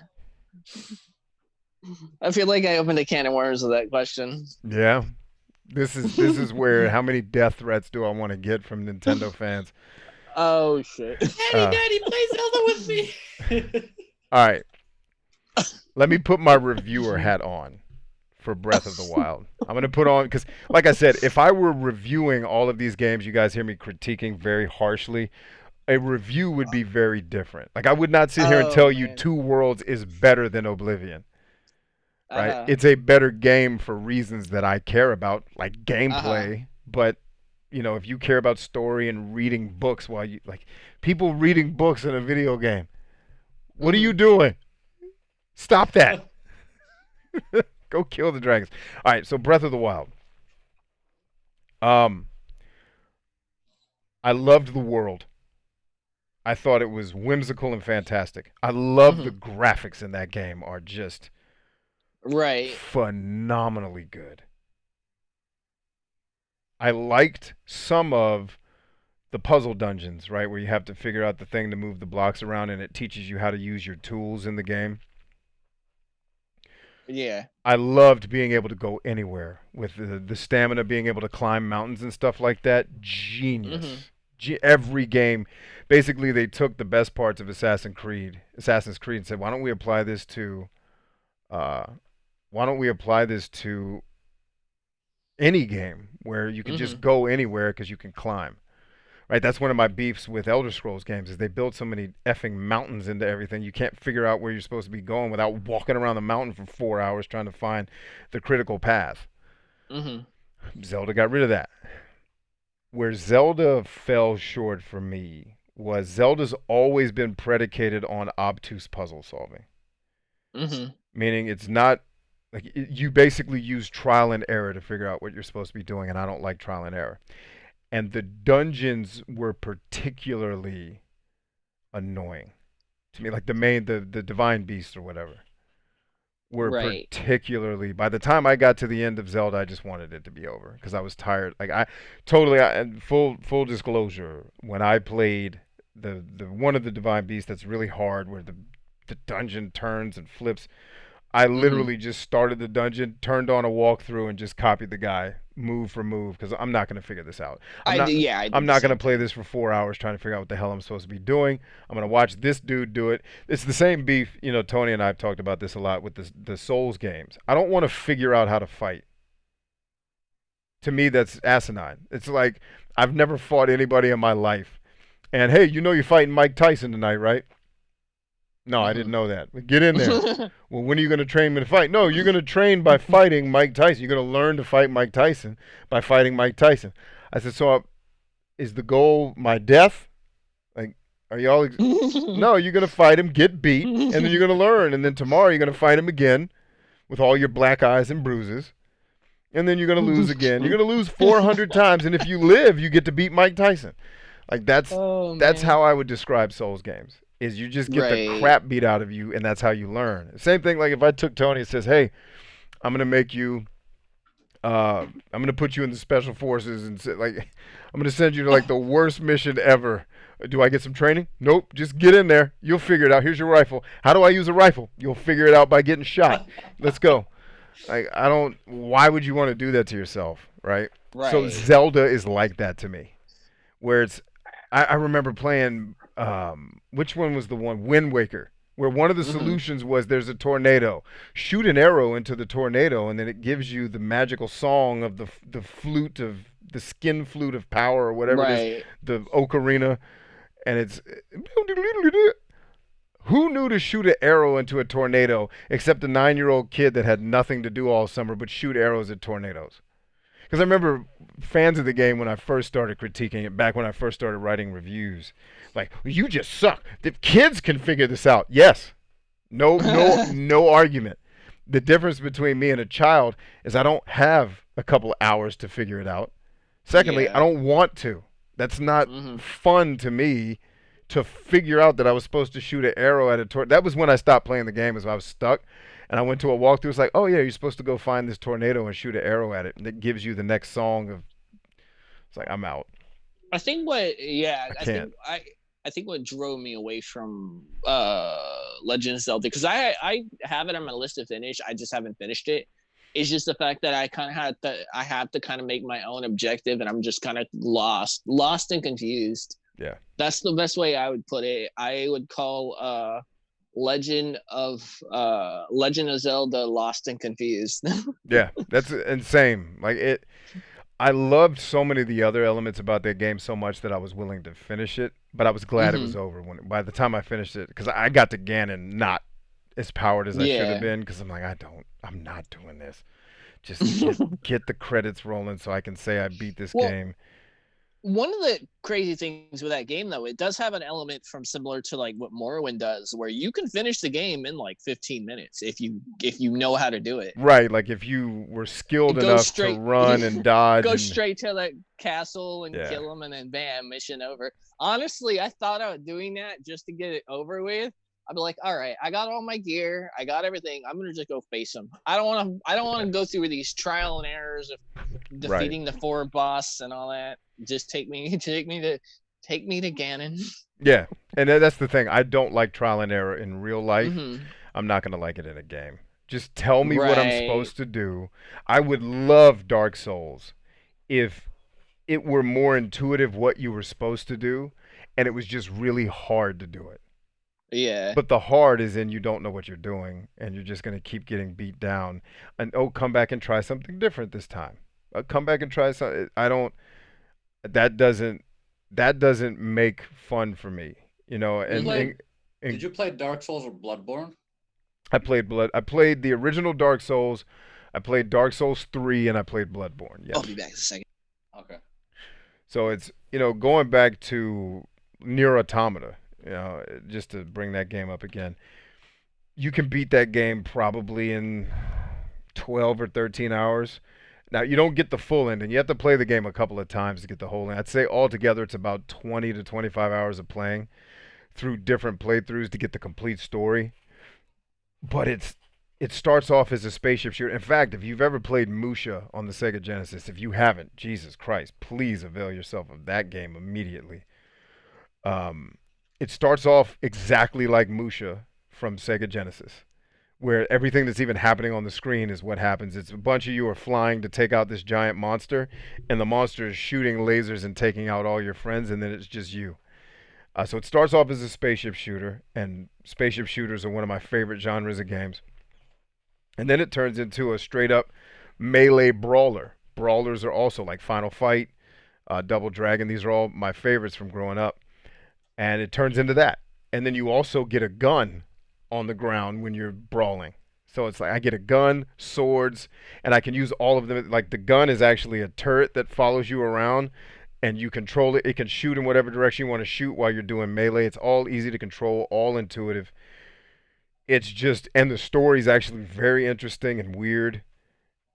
I feel like I opened a can of worms with that question. Yeah. This is where how many death threats do I want to get from Nintendo fans? Oh shit. Daddy, Uh, Daddy, play Zelda with me. all right. Let me put my reviewer hat on for Breath of the Wild. I'm going to put on because like I said, if I were reviewing all of these games you guys hear me critiquing very harshly, a review would be very different. Like I would not sit here and Oh tell you man. Two Worlds is better than Oblivion, right? Uh-huh. It's a better game for reasons that I care about, like Uh-huh. gameplay, but if you care about story and reading books while you like people reading books in a video game, what are Hmm. you doing? Stop that. Go kill the dragons. All right, so Breath of the Wild. Um, I loved the world. I thought it was whimsical and fantastic. I love the Hmm. graphics in that game are just Right. phenomenally good. I liked some of the puzzle dungeons, right, where you have to figure out the thing to move the blocks around and it teaches you how to use your tools in the game. Yeah. I loved being able to go anywhere with the stamina, being able to climb mountains and stuff like that. Hmm. Genius. Every game, basically, they took the best parts of Assassin's Creed, and said, uh, why don't we apply this to any game where you can just Hmm. go anywhere because you can climb. Right, that's one of my beefs with Elder Scrolls games is they build so many effing mountains into everything. You can't figure out where you're supposed to be going without walking around the mountain for 4 hours trying to find the critical path. Hmm. Zelda got rid of that. Where Zelda fell short for me was Zelda's always been predicated on obtuse puzzle solving. Hmm. Meaning it's not like you basically use trial and error to figure out what you're supposed to be doing, and I don't like trial and error. And the dungeons were particularly annoying to me, like the divine beast or whatever were Right. particularly. By the time I got to the end of Zelda, I just wanted it to be over because I was tired. Like I totally and full disclosure, when I played the one of the divine beasts that's really hard, where the dungeon turns and flips, I Hmm. literally just started the dungeon, turned on a walkthrough, and just copied the guy move for move because I'm not going to figure this out. I'm not. Yeah, I I'm did the not going to same play thing. this for 4 hours trying to figure out what the hell I'm supposed to be doing. I'm going to watch this dude do it. It's the same beef. Tony and I have talked about this a lot with the Souls games. I don't want to figure out how to fight. To me, that's asinine. It's like I've never fought anybody in my life. And hey, you're fighting Mike Tyson tonight, right? No, I didn't Hmm. know that. Get in there. Well, when are you going to train me to fight? No, you're going to train by fighting Mike Tyson. You're going to learn to fight Mike Tyson by fighting Mike Tyson. I said, so is the goal my death? Like, are y'all? No, you're going to fight him, get beat, and then you're going to learn. And then tomorrow you're going to fight him again with all your black eyes and bruises. And then you're going to lose again. You're going to lose 400 times. And if you live, you get to beat Mike Tyson. Like Oh that's man. how I would describe Souls games. Is you just get the Right. crap beat out of you, and that's how you learn. Same thing. Like if I took Tony and says, "Hey, I'm gonna make you, I'm gonna put you in the special forces, and like, I'm gonna send you to like the worst mission ever. Do I get some training? Nope. Just get in there. You'll figure it out. Here's your rifle. How do I use a rifle? You'll figure it out by getting shot. Let's go. Like I don't. Why would you want to do that to yourself, right? So Right. Zelda is like that to me, where I remember playing which one was the one Wind Waker, where one of the Hmm. solutions was there's a tornado, shoot an arrow into the tornado, and then it gives you the magical song of the flute of the skin flute of power or whatever it is, Right. the ocarina, and it's who knew to shoot an arrow into a tornado except a 9-year-old kid that had nothing to do all summer but shoot arrows at tornadoes. Because I remember fans of the game when I first started critiquing it, back when I first started writing reviews, like, well, you just suck. The kids can figure this out. Yes. No, no, no argument. The difference between me and a child is I don't have a couple hours to figure it out. Secondly, I Yeah. don't want to. That's not Hmm. fun to me to figure out that I was supposed to shoot an arrow at a tornado. That was when I stopped playing the game, as I was stuck. And I went to a walkthrough. It's like, oh yeah, you're supposed to go find this tornado and shoot an arrow at it, and it gives you the next song of. It's like I'm out. I think what yeah, I I can't. think I think what drove me away from Legend of Zelda, because I have it on my list to finish, I just haven't finished it. It's just the fact that I have to kind of make my own objective, and I'm just kind of lost and confused. Yeah. That's the best way I would put it. I would call Legend of Zelda Lost and Confused. Yeah, that's insane. Like it, I loved so many of the other elements about that game so much that I was willing to finish it, but I was glad it Hmm. was over when by the time I finished it because I got to Ganon not as powered as I should have Yeah. been because I'm like I'm not doing this. Just get the credits rolling so I can say I beat this Well, game. one of the crazy things with that game, though, it does have an element from similar to like what Morrowind does, where you can finish the game in like 15 minutes if you know how to do it. Right, like if you were skilled It goes enough to straight, run and dodge go and straight to the castle and yeah. kill them, and then bam, mission over. Honestly, I thought about doing that just to get it over with. I'd be like, all right, I got all my gear, I got everything. I'm gonna just go face them. I don't want to. I don't want to go through these trial and errors of Right. defeating the 4 boss and all that. Just take me to Ganon. Yeah. And that's the thing. I don't like trial and error in real life. Mm-hmm. I'm not going to like it in a game. Just tell me what I'm Right. supposed to do. I would love Dark Souls if it were more intuitive what you were supposed to do and it was just really hard to do it. Yeah. But the hard is in you don't know what you're doing and you're just going to keep getting beat down. And oh, come back and try something different this time. Come back and try something. I don't. That doesn't. That doesn't make fun for me. You know. You Mm-hmm. did you play Dark Souls or Bloodborne? I played Blood. I played the original Dark Souls. I played Dark Souls 3 and I played Bloodborne. I'll Yes. be back in a second. Okay. So it's going back to Nier Automata. Just to bring that game up again. You can beat that game probably in 12 or 13 hours. Now, you don't get the full ending. You have to play the game a couple of times to get the whole end. I'd say altogether it's about 20 to 25 hours of playing through different playthroughs to get the complete story. But it starts off as a spaceship shooter. In fact, if you've ever played Musha on the Sega Genesis, if you haven't, Jesus Christ, please avail yourself of that game immediately. Um, it starts off exactly like Musha from Sega Genesis, where everything that's even happening on the screen is what happens. It's a bunch of you are flying to take out this giant monster, and the monster is shooting lasers and taking out all your friends, and then it's just you. So it starts off as a spaceship shooter, and spaceship shooters are one of my favorite genres of games. And then it turns into a straight up melee brawler. Brawlers are also like Final Fight, Double Dragon. These are all my favorites from growing up. And it turns into that. And then you also get a gun on the ground when you're brawling. So it's like I get a gun, swords, and I can use all of them. Like the gun is actually a turret that follows you around, and you control it. It can shoot in whatever direction you want to shoot while you're doing melee. It's all easy to control, all intuitive. It's just, and the story's actually very interesting and weird,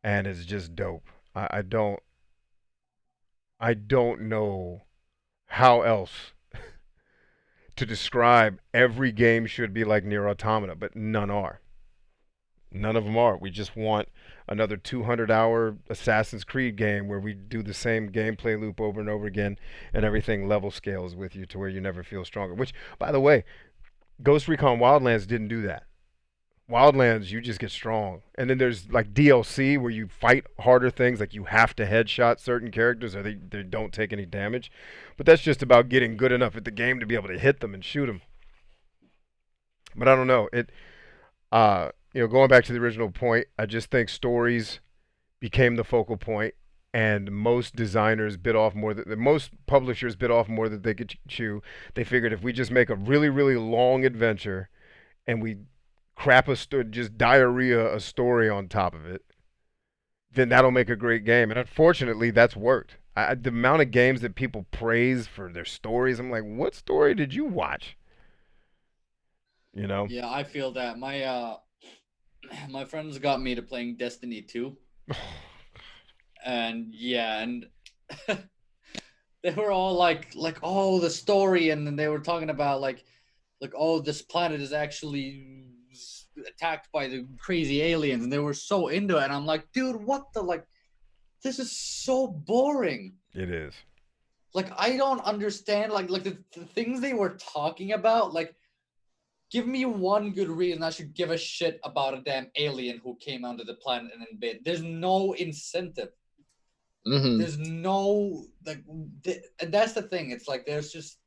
and it's just dope. I don't know how else to describe every game should be like Nier Automata, but none are. None of them are. We just want another 200-hour Assassin's Creed game where we do the same gameplay loop over and over again, and everything level scales with you to where you never feel stronger. Which, by the way, Ghost Recon Wildlands didn't do that. Wildlands, you just get strong. And then there's like DLC where you fight harder things, like you have to headshot certain characters or they don't take any damage. But that's just about getting good enough at the game to be able to hit them and shoot them. But I don't know. Going back to the original point, I just think stories became the focal point, and most designers bit off more than most publishers bit off more than they could chew. They figured if we just make a really, really long adventure and we just diarrhea a story on top of it, then that'll make a great game. And unfortunately, that's worked. The amount of games that people praise for their stories, I'm like, what story did you watch? You know? Yeah, I feel that. My friends got me to playing Destiny 2. And yeah, and they were all like, oh, the story, and then they were talking about like, oh, this planet is actually attacked by the crazy aliens, and they were so into it. And I'm like, dude, what the this is so boring. It is. Like, I don't understand the things they were talking about. Like, give me one good reason I should give a shit about a damn alien who came onto the planet and invaded. There's no incentive. Mm-hmm. There's no and that's the thing. It's like there's just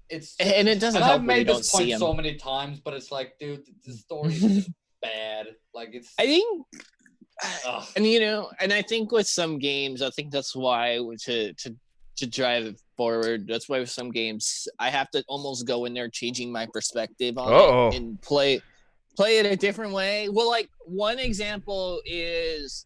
and it doesn't and help I've when you made don't this see point them. so many times, but it's like, dude, the story is just bad. Like it's. I think, Ugh. and I think with some games, I think that's why to drive it forward. That's why with some games, I have to almost go in there changing my perspective on it and play it a different way. Well, like one example is,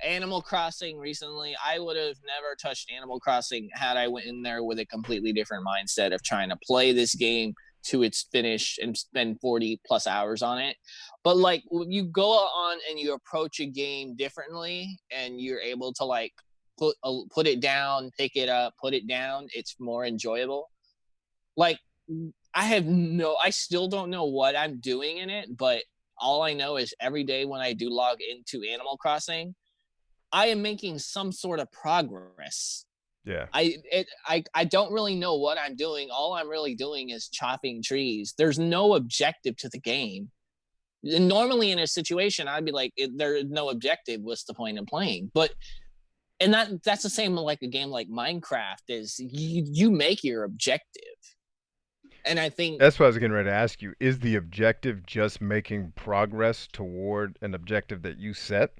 Animal Crossing recently, I would have never touched Animal Crossing had I went in there with a completely different mindset of trying to play this game to its finish and spend 40 plus hours on it. But like when you go on and you approach a game differently and you're able to like put it down, pick it up, put it down, it's more enjoyable. Like I still don't know what I'm doing in it, but all I know is every day when I do log into Animal Crossing, I am making some sort of progress. Yeah. I don't really know what I'm doing. All I'm really doing is chopping trees. There's no objective to the game. And normally in a situation, I'd be like, there's no objective. What's the point in playing? But and that's the same like a game like Minecraft is you make your objective. And I think That's what I was getting ready to ask you. Is the objective just making progress toward an objective that you set?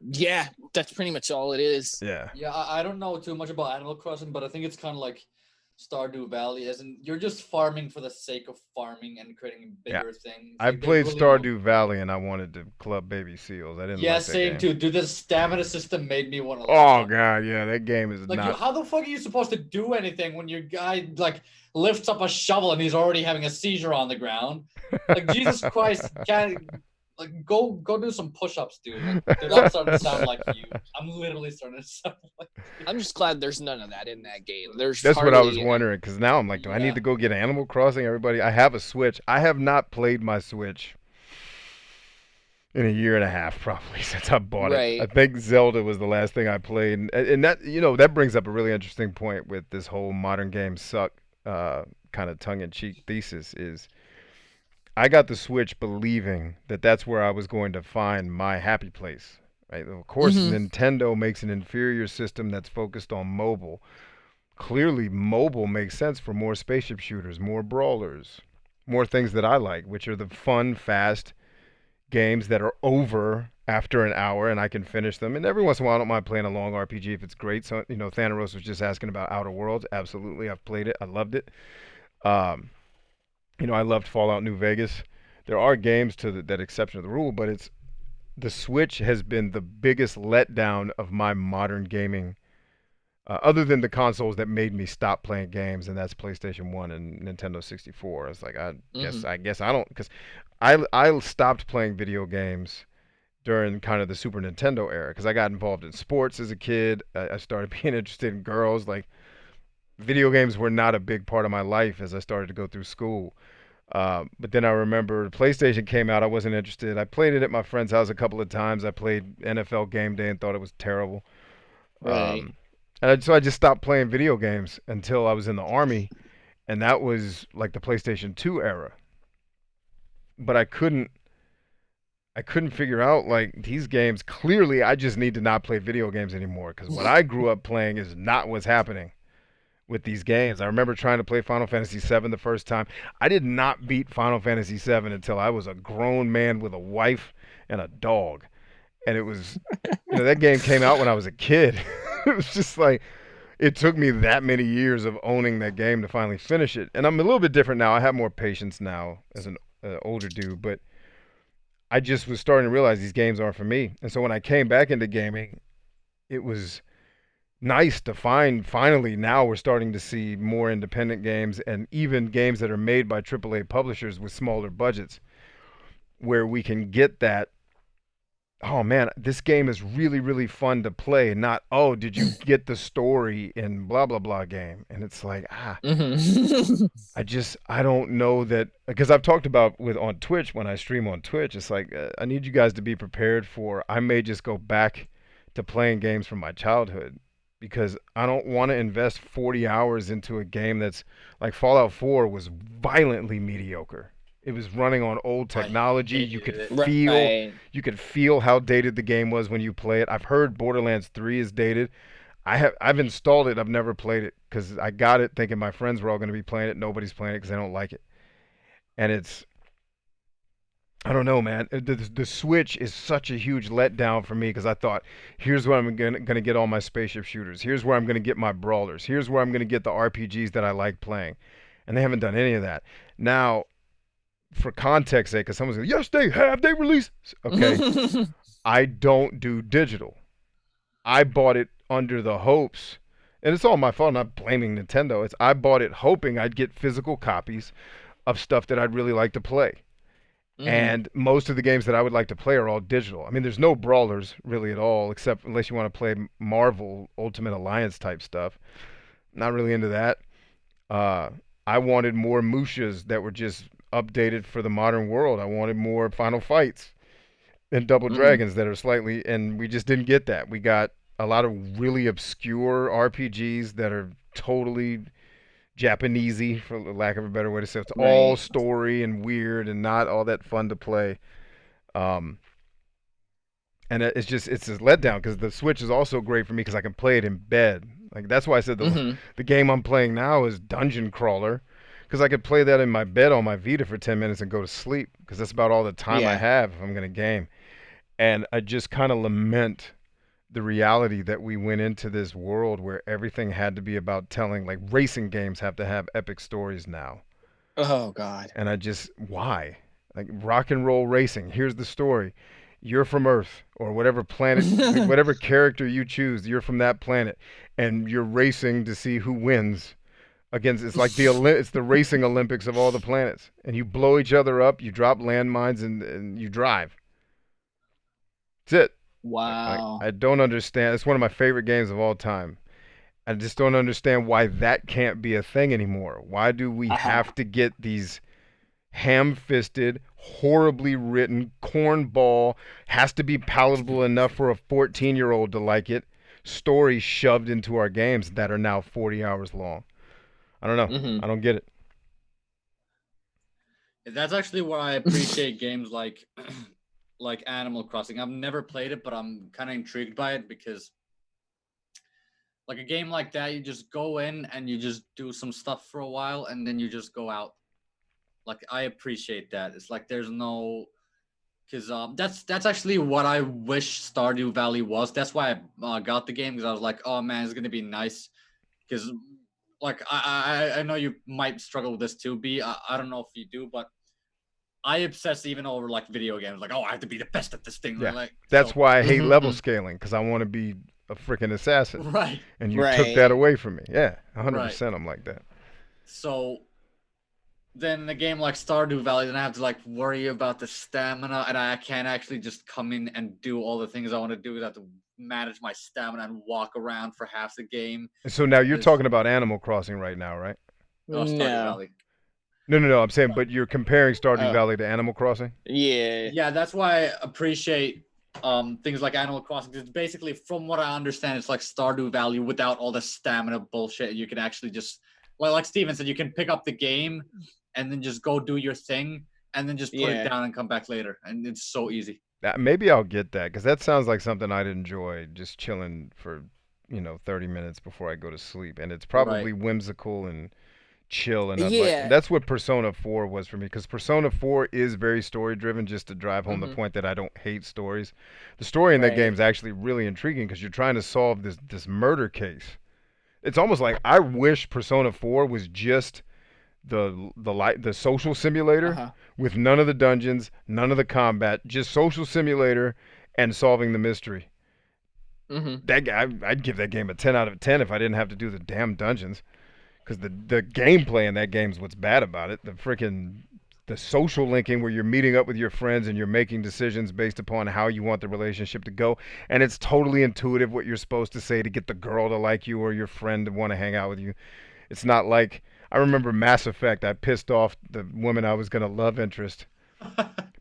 yeah, that's pretty much all it is. Yeah. Yeah, I don't know too much about Animal Crossing, but I think it's kind of like Stardew Valley, as in you're just farming for the sake of farming and creating bigger things. I Like, there's played really Stardew Valley and I wanted to club baby seals. I didn't Yeah, like that same game. too. Dude, the stamina system made me want to. Oh god, yeah, that game is Like, not. how the fuck are you supposed to do anything when your guy like lifts up a shovel and he's already having a seizure on the ground? Like, Jesus Christ, can't like go do some push-ups, dude. Like, dude, I'm starting to sound like you. I'm literally starting to sound like you. I'm just glad there's none of that in that game. There's That's what I was hardly- wondering because now I'm like, do I Yeah. need to go get Animal Crossing? Everybody, I have a Switch. I have not played my Switch in a year and a half probably since I bought Right. it. I think Zelda was the last thing I played, and that that brings up a really interesting point with this whole modern games suck kind of tongue-in-cheek thesis is. I got the Switch believing that that's where I was going to find my happy place. Right? Of course, Nintendo makes an inferior system that's focused on mobile. Clearly, mobile makes sense for more spaceship shooters, more brawlers, more things that I like, which are the fun, fast games that are over after an hour and I can finish them. And every once in a while, I don't mind playing a long RPG if it's great. So, Thanaros was just asking about Outer Worlds. Absolutely, I've played it. I loved it. I loved Fallout New Vegas. There are games that exception to the rule, but the Switch has been the biggest letdown of my modern gaming, other than the consoles that made me stop playing games, and that's PlayStation 1 and Nintendo 64. It's like I guess I don't because I stopped playing video games during kind of the Super Nintendo era because I got involved in sports as a kid. I started being interested in girls. Like video games were not a big part of my life as I started to go through school. But then I remember the PlayStation came out. I wasn't interested. I played it at my friend's house a couple of times. I played NFL Game Day and thought it was terrible. Right. So I just stopped playing video games until I was in the Army, and that was like the PlayStation 2 era. But I couldn't figure out like these games. Clearly, I just need to not play video games anymore because what I grew up playing is not what's happening with these games. I remember trying to play Final Fantasy VII the first time. I did not beat Final Fantasy VII until I was a grown man with a wife and a dog. And it was, that game came out when I was a kid. It was just like, it took me that many years of owning that game to finally finish it. And I'm a little bit different now. I have more patience now as an older dude, but I just was starting to realize these games aren't for me. And so when I came back into gaming, it was nice to find finally now we're starting to see more independent games and even games that are made by AAA publishers with smaller budgets where we can get that, oh man, this game is really, really fun to play. Not, oh, did you get the story in blah, blah, blah game? And it's like, I don't know that, because I've talked about on Twitch, when I stream on Twitch, it's like, I need you guys to be prepared for, I may just go back to playing games from my childhood. Because I don't want to invest 40 hours into a game that's like Fallout 4 was violently mediocre. It was running on old technology. You could feel how dated the game was when you play it. I've heard Borderlands 3 is dated. I've installed it. I've never played it because I got it thinking my friends were all going to be playing it. Nobody's playing it because they don't like it. And I don't know, man. The Switch is such a huge letdown for me because I thought, here's where I'm gonna get all my spaceship shooters. Here's where I'm gonna get my brawlers. Here's where I'm gonna get the RPGs that I like playing, and they haven't done any of that. Now, for context sake, because someone's like, yes, they have. They released. Okay, I don't do digital. I bought it under the hopes, and it's all my fault. I'm not blaming Nintendo. It's I bought it hoping I'd get physical copies of stuff that I'd really like to play. Mm-hmm. And most of the games that I would like to play are all digital. I mean, there's no brawlers really at all, except unless you want to play Marvel Ultimate Alliance type stuff. Not really into that. Uh, I wanted more Mushas that were just updated for the modern world. I wanted more Final Fights and Double Mm-hmm. Dragons that are slightly, and we just didn't get that. We got a lot of really obscure RPGs that are totally Japanesey, for lack of a better way to say it. It's all Right. story and weird and not all that fun to play. Um, and it's a letdown because the Switch is also great for me because I can play it in bed. Like that's why I said Mm-hmm. the game I'm playing now is Dungeon Crawler because I could play that in my bed on my Vita for 10 minutes and go to sleep because that's about all the time I Yeah. have if I'm gonna game. And I just kind of lament the reality that we went into this world where everything had to be about telling. Like racing games have to have epic stories now, Oh God. and I just why? Like rock and roll racing. Here's the story. You're from Earth or whatever planet, whatever character you choose. You're from that planet, and you're racing to see who wins against. It's like it's the racing Olympics of all the planets, and you blow each other up. You drop landmines and you drive. That's it. Wow. I don't understand. It's one of my favorite games of all time. I just don't understand why that can't be a thing anymore. Why do we Uh-huh. have to get these ham-fisted, horribly written cornball, has to be palatable enough for a 14-year-old to like it, stories shoved into our games that are now 40 hours long? I don't know. Mm-hmm. I don't get it. That's actually where I appreciate games like like Animal Crossing. I've never played it, but I'm kind of intrigued by it because like a game like that, you just go in and you just do some stuff for a while and then you just go out. Like I appreciate that. It's like there's no because that's actually what I wish Stardew Valley was. That's why I got the game because I was like, oh man, it's gonna be nice. Because like I know you might struggle with this too, B. I don't know if you do, but I obsess even over like video games. Like, oh, I have to be the best at this thing. Yeah. Like That's so, why I hate level Mm-hmm. scaling because I want to be a freaking assassin. right, And you took that Right. away from me. Yeah, right. 100% I'm like that. So then in a game like Stardew Valley, then I have to like worry about the stamina, and I can't actually just come in and do all the things I want to do. I have to manage my stamina and walk around for half the game. So now you're Is talking about Animal Crossing right now, right? Stardew No. Valley. No. I'm saying, but you're comparing Stardew Oh. Valley to Animal Crossing. Yeah. Yeah, that's why I appreciate things like Animal Crossing. It's basically, from what I understand, it's like Stardew Valley without all the stamina bullshit. You can actually just, well, like Steven said, you can pick up the game and then just go do your thing and then just put it Yeah. down and come back later. And it's so easy. Maybe I'll get that because that sounds like something I'd enjoy just chilling for 30 minutes before I go to sleep, and it's Right. probably whimsical and chill enough. Like Yeah. that's what Persona 4 was for me because Persona 4 is very story driven. Just to drive home the Mm-hmm. point that I don't hate stories, the story in that game Right. is actually really intriguing because you're trying to solve this murder case. It's almost like I wish Persona 4 was just the social simulator Uh-huh. with none of the dungeons, none of the combat, just social simulator and solving the mystery. Mm-hmm. I'd give that game a 10 out of 10 if I didn't have to do the damn dungeons because the gameplay in that game is what's bad about it. The social linking where you're meeting up with your friends and you're making decisions based upon how you want the relationship to go, and it's totally intuitive what you're supposed to say to get the girl to like you or your friend to want to hang out with you. It's not like I remember Mass Effect. I pissed off the woman I was gonna love interest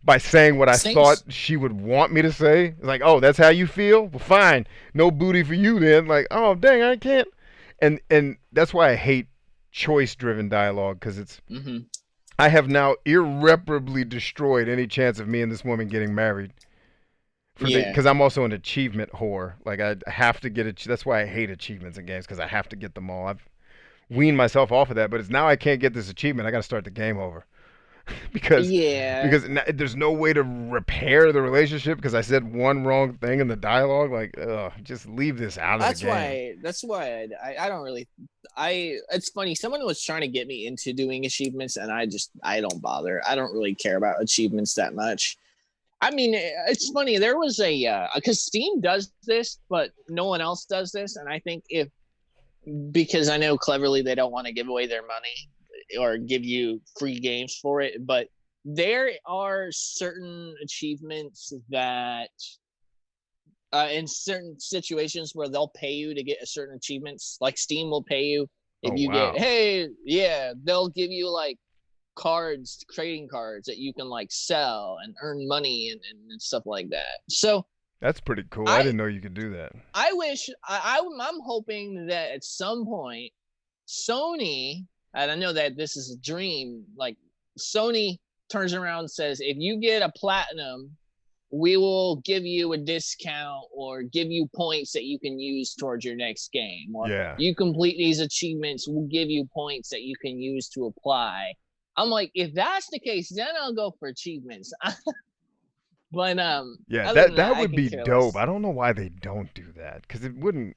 by saying what I thought Saints. she would want me to say. It's like, oh, that's how you feel? Well, fine. No booty for you then. Like, oh, dang, I can't. And that's why I hate choice driven dialogue because it's Mm-hmm. I have now irreparably destroyed any chance of me and this woman getting married for the Yeah. because I'm also an achievement whore. Like I have to get it. That's why I hate achievements in games because I have to get them all. I've weaned myself off of that, but it's now I can't get this achievement. I got to start the game over because Yeah. because there's no way to repair the relationship because I said one wrong thing in the dialogue. Like, ugh, just leave this out of the That's game. why. That's why I don't really. I. It's funny. Someone was trying to get me into doing achievements, and I don't bother. I don't really care about achievements that much. I mean, it's funny. There was because Steam does this, but no one else does this, and I think if because I know cleverly they don't want to give away their money or give you free games for it, but there are certain achievements that in certain situations where they'll pay you to get a certain achievements, like Steam will pay you if Oh you get, wow, hey, yeah, they'll give you like cards, trading cards that you can like sell and earn money and stuff like that. So that's pretty cool. I I didn't know you could do that. I wish I'm hoping that at some point Sony, and I know that this is a dream, like Sony turns around and says, if you get a platinum, we will give you a discount or give you points that you can use towards your next game. Or Yeah. you complete these achievements, we'll give you points that you can use to apply. I'm like, if that's the case, then I'll go for achievements. But Yeah, other than that that, I would can be care dope. less. I don't know why they don't do that because it wouldn't.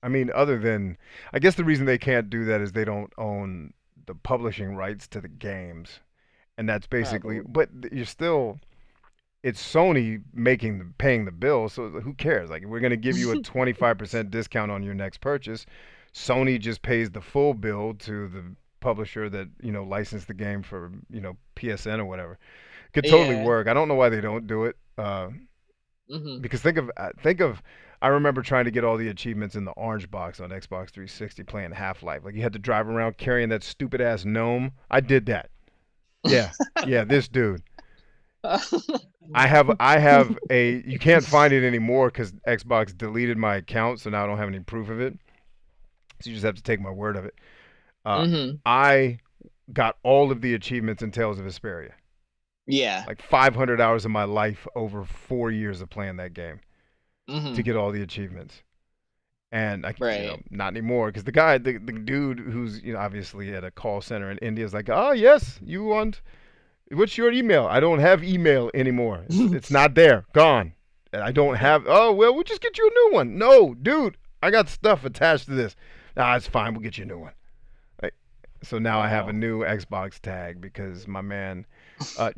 I mean, other than I guess the reason they can't do that is they don't own the publishing rights to the games, and that's basically. Probably. But you're still. It's Sony paying the bill, so who cares? Like, we're gonna give you a 25% discount on your next purchase. Sony just pays the full bill to the publisher that licensed the game for PSN or whatever. Could totally Yeah. work. I don't know why they don't do it. Hmm. Because think of I remember trying to get all the achievements in the orange box on Xbox 360 playing Half-Life. Like you had to drive around carrying that stupid ass gnome. I did that. Yeah. Yeah, this dude. I have a you can't find it anymore cuz Xbox deleted my account, so now I don't have any proof of it. So you just have to take my word of it. Uh Hmm. I got all of the achievements in Tales of Vesperia. Yeah. Like 500 hours of my life over 4 years of playing that game to Hmm. get all the achievements. And Right. not anymore because the dude who's obviously at a call center in India is like, oh yes, you want what's your email? I don't have email anymore. It's not there, gone. And I don't have. Oh well, we'll just get you a new one. No, dude, I got stuff attached to this. Nah, it's fine. We'll get you a new one. Like, so now I have a Wow. new Xbox tag because my man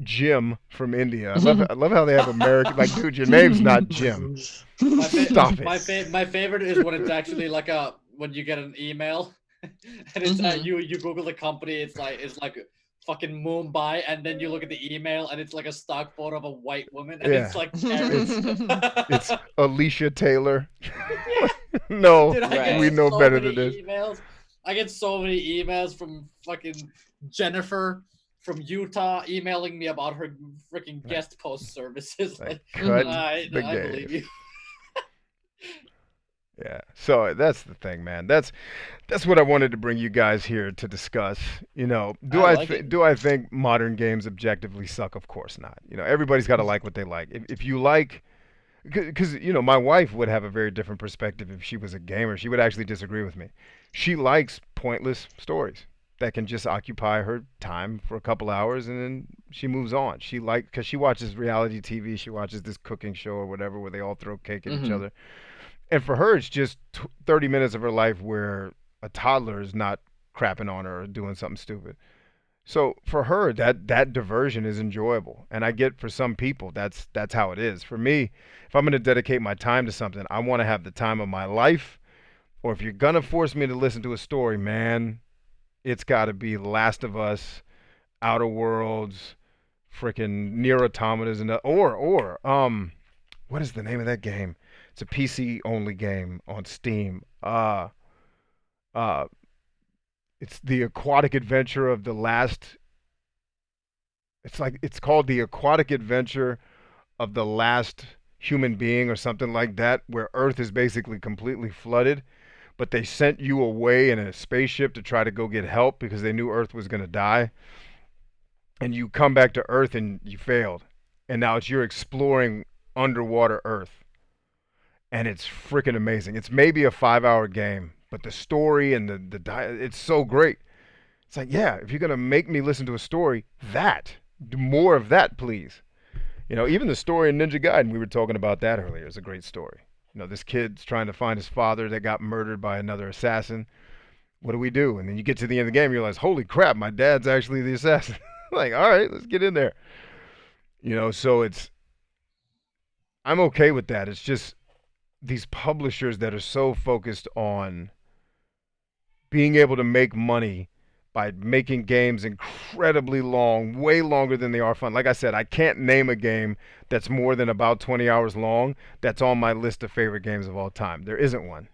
Jim from India. I love how they have American. Like, dude, your name's not Jim. Stop it. My favorite is when it's actually like a when you get an email and it's Mhm. you Google the company, it's like fucking Mumbai, and then you look at the email and it's like a stock photo of a white woman and Yeah, it's like Karen. it's it's Alicia Taylor. No, Dude, I get we Right. know so better many than this. emails. I get so many emails from fucking Jennifer from Utah emailing me about her freaking Like, guest post services. like Like, cut Mhm. the I believe game. you. Yeah. So that's the thing, man. That's what I wanted to bring you guys here to discuss. I like it. Do I think modern games objectively suck? Of course not. Everybody's got to like what they like. If you like, because my wife would have a very different perspective if she was a gamer. She would actually disagree with me. She likes pointless stories that can just occupy her time for a couple hours and then she moves on. Because she watches reality TV. She watches this cooking show or whatever where they all throw cake at each Hmm. other. And for her, it's just 30 minutes of her life where a toddler is not crapping on her or doing something stupid. So for her, that diversion is enjoyable, and I get for some people that's how it is. For me, if I'm going to dedicate my time to something, I want to have the time of my life. Or if you're gonna force me to listen to a story, man, it's got to be Last of Us, Outer Worlds, freaking Near Automatas, and what is the name of that game? It's a PC only game on Steam. Uh, it's the aquatic adventure of the last. It's called the aquatic adventure of the last human being or something like that, where Earth is basically completely flooded, but they sent you away in a spaceship to try to go get help because they knew Earth was gonna die, and you come back to Earth and you failed, and now you're exploring underwater Earth, and it's freaking amazing. It's maybe a 5 hour game, but the story and it's so great. It's like, yeah, if you're gonna make me listen to a story, do more of that, please. Even the story in Ninja Gaiden, we were talking about that earlier, is a great story. This kid's trying to find his father that got murdered by another assassin. What do we do? And then you get to the end of the game, you realize, holy crap, my dad's actually the assassin. Like, all right, let's get in there. So I'm okay with that. It's just these publishers that are so focused on being able to make money by making games incredibly long, way longer than they are fun. Like I said, I can't name a game that's more than about 20 hours long that's on my list of favorite games of all time. There isn't one.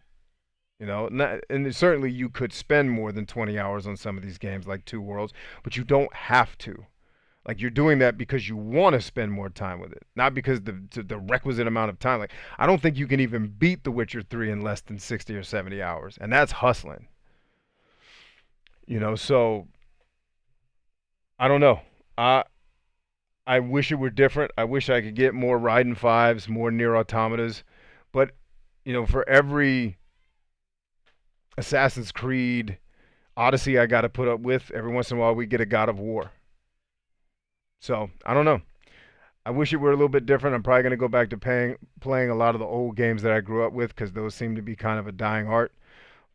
And certainly you could spend more than 20 hours on some of these games like Two Worlds, but you don't have to. Like you're doing that because you want to spend more time with it, not because the requisite amount of time. Like I don't think you can even beat The Witcher 3 in less than 60 or 70 hours, and that's hustling. So I don't know. I wish it were different. I wish I could get more Raiden 5s, more Near Automatas, but for every Assassin's Creed Odyssey I got to put up with, every once in a while we get a God of War. So I don't know. I wish it were a little bit different. I'm probably going to go back to playing a lot of the old games that I grew up with because those seem to be kind of a dying art.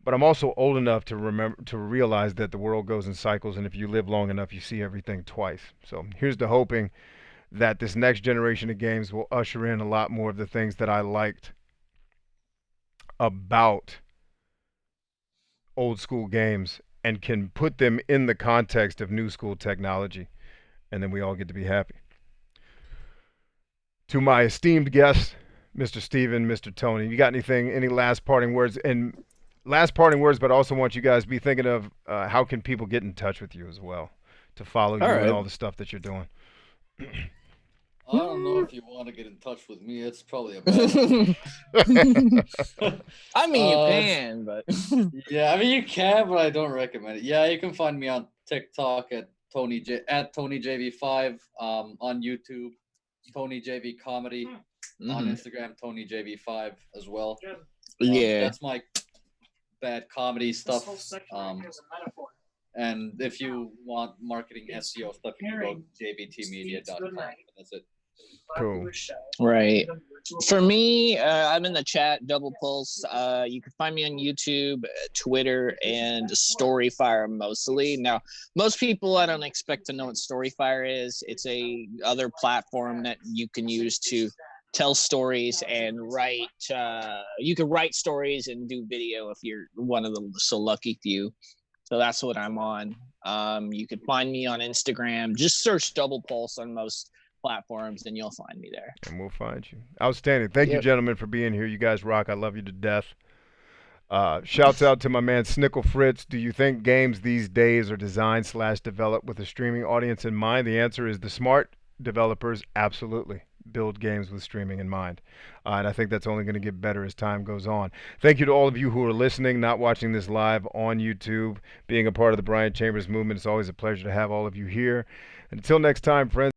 But I'm also old enough to realize that the world goes in cycles, and if you live long enough, you see everything twice. So here's to hoping that this next generation of games will usher in a lot more of the things that I liked about old school games and can put them in the context of new school technology, and then we all get to be happy. To my esteemed guests, Mr. Steven, Mr. Tony, you got any last parting words? And last parting words, but I also want you guys to be thinking of how can people get in touch with you as well to follow you and all the stuff that you're doing. I don't know if you want to get in touch with me. It's probably a bad. I mean, you can, but yeah, I mean you can, but I don't recommend it. Yeah, you can find me on TikTok at TonyJV5, on YouTube, TonyJV Comedy, on Instagram, TonyJV5 as well. Yeah, that's my bad comedy stuff. And if you want marketing SEO stuff, you can go to jvtmedia.com. That's it. Cool. Right. For me, I'm in the chat, Double Pulse. You can find me on YouTube, Twitter, and Storyfire mostly. Now, most people I don't expect to know what Storyfire is. It's a other platform that you can use to tell stories and write. You can write stories and do video if you're one of the so lucky few. So that's what I'm on. You can find me on Instagram. Just search Double Pulse on most platforms and you'll find me there. And we'll find you. Outstanding. Thank you, gentlemen, for being here. You guys rock. I love you to death. Shouts out to my man Snickle Fritz. Do you think games these days are designed / developed with a streaming audience in mind? The answer is the smart developers absolutely build games with streaming in mind. And I think that's only going to get better as time goes on. Thank you to all of you who are listening, not watching this live on YouTube, being a part of the Bryant Chambers movement. It's always a pleasure to have all of you here. Until next time, friends.